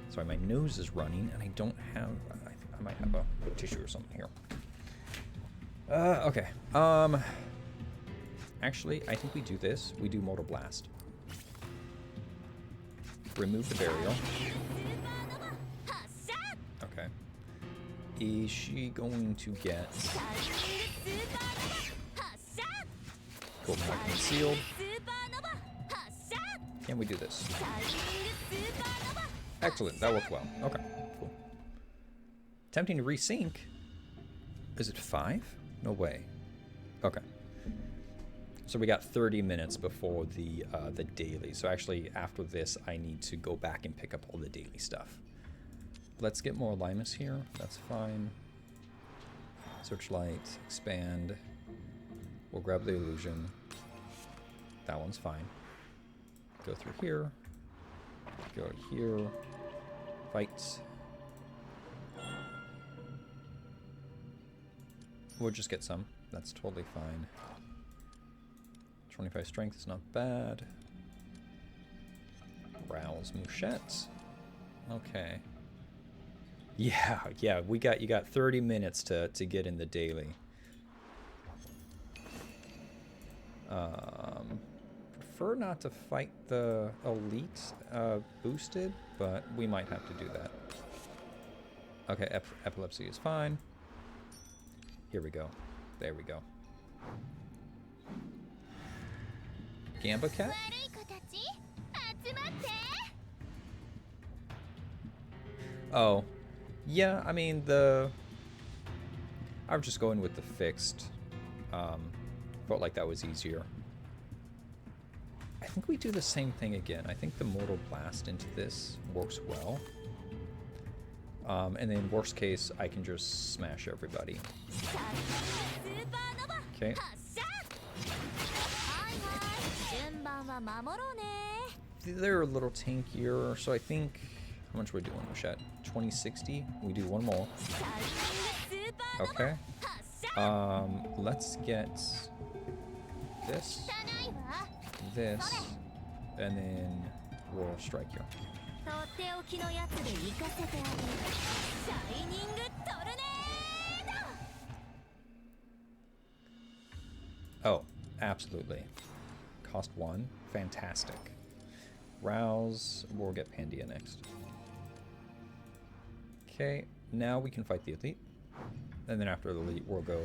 Sorry, my nose is running, and I don't have... I might have a tissue or something here. Okay. Actually, I think we do this. We do Mortal Blast. Remove the burial. Okay. Is she going to get... Golden Knight Concealed. Can we do this? Excellent, that worked well. Okay, cool. Attempting to resync. Is it 5? No way. Okay. So we got 30 minutes before the daily. So actually, after this, I need to go back and pick up all the daily stuff. Let's get more Limus here. That's fine. Searchlight, expand. We'll grab the illusion. That one's fine. Go through here. Go here. Fight. We'll just get some. That's totally fine. 25 strength is not bad. Rouse Mouchette. Okay. Yeah, you got 30 minutes to get in the daily. Prefer not to fight the elite boosted, but we might have to do that. Okay, epilepsy is fine. Here we go. There we go. Gamba Cat? Oh. Yeah, I mean, I'm just going with the fixed. Felt like that was easier. I think we do the same thing again. I think the Mortal Blast into this works well. And then worst case, I can just smash everybody. Okay. They're a little tankier, so I think... How much are we doing, Mouchette? 2060? We do one more. Okay. Let's get this, and then we'll strike you. Oh, absolutely. Cost 1. Fantastic. Rouse. We'll get Pandia next. Okay, now we can fight the elite. And then after the elite, we'll go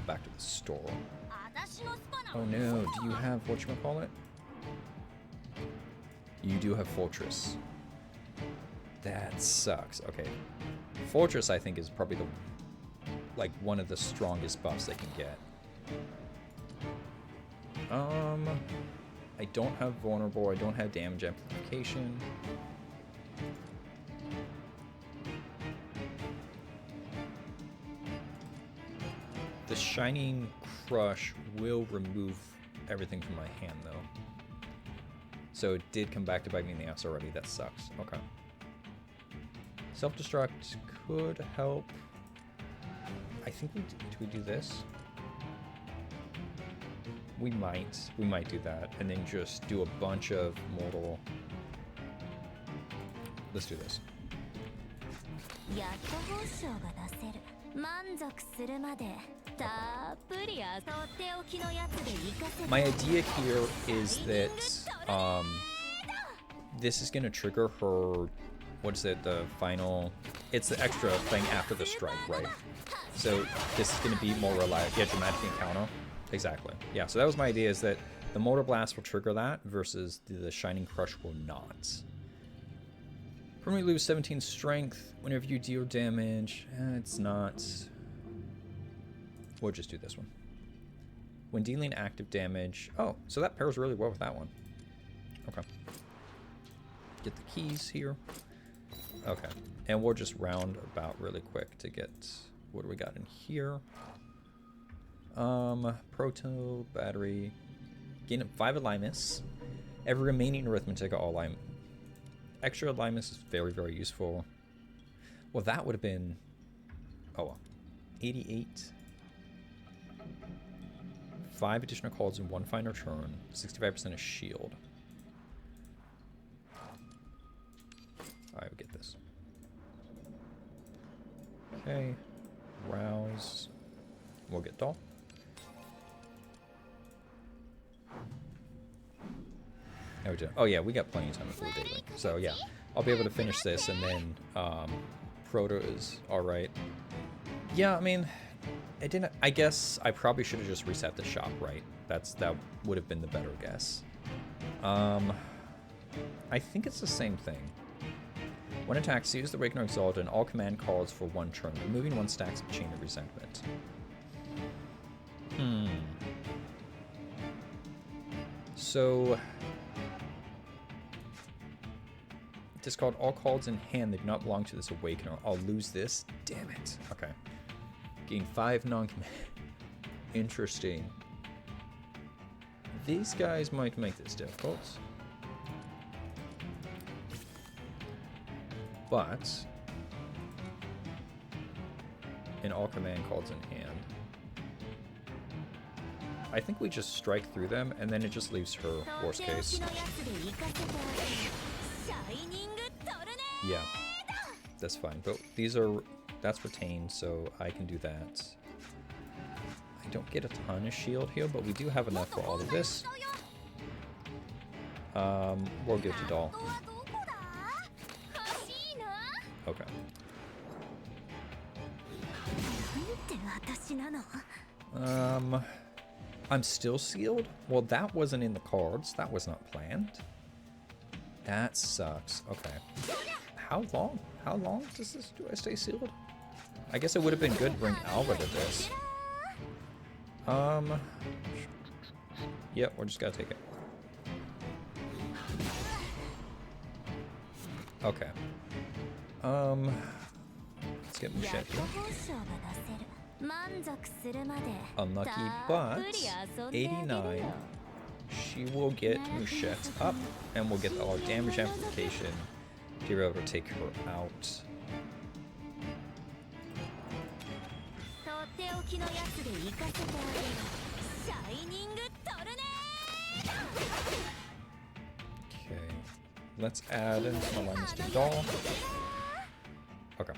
back to the store. Oh no, do you have whatchamacallit? You do have Fortress. That sucks. Okay. Fortress, I think, is probably one of the strongest buffs they can get. I don't have vulnerable, I don't have damage amplification. The Shining Crush will remove everything from my hand, though. So it did come back to bite me in the ass already. That sucks. Okay. Self-destruct could help. I think do we do this? We might do that, and then just do a bunch of mortal. Let's do this. My idea here is that this is going to trigger her, what is it, the final, it's the extra thing after the strike, right? So this is going to be more reliable. Yeah, dramatic encounter. Exactly. Yeah, so that was my idea, is that the Mortar Blast will trigger that versus the Shining Crush will not. Permanently lose 17 strength whenever you deal damage. It's not... We'll just do this one. When dealing active damage... Oh, so that pairs really well with that one. Okay. Get the keys here. Okay. And we'll just round about really quick to get... What do we got in here? Proto, battery. Gain up 5 alignments. Every remaining arithmetic all alignment. Extra alignments is very, very useful. Well, that would have been... Oh, well. 88. 5 additional calls in 1 final turn. 65% of shield. Alright, we get this. Okay. Rouse. We'll get doll. Oh yeah, we got plenty of time before the daily. So yeah, I'll be able to finish this, and then Proto is alright. Yeah, I mean, it didn't. I guess I probably should have just reset the shop, right? That would have been the better guess. I think it's the same thing. When attacks, use the Awakener Exalt and all command calls for 1 turn, removing 1 stacks of Chain of Resentment. So, discard all cards in hand that do not belong to this Awakener. I'll lose this. Damn it. Okay. Gain 5 non-command. Interesting. These guys might make this difficult. But, in all command cards in hand, I think we just strike through them, and then it just leaves her worst case. Yeah, that's fine. But that's retained, so I can do that. I don't get a ton of shield here, but we do have enough for all of this. We'll give to doll. Okay. I'm still sealed? Well, that wasn't in the cards. That was not planned. That sucks. Okay. How long? How long do I stay sealed? I guess it would have been good to bring Alva to this. Yep, we're just gotta take it. Okay. Let's get Mouchette here. Unlucky, but 89. She will get Mouchette up, and we'll get our damage amplification to be able to take her out. Okay, let's add some alignments to doll. Okay.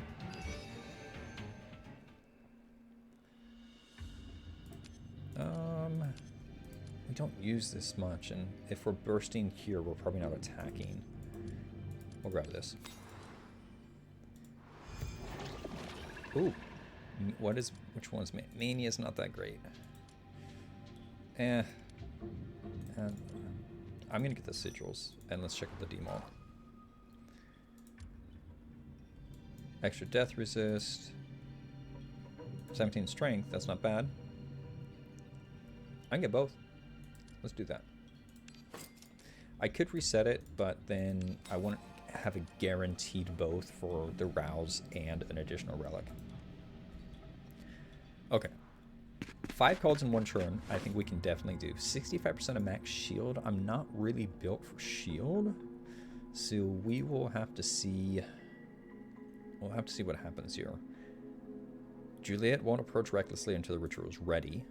We don't use this much, and if we're bursting here, we're probably not attacking. We'll grab this. Ooh, which one's Mania is not that great. I'm gonna get the sigils, and let's check out the demon. Extra death resist. 17 strength, that's not bad. I can get both. Let's do that. I could reset it, but then I wouldn't have a guaranteed both for the rouse and an additional relic. Okay. 5 calls in 1 turn, I think we can definitely do. 65% of max shield. I'm not really built for shield, so we will have to see. We'll have to see what happens here. Juliet won't approach recklessly until the ritual is ready.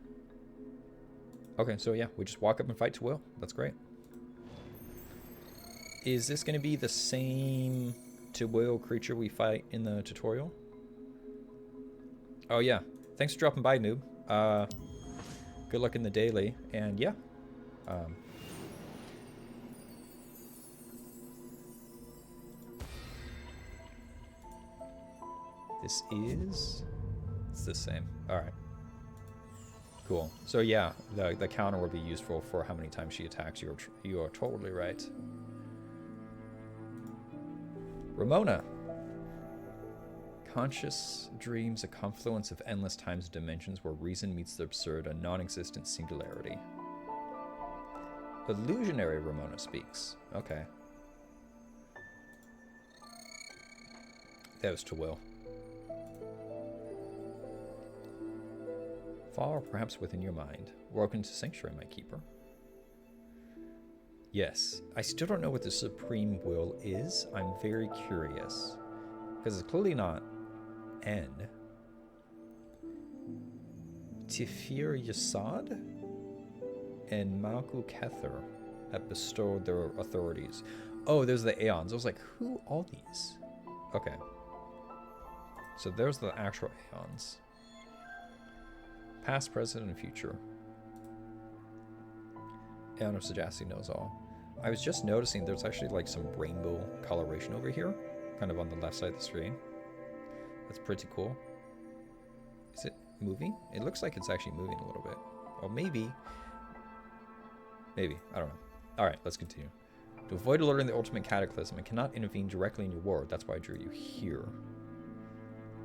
Okay, so yeah, we just walk up and fight to will. That's great. Is this going to be the same to will creature we fight in the tutorial? Oh yeah, thanks for dropping by, noob. Good luck in the daily, and yeah. It's the same. All right. Cool. So yeah, the counter will be useful for how many times she attacks you. You are totally right. Ramona. Conscious dreams, a confluence of endless times and dimensions where reason meets the absurd, a non-existent singularity. Illusionary Ramona speaks. Okay. That was to will. Far perhaps within your mind. Welcome to Sanctuary, my keeper. Yes, I still don't know what the Supreme Will is. I'm very curious. Because it's clearly not N. Tifir Yasad and Malku Kether have bestowed their authorities. Oh, there's the Aeons. I was like, who are these? Okay. So there's the actual Aeons. Past, present, and future. Aeon of Sagacity knows all. I was just noticing there's actually like some rainbow coloration over here, kind of on the left side of the screen. That's pretty cool. Is it moving? It looks like it's actually moving a little bit. Or maybe. Maybe. I don't know. Alright, let's continue. To avoid alerting the ultimate cataclysm, I cannot intervene directly in your war. That's why I drew you here.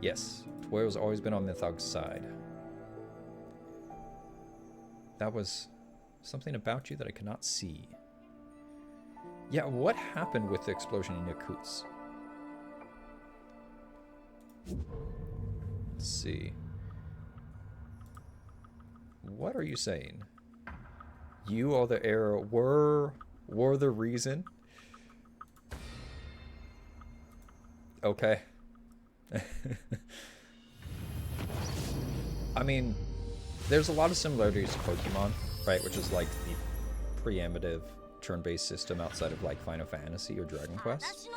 Yes, Toyo's always been on Mythog's side. That was something about you that I could not see. Yeah, what happened with the explosion in Yakuts? Let's see. What are you saying? You are the error. Were the reason? Okay. I mean, there's a lot of similarities to Pokemon, right? Which is like the preemptive turn-based system outside of like Final Fantasy or Dragon Quest.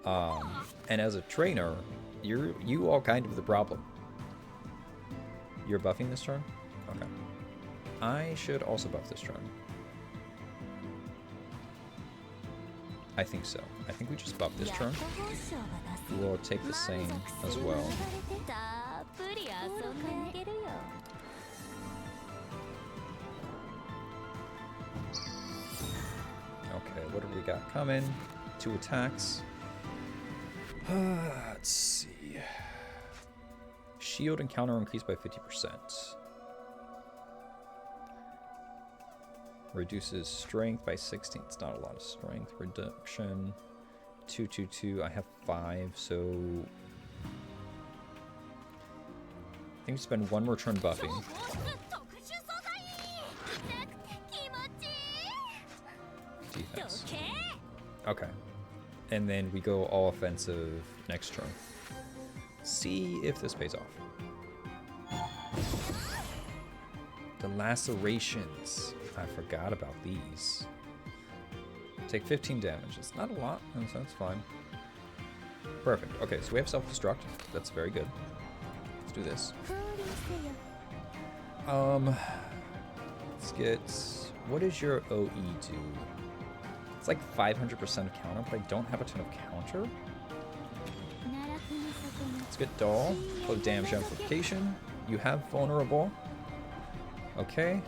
And as a trainer, you all kind of the problem. You're buffing this turn? Okay. I should also buff this turn. I think so. I think we just buff this turn. We'll take the same as well. Okay, what have we got coming? 2 attacks. Let's see. Shield and counter increased by 50%. Reduces strength by 16. It's not a lot of strength. Reduction. 222. I have 5, so I think we spend 1 more turn buffing. Defense. Okay. And then we go all offensive next turn. See if this pays off. The lacerations. I forgot about these. Take 15 damage. It's not a lot, so that's fine. Perfect. Okay, so we have self-destruct. That's very good. Let's do this. Let's get... What does your OE do? It's like 500% of counter, but I don't have a ton of counter. Let's get Doll. Low damage amplification. You have vulnerable. Okay.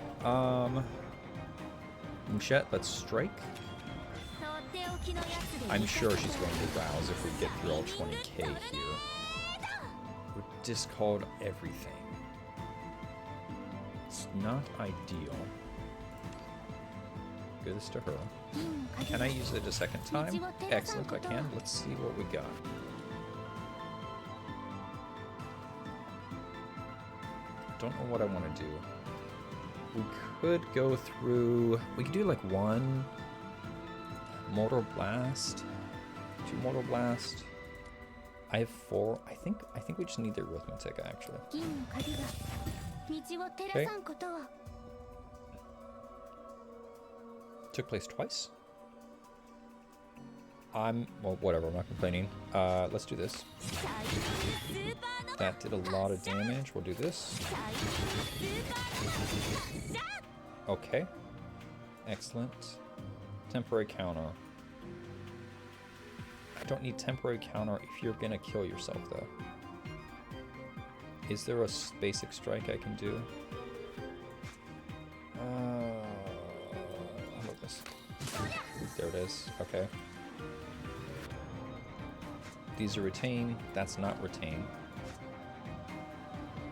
Mouchette, let's strike. I'm sure she's going to rouse if we get through all 20k here. We discard everything. It's not ideal. Give this to her. Can I use it a second time? Excellent, I can. Let's see what we got. Don't know what I want to do. We could go through... We could do like one Mortal Blast, 2 Mortal Blast. I have 4. I think we just need the arithmetic actually. Okay. Took place twice. Well, whatever, I'm not complaining. Let's do this. That did a lot of damage. We'll do this. Okay. Excellent. Temporary counter. I don't need temporary counter if you're gonna kill yourself, though. Is there a basic strike I can do? How about this? There it is. Okay. These are retain. That's not retain.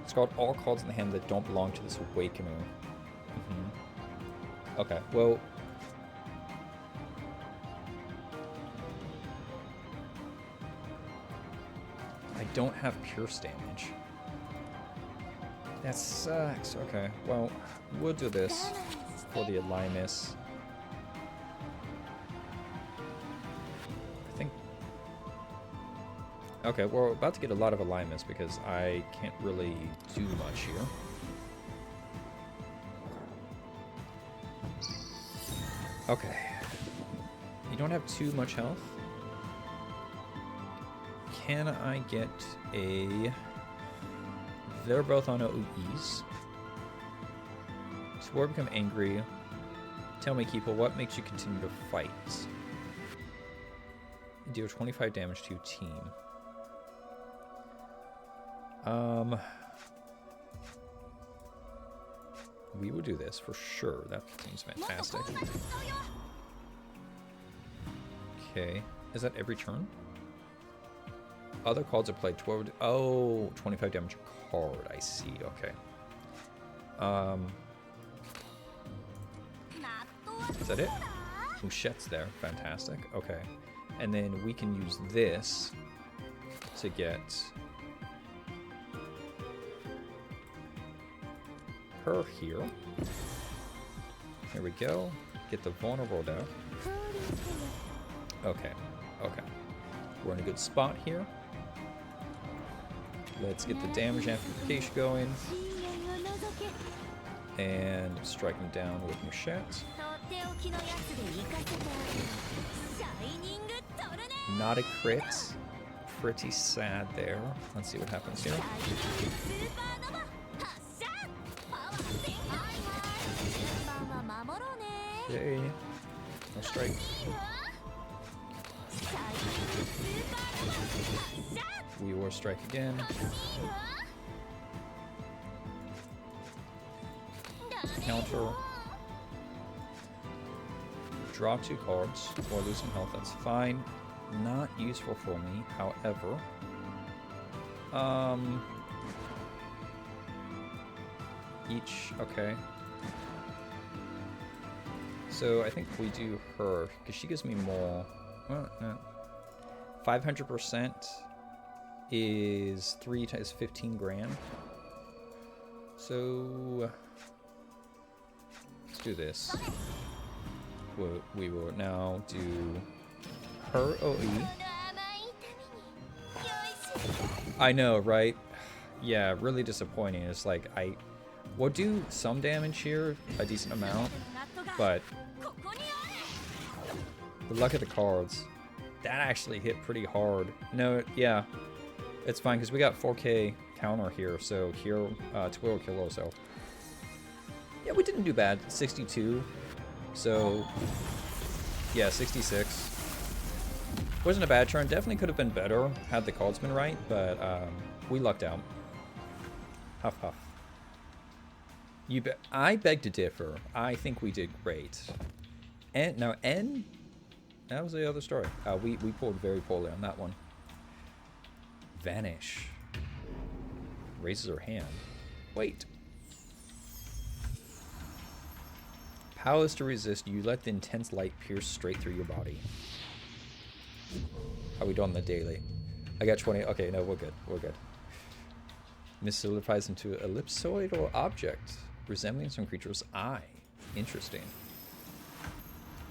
It's called all cards in the hand that don't belong to this Awakener. Okay, well... I don't have pierce damage. That sucks. Okay, well, we'll do this for the Alimus. I think... Okay, we're about to get a lot of Alimus because I can't really do much here. Okay. You don't have too much health. Can I get a... They're both on OEs. Swore become angry. Tell me, Keeper, what makes you continue to fight? Deal 25 damage to your team. We will do this for sure. That seems fantastic. Okay. Is that every turn? Other cards are played 12. Oh, 25 damage a card. I see. Okay. Is that it? Mouchette's there. Fantastic. Okay. And then we can use this to get her here. Here we go. Get the vulnerable down. Okay. Okay. We're in a good spot here. Let's get the damage amplification going. And strike him down with Mouchette. Not a crit. Pretty sad there. Let's see what happens here. Okay. No strike. We will strike again. Counter. Draw 2 cards or lose some health. That's fine. Not useful for me, however. Each. Okay. So I think we do her because she gives me more. Well, no. 500% is 3 times 15 grand. So let's do this. We will now do her OE. I know, right? Yeah, really disappointing. It's like, we'll do some damage here, a decent amount, but the luck of the cards. That actually hit pretty hard. No, yeah, it's fine, because we got 4K counter here, so here, Twirl kill also. Yeah, we didn't do bad. 62. So, yeah, 66. Wasn't a bad turn. Definitely could have been better had the cards been right, but we lucked out. Huff huff. I beg to differ. I think we did great. And now N, that was the other story. We pulled very poorly on that one. Vanish. Raises her hand. Wait. Powerless to resist, you let the intense light pierce straight through your body. How we doing on the daily? I got 20. Okay, no, we're good. We're good. Mist solidifies into ellipsoidal object, resembling some creature's eye. Interesting.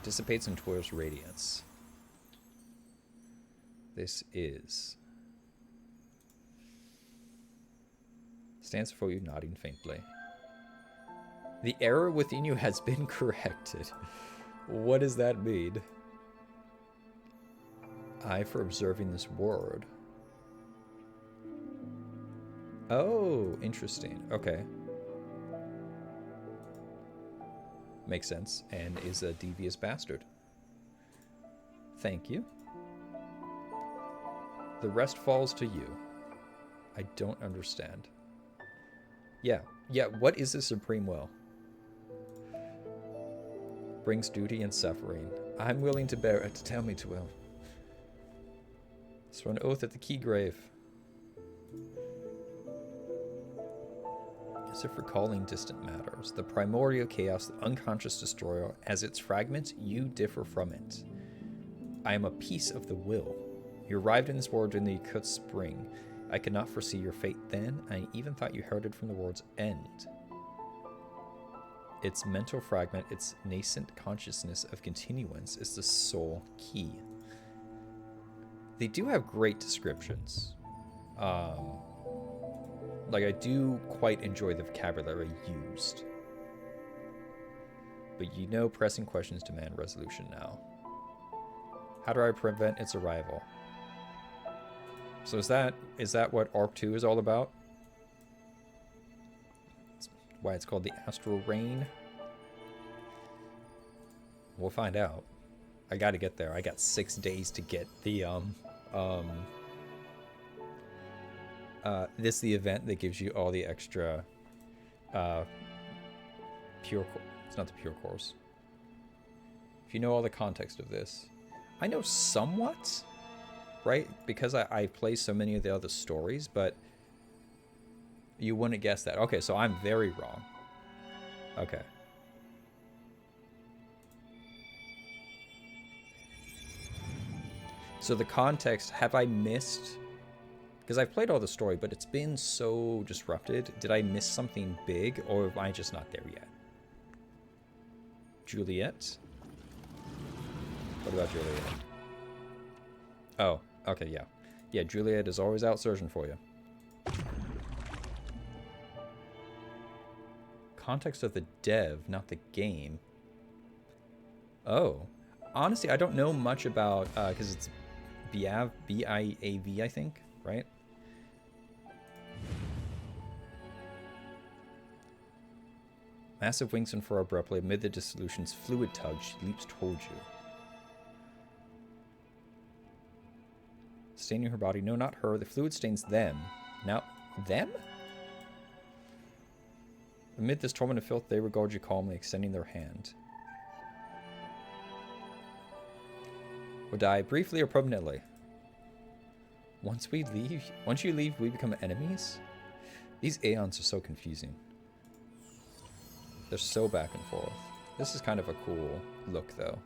Dissipates in Twirl's radiance. This is... Stands before you, nodding faintly. The error within you has been corrected. What does that mean? I for observing this word. Oh, interesting. Okay. Makes sense. And is a devious bastard. Thank you. The rest falls to you. I don't understand. Yeah. Yeah, what is the supreme will? Brings duty and suffering. I'm willing to bear it. Tell me to will. Swear an oath at the key grave. As if recalling distant matters. The primordial chaos, the unconscious destroyer, as its fragments, you differ from it. I am a piece of the will. You arrived in this world during the Yakut spring. I could not foresee your fate then. I even thought you heard it from the word's end. Its mental fragment, its nascent consciousness of continuance is the soul key. They do have great descriptions. Like, I do quite enjoy the vocabulary used. But you know pressing questions demand resolution now. How do I prevent its arrival? So is that what Arc 2 is all about? That's why it's called the Astral Rain? We'll find out. I gotta get there. I got 6 days to get the, this is the event that gives you all the extra, it's not the pure cores. If you know all the context of this. I know somewhat, right? Because I play so many of the other stories, but you wouldn't guess that. Okay, so I'm very wrong. Okay. So the context, have I missed? Because I've played all the story, but it's been so disrupted. Did I miss something big, or am I just not there yet? Juliet? What about Juliet? Oh, okay, yeah. Yeah, Juliet is always out searching for you. Context of the dev, not the game. Oh. Honestly, I don't know much about, because it's B-I-A-V, I think, right? Massive wings unfurl abruptly amid the dissolution's fluid tug. She leaps towards you. Staining her body. No, not her. The fluid stains them. Now, them? Amid this torment of filth, they regard you calmly, extending their hand. Will die briefly or permanently. Once you leave, we become enemies? These aeons are so confusing. They're so back and forth. This is kind of a cool look, though.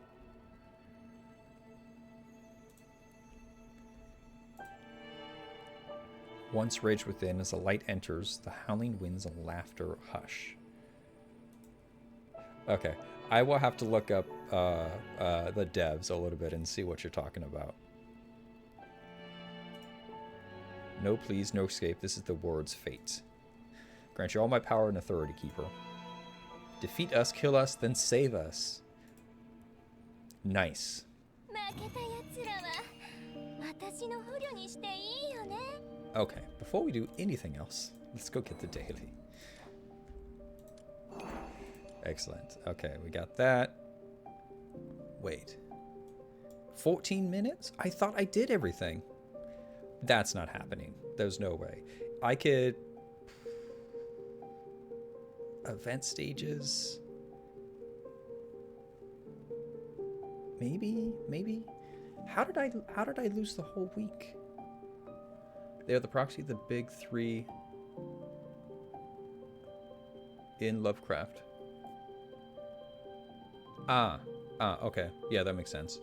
Once rage within, as the light enters, the howling winds and laughter hush. Okay, I will have to look up the devs a little bit and see what you're talking about. No please, no escape. This is the word's fate. Grant you all my power and authority, Keeper. Defeat us, kill us, then save us. Nice. Okay, before we do anything else, let's go get the daily. Excellent. Okay, we got that. Wait. 14 minutes? I thought I did everything. That's not happening. There's no way. I could... Event stages? Maybe? How did I lose the whole week? They're the proxy of the big three in Lovecraft. Okay. Yeah, that makes sense.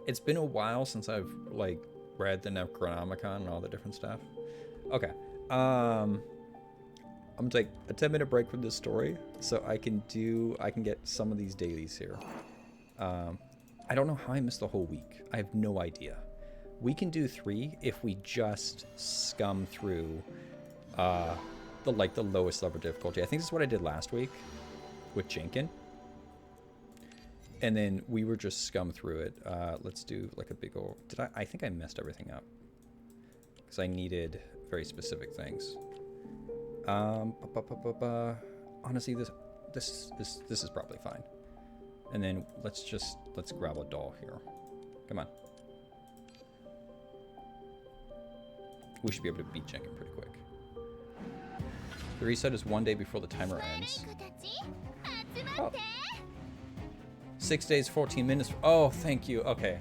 It's been a while since I've, like, read the Nechromicon and all the different stuff. Okay. I'm gonna take a 10-minute break from this story so I can get some of these dailies here. I don't know how I missed the whole week. I have no idea. We can do 3 if we just scum through the lowest level difficulty. I think this is what I did last week with Jinkin. And then we were just scum through it. Let's do like a big old... I think I messed everything up. Because I needed very specific things. Honestly, this is probably fine. And then let's grab a doll here. Come on. We should be able to beat Jenkin pretty quick. The reset is 1 day before the timer ends. Oh. 6 days, 14 minutes. Oh, thank you. Okay.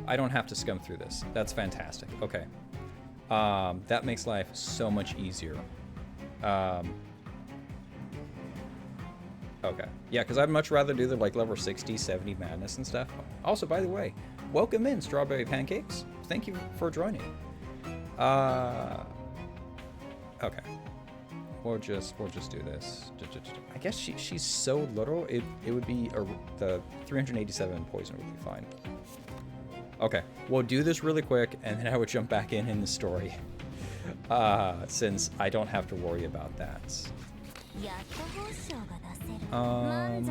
I don't have to scum through this. That's fantastic. Okay. That makes life so much easier. Okay. Yeah, because I'd much rather do the like level 60, 70 madness and stuff. Also, by the way, welcome in, Strawberry Pancakes. Thank you for joining. Okay. We'll just do this. I guess she's so little, it would be the 387 poison would be fine. Okay, we'll do this really quick, and then I would jump back in the story, since I don't have to worry about that. I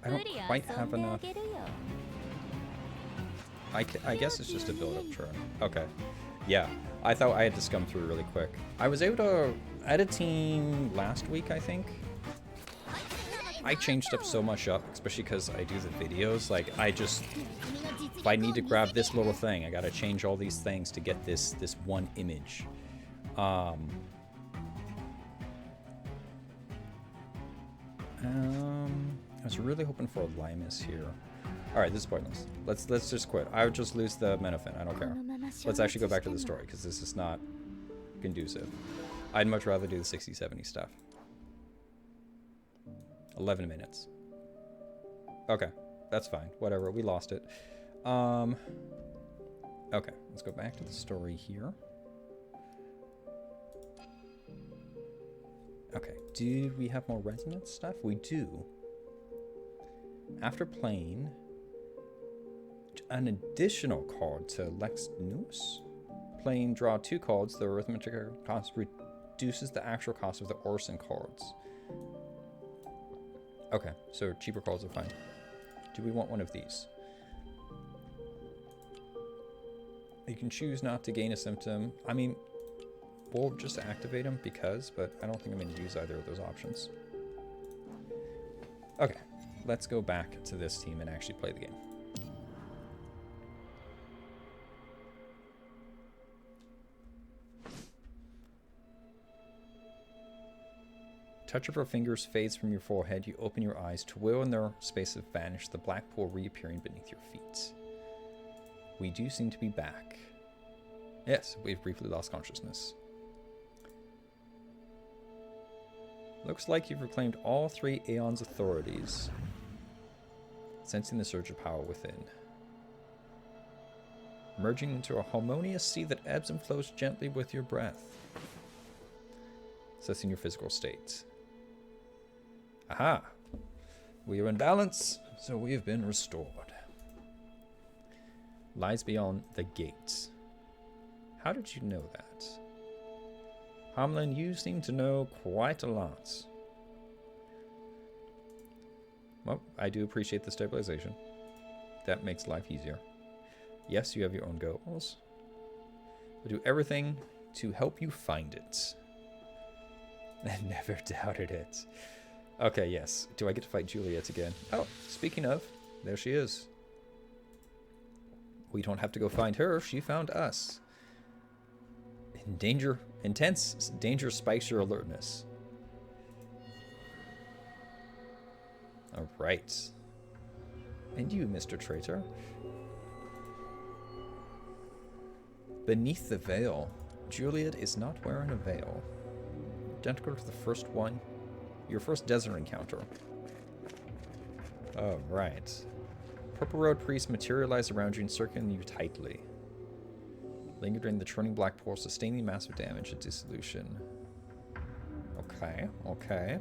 don't quite have enough. I guess it's just a build-up turn. Okay. Yeah, I thought I had to scum through really quick. I was able to add a team last week, I think. I changed up so much up, especially because I do the videos. Like, if I need to grab this little thing, I gotta change all these things to get this one image. I was really hoping for a Limus here. Alright, this is pointless. Let's just quit. I would just lose the Menafin. I don't care. Let's actually go back to the story, because this is not conducive. I'd much rather do the 60-70 stuff. 11 minutes. Okay, that's fine. Whatever, we lost it. Okay, let's go back to the story here. Okay, did we have more resonance stuff? We do. After playing an additional card to Lex News, playing draw 2 cards, the arithmetic cost reduces the actual cost of the Orson cards. Okay, so cheaper cards are fine. Do we want one of these? You can choose not to gain a symptom. I mean, we'll just activate them because, but I don't think I'm going to use either of those options. Okay, let's go back to this team and actually play the game. Touch of her fingers fades from your forehead. You open your eyes. To where in their space have vanished, the black pool reappearing beneath your feet. We do seem to be back. Yes, we've briefly lost consciousness. Looks like you've reclaimed all 3 Aeon's authorities, sensing the surge of power within. Merging into a harmonious sea that ebbs and flows gently with your breath. Assessing your physical state. Aha! We are in balance, so we have been restored. lies beyond the gates. How did you know that? Hamlin, you seem to know quite a lot. Well, I do appreciate the stabilization. That makes life easier. Yes, you have your own goals. I'll do everything to help you find it. I never doubted it. Okay, yes. Do I get to fight Juliet again? Oh, speaking of, there she is. We don't have to go find her. She found us. Intense danger spikes your alertness. All right. And you, Mr. Traitor. Beneath the veil. Juliet is not wearing a veil. Identical to the first one. Your first desert encounter. All right. Purple Road Priest materialize around you, encircling you tightly. Linger during the churning black pool, sustaining massive damage and dissolution. Okay, okay.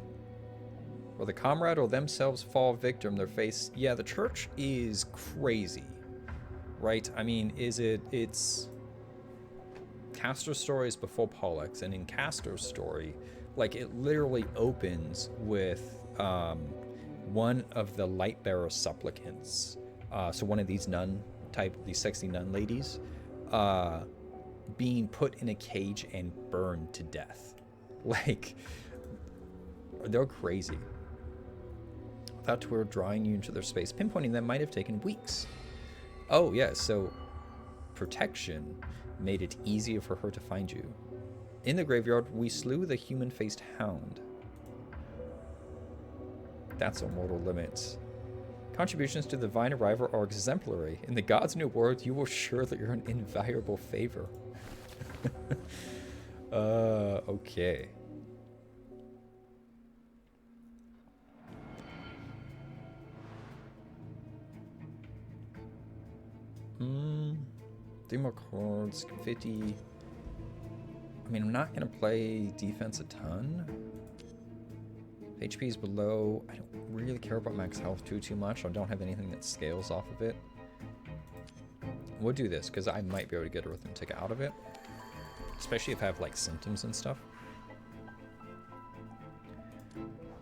Will the comrade or themselves fall victim? Their face... Yeah, the church is crazy. Right? I mean, it's... Castor's story is before Pollux, and in Castor's story, like, it literally opens with one of the Lightbearer supplicants. So one of these these sexy nun ladies, being put in a cage and burned to death. Like, they're crazy. That we're drawing you into their space, pinpointing them might have taken weeks. Oh, yeah, so protection made it easier for her to find you. In the graveyard, we slew the human-faced hound. That's a mortal limit. Contributions to the Divine Arrival are exemplary. In the God's New World, you will surely earn invaluable favor. Okay. Three more cards, 50. I mean, I'm not going to play defense a ton. If HP is below. I don't really care about max health too much. I don't have anything that scales off of it. We'll do this, because I might be able to get arithmetic out of it. Especially if I have, like, symptoms and stuff.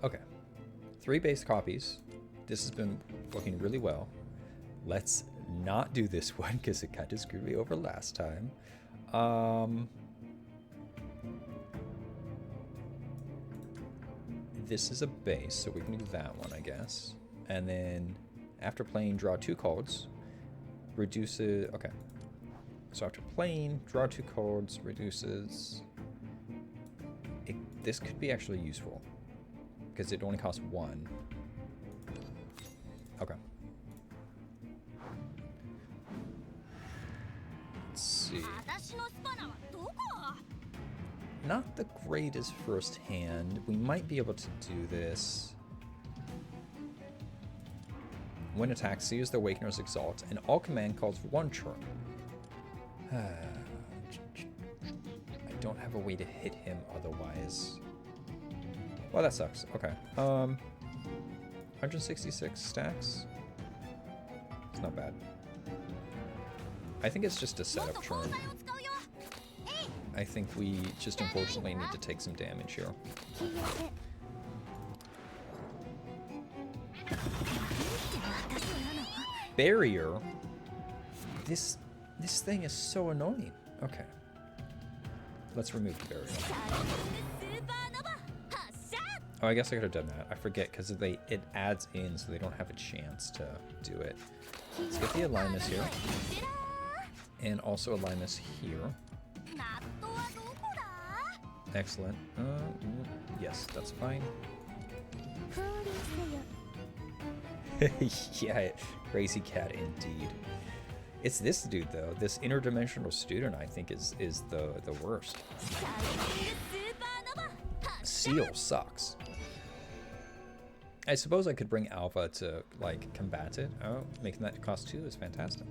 Okay. 3 base copies. This has been working really well. Let's not do this one, because it kind of screwed me over last time. This is a base, so we can do that one, I guess. And then, after playing, draw 2 cards. Reduces... Okay. So after playing, draw 2 cards, reduces... This could be actually useful. Because it only costs 1. Okay. Let's see. Not the greatest first hand. We might be able to do this. When attacked, seals the Awakener's Exalt, and all command calls for 1 churn. I don't have a way to hit him otherwise. Well, that sucks. Okay. 166 stacks. It's not bad. I think it's just a setup churn. I think we just unfortunately need to take some damage here. Barrier? This thing is so annoying. Okay. Let's remove the barrier. Oh, I guess I could have done that. I forget because it adds in so they don't have a chance to do it. Let's get the alignment here. And also alignment here. Excellent. Yes, that's fine. Yeah, crazy cat indeed. It's this dude though. This interdimensional student I think is the worst. Seal sucks. I suppose I could bring Alpha to like combat it. Oh, making that cost 2 is fantastic.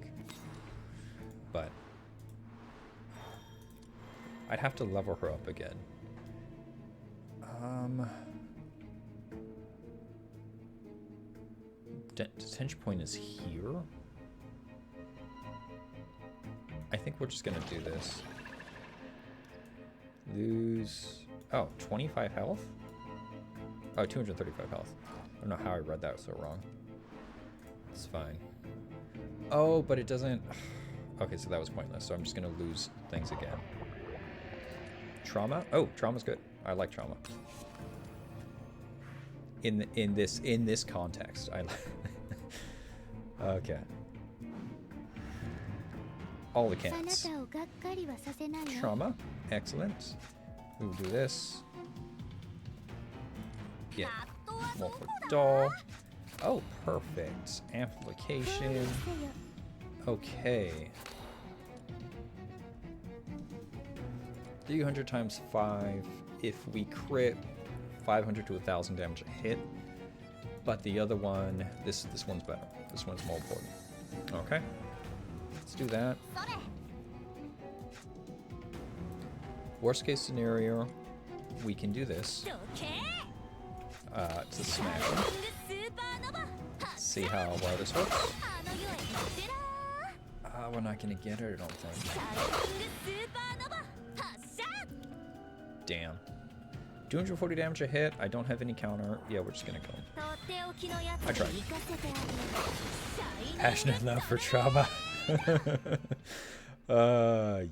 But I'd have to level her up again. Detention point is here. I think we're just gonna do this. Lose... Oh, 25 health? Oh, 235 health. I don't know how I read that so wrong. It's fine. Oh, but it doesn't... Okay, so that was pointless, so I'm just gonna lose things again. Trauma? Oh, trauma's good. I like trauma. In this context, I like... Okay. All the cats. Trauma. Excellent. We will do this. Get more for doll. Oh, perfect. Amplification. Okay. 300 times 5. If we crit, 500 to 1,000 damage a hit. But the other one, this one's better. This one's more important. Okay. Let's do that. Worst case scenario, we can do this. To smash him. See how well this works. We're not gonna get it, I don't think. Damn. 240 damage a hit. I don't have any counter. Yeah, we're just gonna kill him. I tried. Passionate enough for trauma.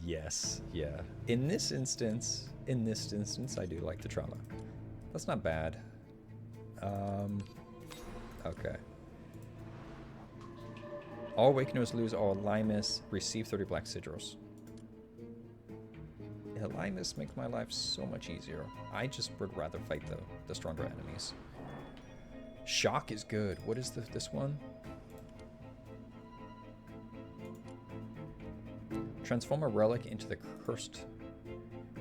Yes, yeah. In this instance, I do like the trauma. That's not bad. Okay. All Awakeners lose all Limus, receive 30 black sigils. Yeah, Limus makes my life so much easier. I just would rather fight the stronger enemies. Shock is good. What is this one? Transform a relic into the cursed.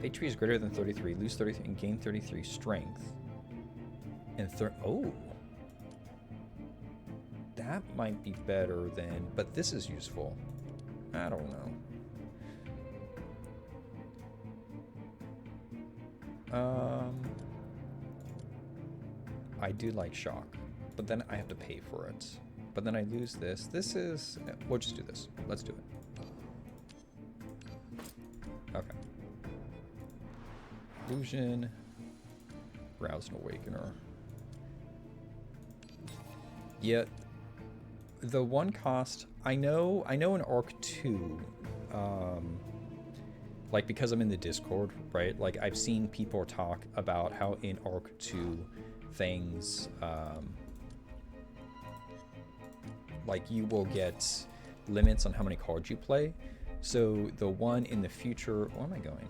HP is greater than 33. Lose 33 and gain 33 strength. And oh. That might be better than, but this is useful. I don't know. I do like shock, but then I have to pay for it. But then I lose this. This is, we'll just do this. Let's do it. Okay. Illusion. Rouse an Awakener. Yet, the one cost, I know in Arc 2, like because I'm in the Discord, right? Like I've seen people talk about how in Arc 2 things, like you will get limits on how many cards you play. So the one in the future, where am I going?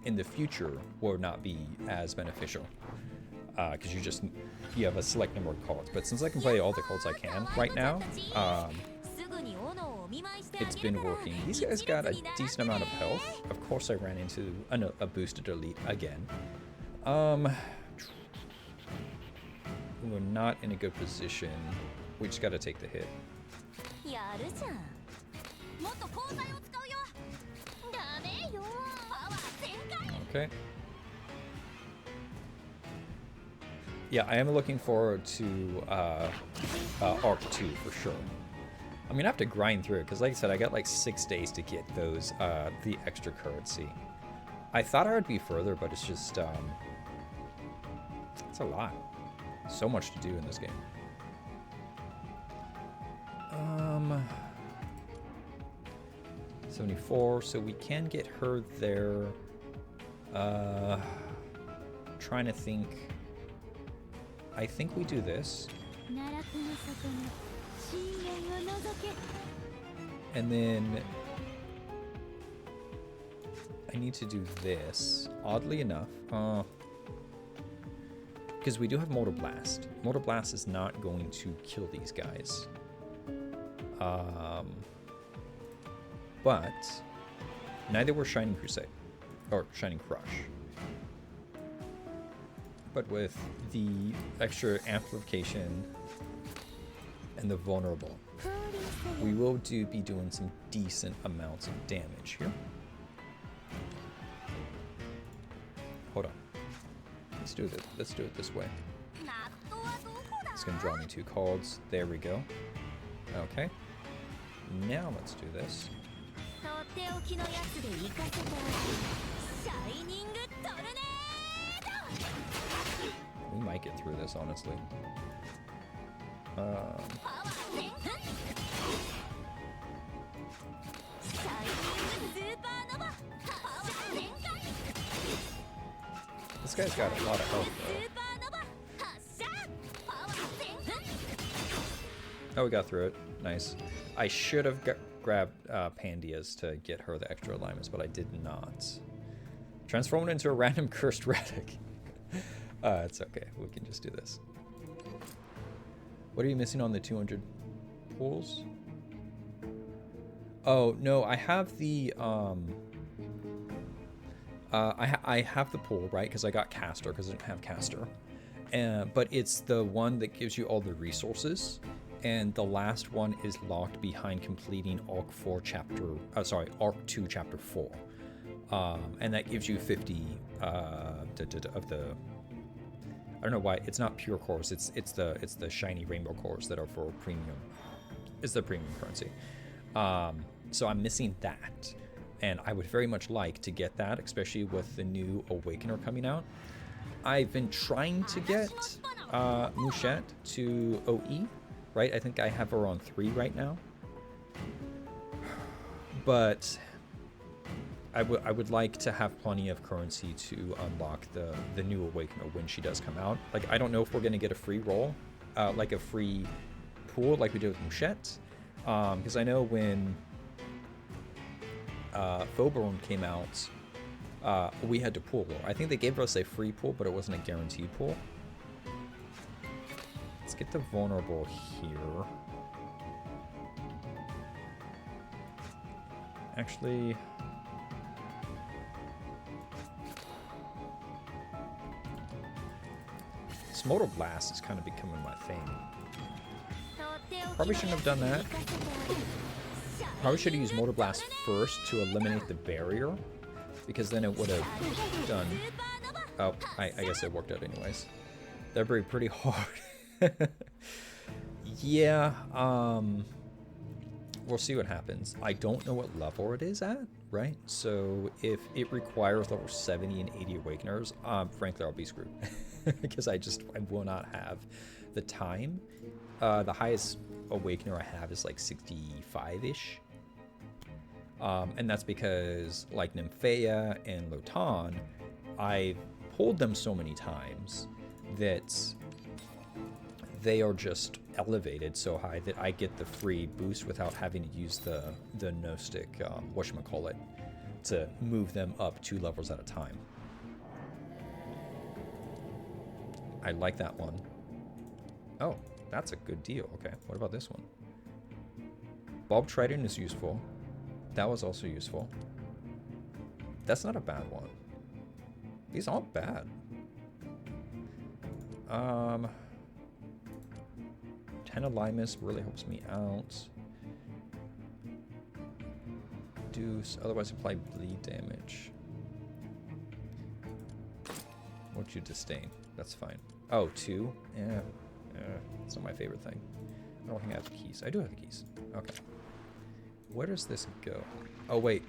In the future will not be as beneficial. Because you have a select number of cards. But since I can play all the cards I can right now, it's been working. These guys got a decent amount of health. Of course I ran into a boosted elite again. We're not in a good position. We just gotta take the hit. Okay. Yeah, I am looking forward to Arc 2 for sure. I'm gonna have to grind through it because, like I said, I got like 6 days to get those the extra currency. I thought I would be further, but it's just it's a lot. So much to do in this game. 74, so we can get her there. Trying to think. I think we do this. And then I need to do this. Oddly enough, because we do have Mortal Blast. Mortal Blast is not going to kill these guys. But neither were Shining Crusade or Shining Crush. But with the extra amplification and the vulnerable, we will be doing some decent amounts of damage here. Hold on. Let's do it. Let's do it this way. It's gonna draw me 2 cards. There we go. Okay. Now let's do this. We might get through this, honestly. This guy's got a lot of health, though. Oh, we got through it. Nice. I should have grabbed Pandia's to get her the extra alignments, but I did not. Transform it into a random cursed relic. It's okay. We can just do this. What are you missing on the 200 pools? Oh, no, I have the... I have the pool, right? Because I got caster, because I didn't have caster. But it's the one that gives you all the resources. And the last one is locked behind completing Arc 4 chapter... Arc 2 chapter 4. And that gives you 50 of the... I don't know why it's not pure cores. It's the shiny rainbow cores that are for premium. It's the premium currency. So I'm missing that, and I would very much like to get that, especially with the new Awakener coming out. I've been trying to get Mouchette to OE, right? I think I have her on 3 right now, but I would like to have plenty of currency to unlock the new Awakener when she does come out. Like, I don't know if we're going to get a free roll, like a free pool like we did with Mouchette. Because I know when Foborn came out, we had to pool. I think they gave us a free pool, but it wasn't a guaranteed pool. Let's get the vulnerable here. Actually... Smolder Blast is kind of becoming my thing. Probably shouldn't have done that. Probably should have used Motor Blast first to eliminate the barrier, because then it would have done... Oh, I guess it worked out anyways. That'd be pretty hard. Yeah, we'll see what happens. I don't know what level it is at, right? So if it requires level 70 and 80 Awakeners, frankly, I'll be screwed. Because I will not have the time. The highest Awakener I have is like 65-ish. And that's because, like Nymphaea and Lotan, I've pulled them so many times that they are just elevated so high that I get the free boost without having to use the Gnostic, whatchamacallit, to move them up 2 levels at a time. I like that one. Oh, that's a good deal. Okay, what about this one? Bulb Trident is useful. That was also useful. That's not a bad one. These aren't bad. 10 alignments really helps me out. Deuce, otherwise apply bleed damage. Won't you disdain? That's fine. Oh, 2? Yeah. It's not my favorite thing. I don't think I have the keys. I do have the keys. Okay. Where does this go? Oh, wait.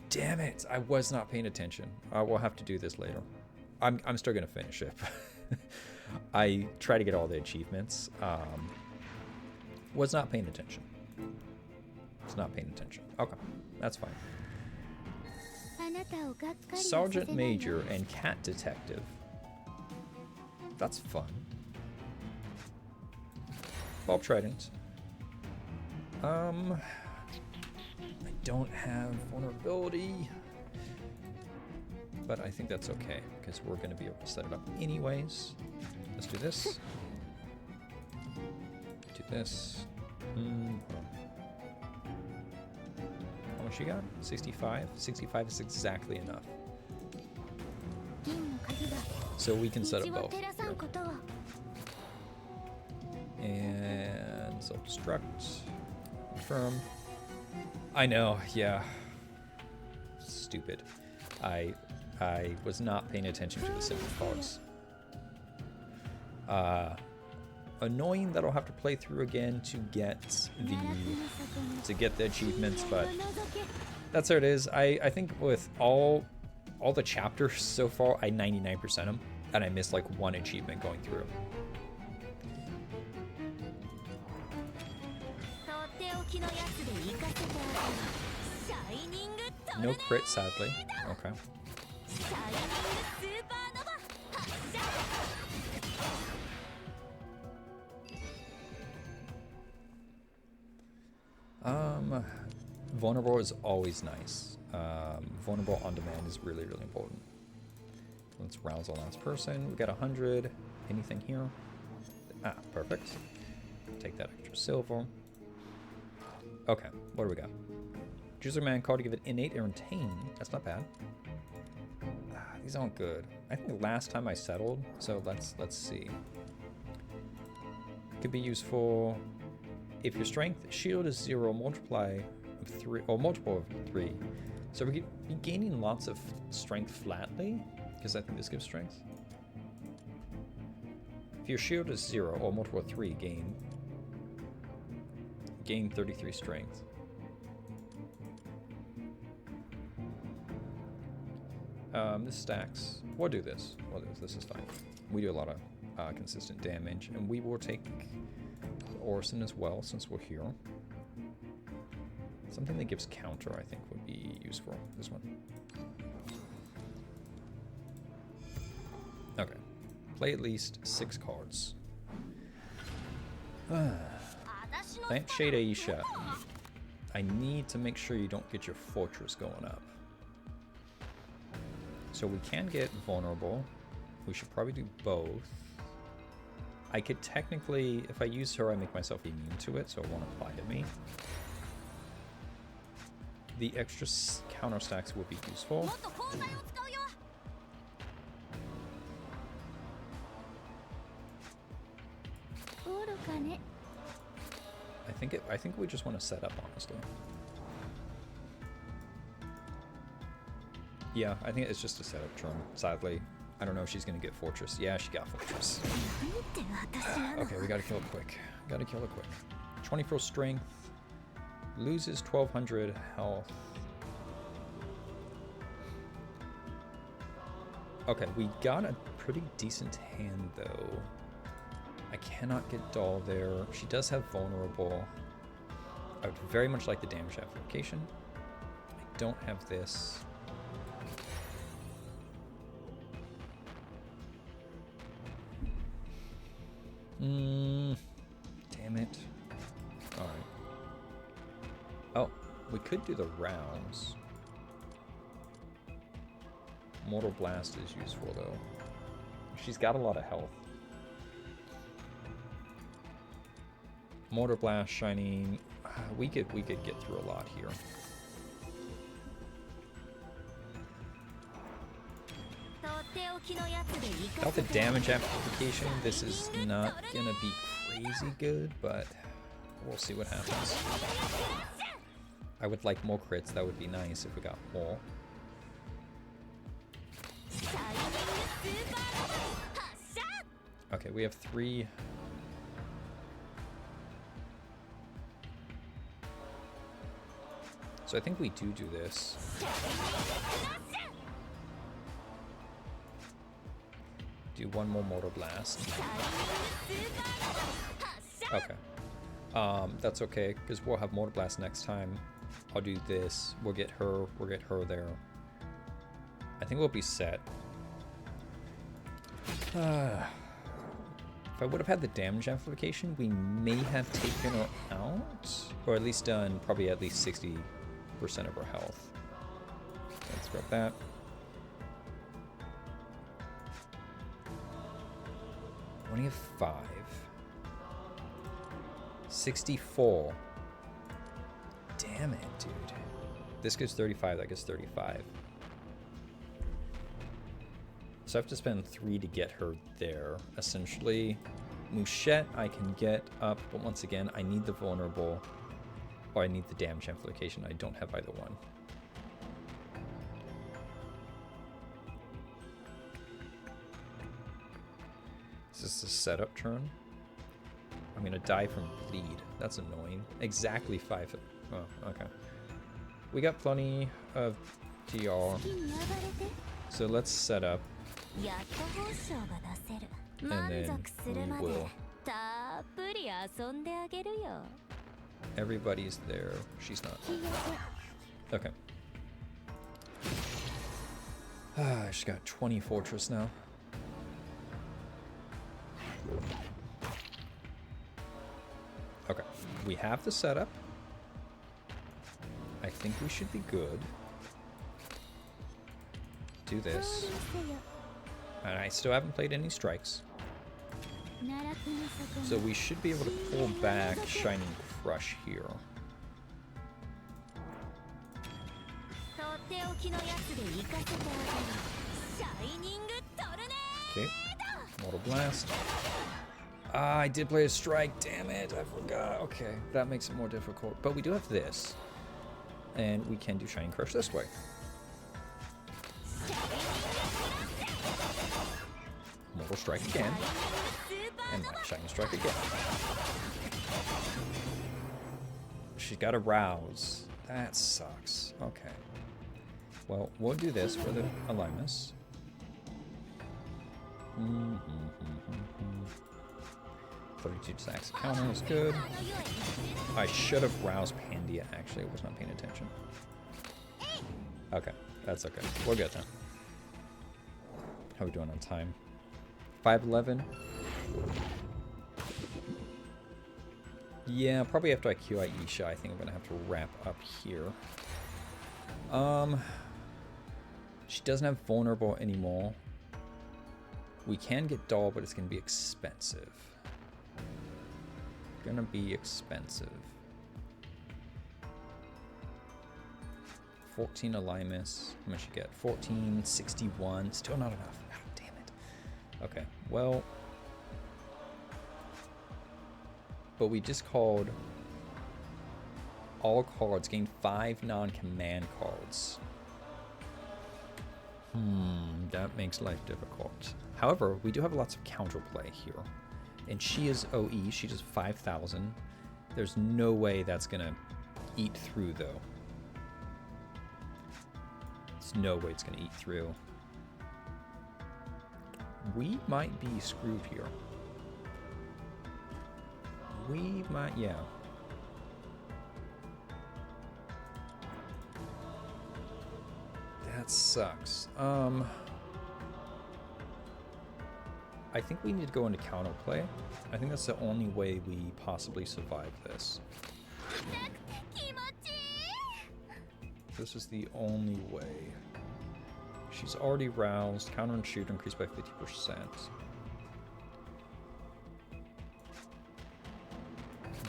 Damn it! I was not paying attention. We'll have to do this later. I'm still gonna finish it. I try to get all the achievements. Was not paying attention. Was not paying attention. Okay, that's fine. Sergeant Major and Cat Detective. That's fun. Bulb Trident. I don't have vulnerability, but I think that's okay because we're going to be able to set it up anyways. Let's do this. Do this. How much you got? 65? 65 is exactly enough. So we can set up both here. And self-destruct. Confirm. I know, yeah. Stupid. I was not paying attention to the simple cogs. Annoying that I'll have to play through again to get the achievements, but that's how it is. I think with all the chapters so far, I 99% them, and I missed like one achievement going through. No crit, sadly. Okay. Vulnerable is always nice. Vulnerable on demand is really, really important. Let's rouse the last person. We got 100. Anything here? Ah, perfect. Take that extra silver. Okay, what do we got? Choose a man card to give it innate or retain. That's not bad. These aren't good. I think the last time I settled, so let's see. Could be useful if your strength shield is 0, multiply of 3 or multiple of 3. So we could be gaining lots of strength flatly, because I think this gives strength. If your shield is 0 or multiple of 3, gain 33 strength. This stacks. We'll do this. This is fine. We do a lot of consistent damage, and we will take Orison as well since we're here. Something that gives counter, I think, would be useful. This one. Okay. Play at least 6 cards. Lampshade Aisha. I need to make sure you don't get your fortress going up. So we can get vulnerable. We should probably do both. I could technically, if I use her, I make myself immune to it, so it won't apply to me. The extra counter stacks would be useful. I think we just want to set up, honestly. Yeah, I think it's just a setup turn. Sadly, I don't know if she's gonna get fortress. Yeah, she got fortress. Okay, we gotta kill it quick. 24 strength. Loses 1200 health. Okay, we got a pretty decent hand though. I cannot get Doll there. She does have vulnerable. I would very much like the damage application. I don't have this. Damn it. Alright. Oh, we could do the rounds. Mortal Blast is useful though. She's got a lot of health. Mortar Blast, Shining. We could get through a lot here. Without the damage amplification, this is not gonna be crazy good, but we'll see what happens. I would like more crits. That would be nice if we got more. Okay, we have 3. So I think we do this. Do one more Mortal Blast. Okay. That's okay, because we'll have Mortal Blast next time. I'll do this. We'll get her there. I think we'll be set. If I would have had the damage amplification, we may have taken her out, or at least done probably at least 60% of her health. Let's grab that. Only have 5. 64. Damn it, dude. This gives 35, that gives 35. So I have to spend 3 to get her there, essentially. Mouchette I can get up, but once again, I need the vulnerable, or I need the damage amplification. I don't have either one. Is this a setup turn? I'm gonna die from bleed. That's annoying. Exactly 5. Oh, okay. We got plenty of TR. So let's set up. And then we will. Everybody's there. She's not. Okay. She's got 20 fortress now. Okay. We have the setup. I think we should be good. Do this. And I still haven't played any strikes. So we should be able to pull back Shining Crush here. Okay. Mortal Blast. Ah, I did play a strike. Damn it. I forgot. Okay. That makes it more difficult. But we do have this. And we can do Shining Crush this way. Mortal Strike again. And Shining Strike again. She's got to rouse. That sucks. Okay. Well, we'll do this for the Alimus. 32 stacks of counter is good. I should have roused Pandia, actually. I was not paying attention. Okay, that's okay. We'll get there. How are we doing on time? 5:11. Yeah, probably after I QI Isha, I think I'm gonna have to wrap up here. She doesn't have vulnerable anymore. We can get doll, but it's gonna be expensive. Gonna be expensive. 14 Alimus. How much you get? 1461. Still not enough. God damn it. Okay, well. But we just called all cards, gain 5 non-command cards. That makes life difficult. However, we do have lots of counterplay here. And she is OE, she does 5,000. There's no way that's gonna eat through though. There's no way it's gonna eat through. We might be screwed here. We might, yeah. That sucks. I think we need to go into counterplay. I think that's the only way we possibly survive this. This is the only way. She's already roused. Counter and shoot increased by 50%.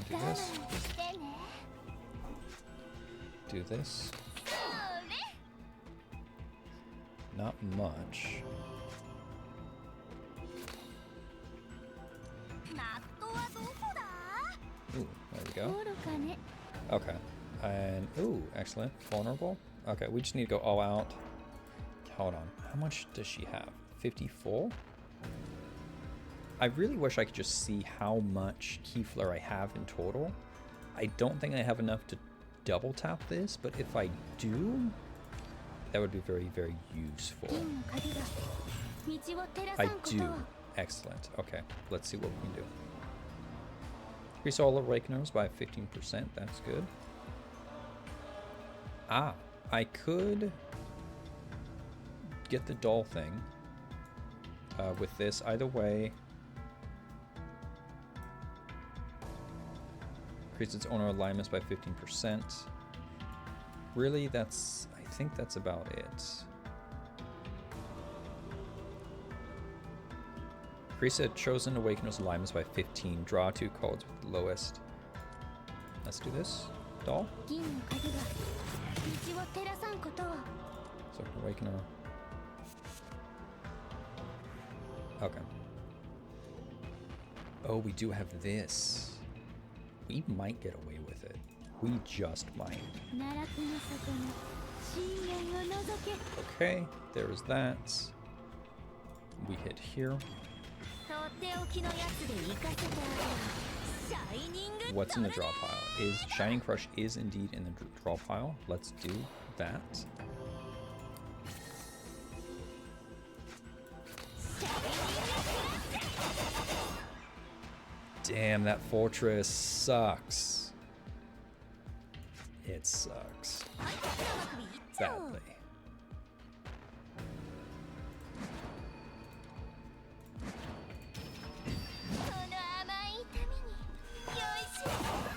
Do this. Do this. Not much. Ooh, there we go. Okay. And, ooh, excellent. Vulnerable. Okay, we just need to go all out. Hold on. How much does she have? 54? I really wish I could just see how much Keyflare I have in total. I don't think I have enough to double tap this, but if I do, that would be very, very useful. I do. Excellent. Okay, let's see what we can do. Increase all Awakeners by 15%. That's good. Ah, I could get the doll thing with this. Either way, increase its owner alignments by 15%. Really, I think that's about it. Increase a chosen Awakener's alignments by 15. Draw 2 cards with the lowest. Let's do this. Doll. So Awakener. Okay. Oh, we do have this. We might get away with it. We just might. Okay, there is that. We hit here. What's in the draw pile? Is Shining Crush is indeed in the draw pile. Let's do that. Damn, that fortress sucks. It sucks. Badly.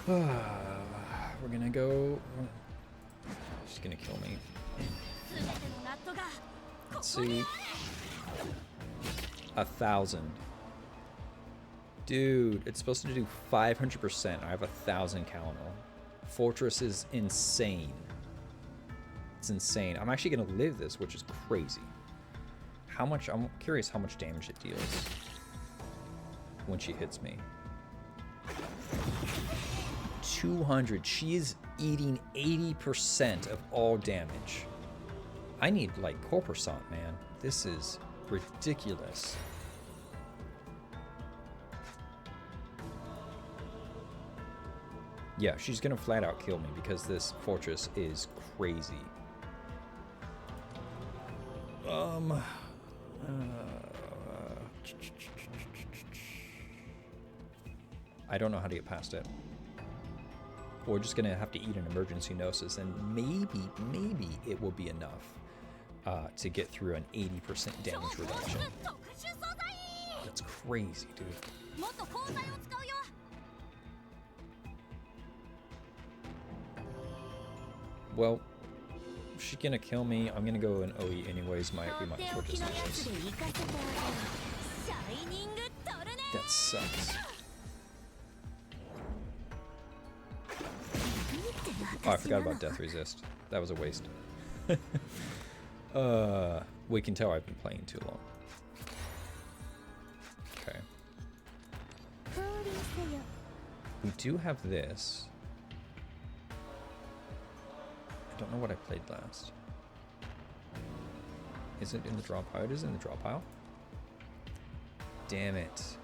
We're gonna go. She's gonna kill me. Let's see. 1,000. Dude, it's supposed to do 500%. I have 1,000 Calonal. Fortress is insane. It's insane. I'm actually gonna live this, which is crazy. How much? I'm curious how much damage it deals when she hits me. 200. She is eating 80% of all damage. I need like Corpusant, man. This is ridiculous. Yeah, she's gonna flat out kill me because this fortress is crazy. I don't know how to get past it. We're just gonna have to eat an emergency gnosis, and maybe it will be enough to get through an 80% damage reduction. That's crazy, dude. Well, if she's gonna kill me, I'm gonna go in OE anyways. We might as well just use this. That sucks. Oh, I forgot about Death Resist. That was a waste. We can tell I've been playing too long. Okay. We do have this. I don't know what I played last. Is it in the draw pile? It is in the draw pile. Damn it.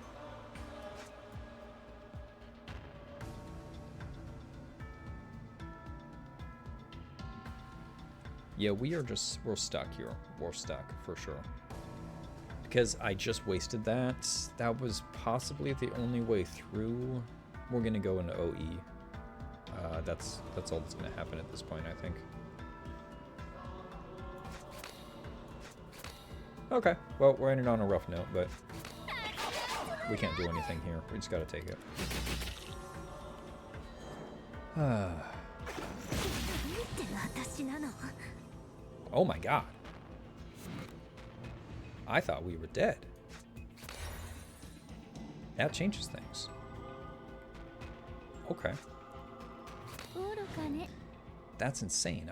Yeah, we're stuck here. We're stuck for sure. Because I just wasted that. That was possibly the only way through. We're gonna go into OE. That's all that's gonna happen at this point, I think. Okay, well, we're ending on a rough note, but we can't do anything here. We just gotta take it. Oh my god. I thought we were dead. That changes things. Okay. That's insane.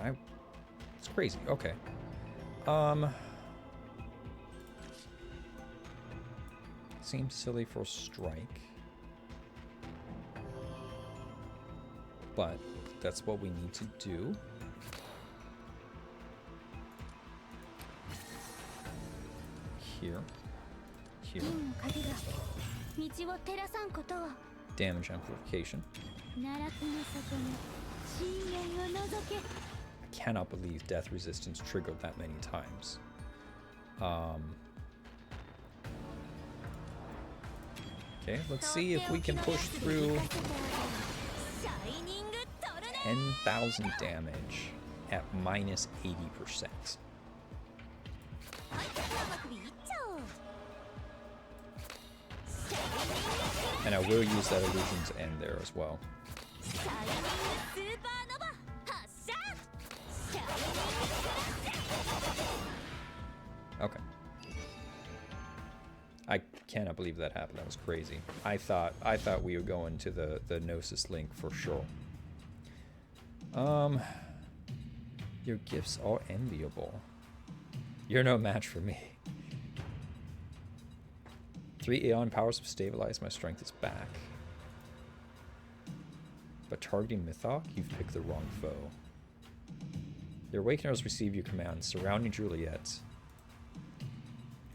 It's crazy. Okay. Seems silly for strike. But that's what we need to do. Here. Damage amplification. I cannot believe death resistance triggered that many times. Okay, let's see if we can push through 10,000 damage at minus 80%. And I will use that illusion to end there as well. Okay. I cannot believe that happened. That was crazy. I thought we would go into the Gnosis link for sure. Your gifts are enviable. You're no match for me. 3 Aeon powers have stabilized. My strength is back. But targeting Mythok, you've picked the wrong foe. Your Awakeners receive your commands. Surrounding Juliet.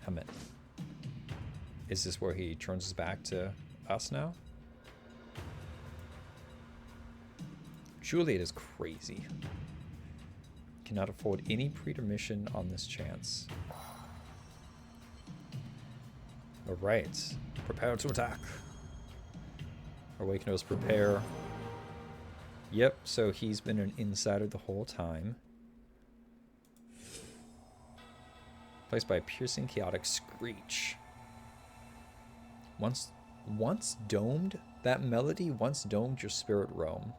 Hamet. Is this where he turns his back to us now? Juliet is crazy. Cannot afford any pretermission on this chance. Alright. Prepare to attack. Awakeners prepare. Yep, so he's been an insider the whole time. Placed by a piercing chaotic screech. Once domed, that melody once domed your spirit realm.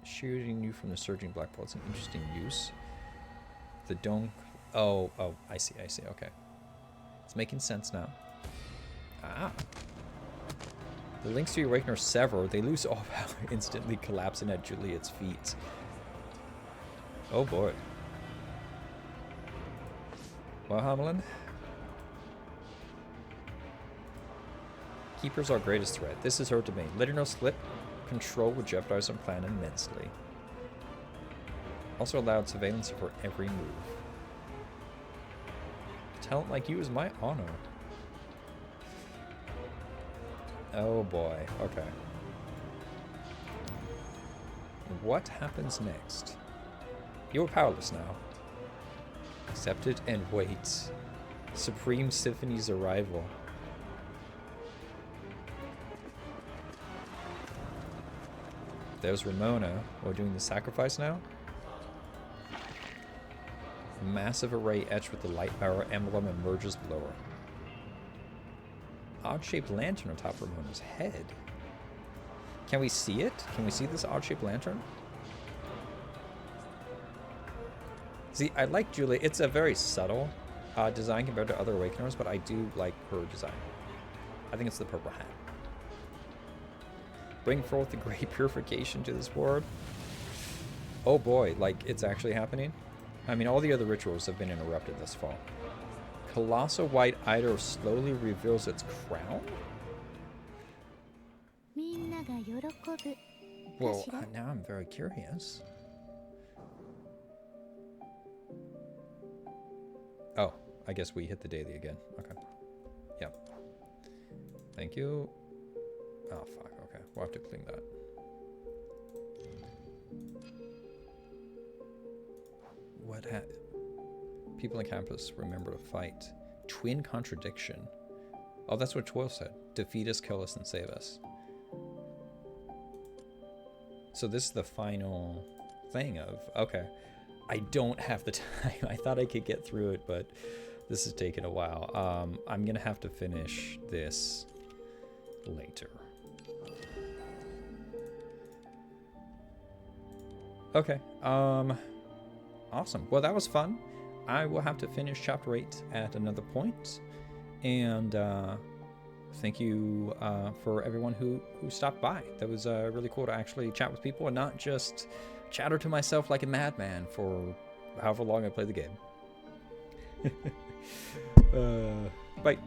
Shooting you from the surging black pool. It's an interesting use. The dome. Oh, I see, okay. It's making sense now. Ah. The links to your awakener sever. They lose all power, instantly collapsing at Juliet's feet. Oh boy. Well, Hamelin. Keeper's our greatest threat. This is her domain. Let her know slip. Control would jeopardize our plan immensely. Also allowed surveillance of her every move. Talent like you is my honor. Oh boy, okay. What happens next? You're powerless now. Accept it and wait. Supreme Symphony's arrival. There's Ramona. We're doing the sacrifice now. Massive array etched with the light power emblem emerges below her. Odd-shaped lantern on top of Ramona's head. Can we see it? Can we see this odd-shaped lantern? See, I like Julie. It's a very subtle design compared to other Awakeners, but I do like her design. I think it's the purple hat. Bring forth the great purification to this world. Oh boy, like it's actually happening. I mean, all the other rituals have been interrupted this fall. Colossal white eider slowly reveals its crown? Well, now I'm very curious. Oh, I guess we hit the daily again. Okay. Yep. Thank you. Oh, fuck. Okay. We'll have to clean that. What people on campus remember to fight. Twin contradiction. Oh, that's what 12 said. Defeat us, kill us, and save us. So this is the final thing of... Okay. I don't have the time. I thought I could get through it, but this is taking a while. I'm going to have to finish this later. Okay. Awesome. Well, that was fun. I will have to finish Chapter 8 at another point. And thank you for everyone who stopped by. That was really cool to actually chat with people and not just chatter to myself like a madman for however long I played the game. Bye.